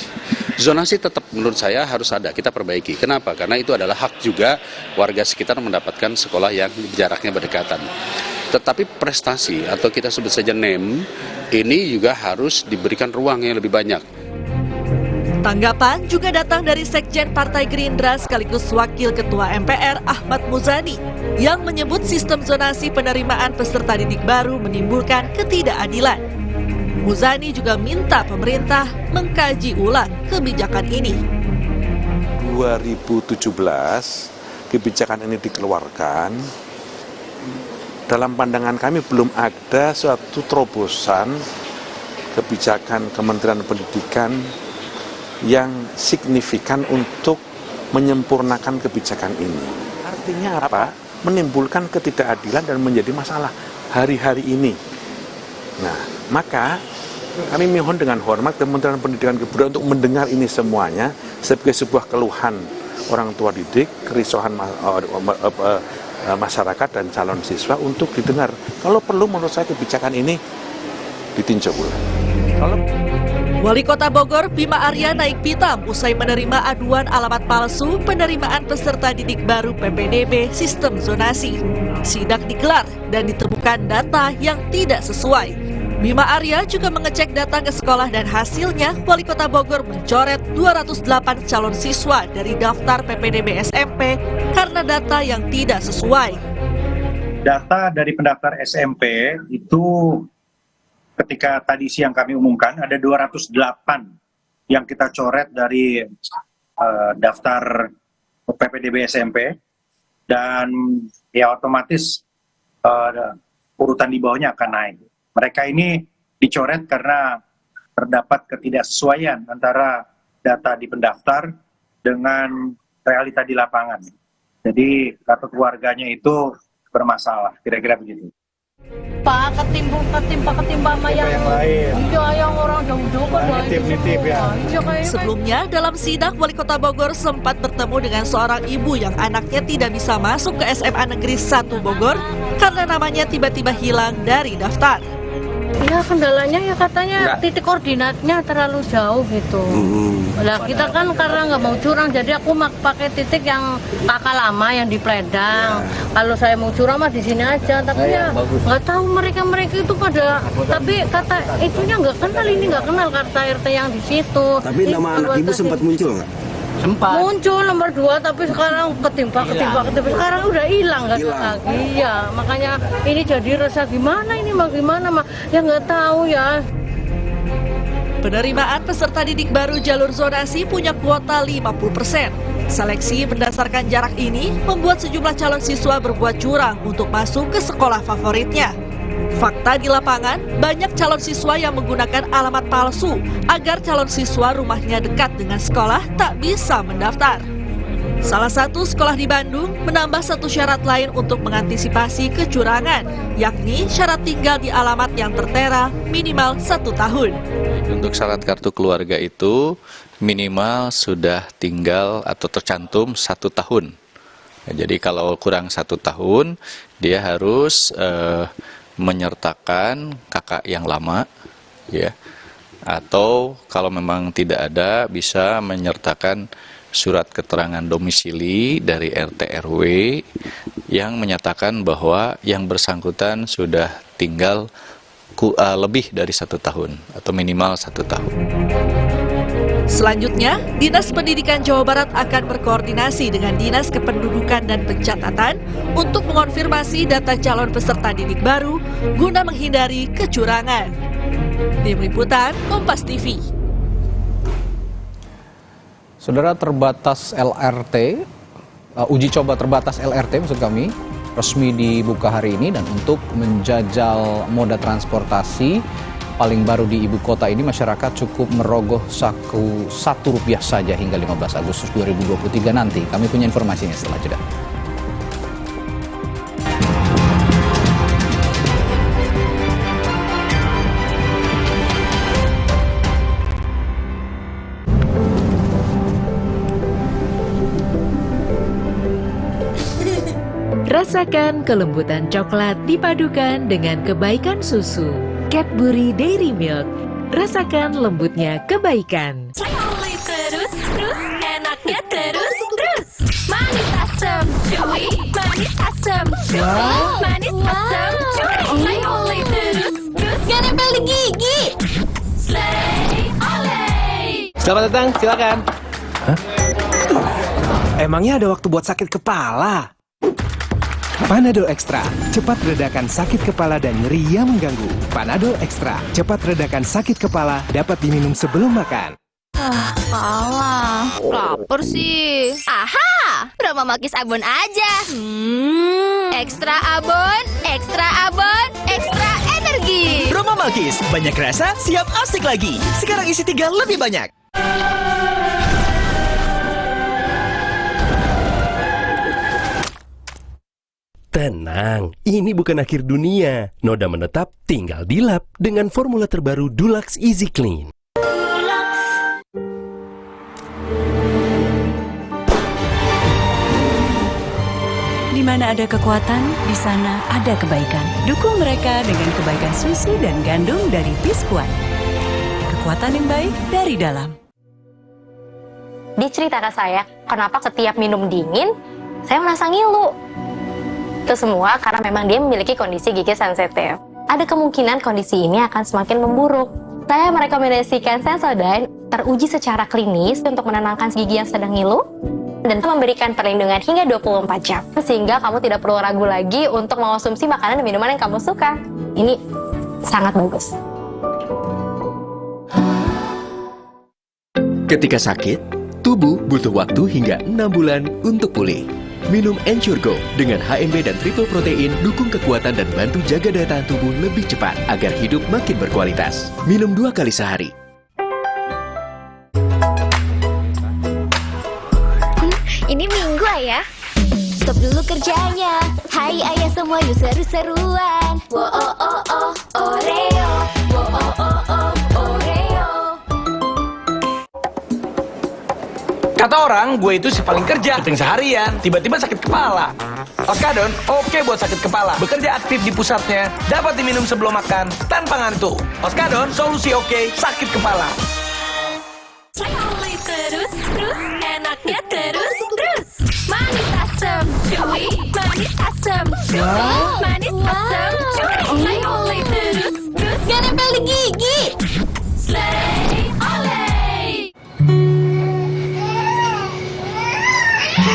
Zonasi tetap menurut saya harus ada, kita perbaiki. Kenapa? Karena itu adalah hak juga warga sekitar mendapatkan sekolah yang jaraknya berdekatan. Tetapi prestasi atau kita sebut saja NEM ini juga harus diberikan ruang yang lebih banyak. Tanggapan juga datang dari Sekjen Partai Gerindra sekaligus Wakil Ketua MPR Ahmad Muzani yang menyebut sistem zonasi penerimaan peserta didik baru menimbulkan ketidakadilan. Muzani juga minta pemerintah mengkaji ulang kebijakan ini. 2017 kebijakan ini dikeluarkan. Dalam pandangan kami belum ada suatu terobosan kebijakan Kementerian Pendidikan yang signifikan untuk menyempurnakan kebijakan ini. Artinya apa? Menimbulkan ketidakadilan dan menjadi masalah hari-hari ini. Nah, maka kami mohon dengan hormat Kementerian Pendidikan dan Kebudayaan untuk mendengar ini semuanya sebagai sebuah keluhan orang tua didik, kerisauan masyarakat dan calon siswa untuk didengar. Kalau perlu menurut saya kebijakan ini ditinjau ulang. Wali Kota Bogor Bima Arya naik pitam usai menerima aduan alamat palsu penerimaan peserta didik baru PPDB sistem zonasi. Sidak digelar dan ditemukan data yang tidak sesuai. Bima Arya juga mengecek data ke sekolah dan hasilnya Wali Kota Bogor mencoret 208 calon siswa dari daftar PPDB SMP karena data yang tidak sesuai. Data dari pendaftar SMP itu ketika tadi siang kami umumkan ada 208 yang kita coret dari daftar PPDB SMP dan ya otomatis urutan di bawahnya akan naik. Mereka ini dicoret karena terdapat ketidaksesuaian antara data di pendaftar dengan realita di lapangan. Jadi kartu keluarganya itu bermasalah, kira-kira begitu. Pak, ketimpa sama yang lain. Iya, yang orang jauh-jauh kan nitip ya. Sebelumnya, dalam sidak, Wali Kota Bogor sempat bertemu dengan seorang ibu yang anaknya tidak bisa masuk ke SMA Negeri 1 Bogor karena namanya tiba-tiba hilang dari daftar. Ya, kendalanya ya katanya titik koordinatnya terlalu jauh gitu. Nah, kita kan karena nggak mau curang, jadi aku pakai titik yang kakak lama yang di Pledang. Kalau saya mau curang mah di sini aja, tapi ya nggak tahu mereka itu pada. Tapi kata itunya nggak kenal, ini nggak kenal karta RT yang di situ. Tapi nama anak ibu sempat muncul nggak? Sempat muncul nomor 2, tapi sekarang ketimpa sekarang udah hilang kan lagi. Iya, makanya ini jadi resah gimana ya nggak tahu ya. Penerimaan peserta didik baru jalur zonasi punya kuota 50%. Seleksi berdasarkan jarak ini membuat sejumlah calon siswa berbuat curang untuk masuk ke sekolah favoritnya. Fakta di lapangan, banyak calon siswa yang menggunakan alamat palsu agar calon siswa rumahnya dekat dengan sekolah tak bisa mendaftar. Salah satu sekolah di Bandung menambah satu syarat lain untuk mengantisipasi kecurangan, yakni syarat tinggal di alamat yang tertera minimal 1 tahun. Untuk syarat kartu keluarga itu minimal sudah tinggal atau tercantum 1 tahun. Nah, jadi kalau kurang 1 tahun, dia harus menyertakan kakak yang lama, ya, atau kalau memang tidak ada bisa menyertakan surat keterangan domisili dari RT RW yang menyatakan bahwa yang bersangkutan sudah tinggal lebih dari 1 tahun atau minimal 1 tahun. Selanjutnya, Dinas Pendidikan Jawa Barat akan berkoordinasi dengan Dinas Kependudukan dan Pencatatan untuk mengonfirmasi data calon peserta didik baru guna menghindari kecurangan. Tim Liputan, Kompas TV. Saudara, uji coba terbatas LRT maksud kami, resmi dibuka hari ini, dan untuk menjajal moda transportasi paling baru di ibu kota ini, masyarakat cukup merogoh saku Rp1 saja hingga 15 Agustus 2023 nanti. Kami punya informasinya setelah jeda. Rasakan kelembutan coklat dipadukan dengan kebaikan susu. Cadbury Dairy Milk. Rasakan lembutnya kebaikan. Terus, enaknya terus. Manis asam, chewy. Manis asam, chewy. Manis asam, chewy. Oleh terus. Gak nempel di gigi. Slay, oleh. Selamat datang, silakan. Emangnya ada waktu buat sakit kepala? Panadol Extra, cepat redakan sakit kepala dan nyeri yang mengganggu. Panadol Extra, cepat redakan sakit kepala, dapat diminum sebelum makan. Kalah, lapar sih. Aha, Roma Malkis Abon aja. Ekstra abon, ekstra energi. Roma Malkis, banyak rasa, siap asik lagi. Sekarang isi 3 lebih banyak. Tenang, ini bukan akhir dunia. Noda menetap tinggal dilap dengan formula terbaru Dulux Easy Clean. Di mana ada kekuatan, di sana ada kebaikan. Dukung mereka dengan kebaikan susu dan gandum dari Biskuat. Kekuatan yang baik dari dalam. Diceritakan saya, kenapa setiap minum dingin, saya merasa ngilu. Itu semua karena memang dia memiliki kondisi gigi sensitif. Ada kemungkinan kondisi ini akan semakin memburuk. Saya merekomendasikan Sensodyne, teruji secara klinis untuk menenangkan gigi yang sedang ngilu dan memberikan perlindungan hingga 24 jam. Sehingga kamu tidak perlu ragu lagi untuk mengonsumsi makanan dan minuman yang kamu suka. Ini sangat bagus. Ketika sakit, tubuh butuh waktu hingga 6 bulan untuk pulih. Minum Ensure Go dengan HMB dan triple protein, dukung kekuatan dan bantu jaga daya tahan tubuh lebih cepat agar hidup makin berkualitas. Minum 2 kali sehari. dulu kerjanya. Hai ayah semua yuk seru-seruan. Wo oh oh oh Oreo. Wo oh oh oh Oreo. Kata orang, gue itu si paling kerja, syuting seharian, tiba-tiba sakit kepala. Oskadon, oke buat sakit kepala. Bekerja aktif di pusatnya, dapat diminum sebelum makan, tanpa ngantuk. Oskadon, solusi oke, sakit kepala. Terus, enaknya terus. Manis asam, chewy. Manis asam, chewy. Manis asam, chewy. Slay olay terus. Gak nempel di gigi. Slay olay.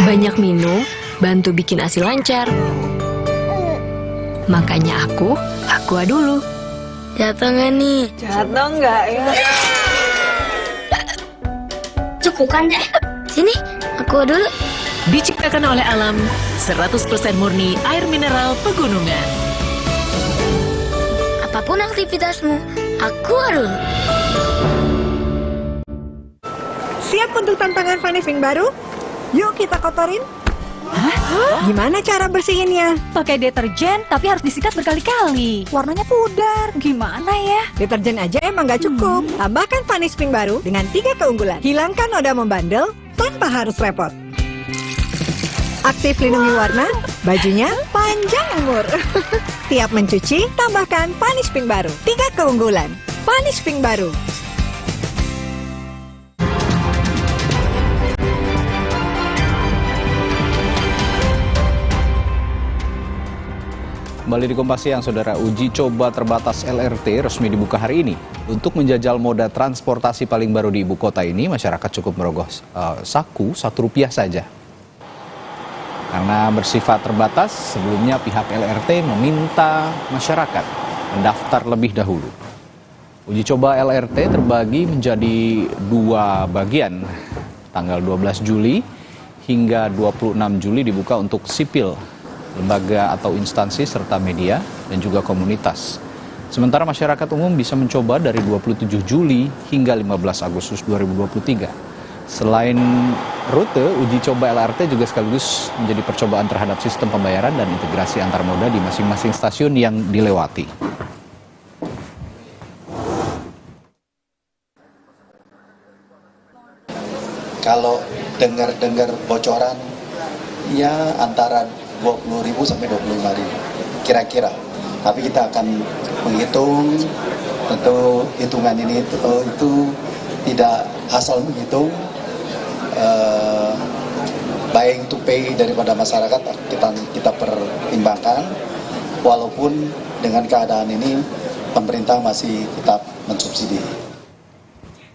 Banyak minum, bantu bikin ASI lancar. Makanya aku dulu. Jatuh nggak nih? Jatuh nggak ya? Cukup deh. Sini, aku dulu. Diciptakan oleh alam, 100% murni air mineral pegunungan. Apapun aktivitasmu, aku dulu. Siap untuk tantangan finishing baru? Yuk kita kotorin. Hah? Gimana cara bersihinnya? Pakai deterjen, tapi harus disikat berkali-kali. Warnanya pudar. Gimana ya? Deterjen aja emang gak cukup. Tambahkan Vanish Pink baru dengan 3 keunggulan. Hilangkan noda membandel tanpa harus repot. Aktif lindungi warna, bajunya panjang umur. Tiap mencuci, tambahkan Vanish Pink baru. 3 keunggulan. Vanish Pink baru. Kembali di Kompas Siang, Saudara. Uji coba terbatas LRT resmi dibuka hari ini. Untuk menjajal moda transportasi paling baru di ibu kota ini, masyarakat cukup merogoh saku Rp1 saja. Karena bersifat terbatas, sebelumnya pihak LRT meminta masyarakat mendaftar lebih dahulu. Uji coba LRT terbagi menjadi 2 bagian. Tanggal 12 Juli hingga 26 Juli dibuka untuk sipil, lembaga atau instansi serta media dan juga komunitas. Sementara masyarakat umum bisa mencoba dari 27 Juli hingga 15 Agustus 2023. Selain rute, uji coba LRT juga sekaligus menjadi percobaan terhadap sistem pembayaran dan integrasi antar moda di masing-masing stasiun yang dilewati. Kalau dengar bocoran, ya antara 20.000 sampai 25.000 kira-kira. Tapi kita akan menghitung, tentu hitungan ini itu tidak asal menghitung, buying to pay daripada masyarakat kita pertimbangkan, walaupun dengan keadaan ini pemerintah masih tetap mensubsidi.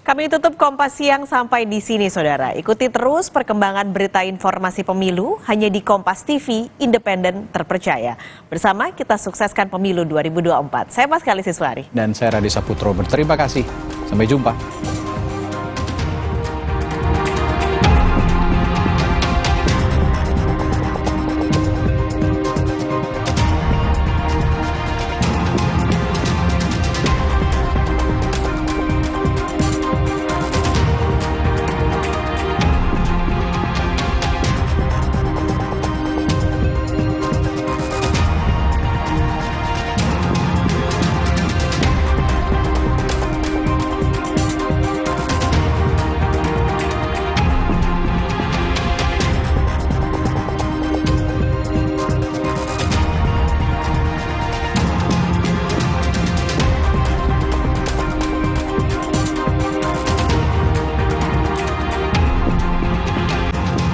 Kami tutup Kompas Siang sampai di sini, Saudara. Ikuti terus perkembangan berita informasi pemilu hanya di Kompas TV, independen, terpercaya. Bersama kita sukseskan pemilu 2024. Saya Pascalis Iswari. Dan saya Radhi Saputro. Berterima kasih. Sampai jumpa.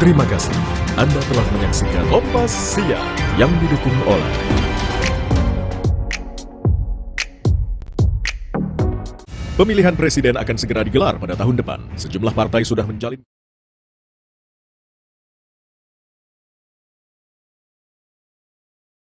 Terima kasih. Anda telah menyaksikan Kompas Siang yang didukung oleh Pemilihan presiden akan segera digelar pada tahun depan. Sejumlah partai sudah menjalin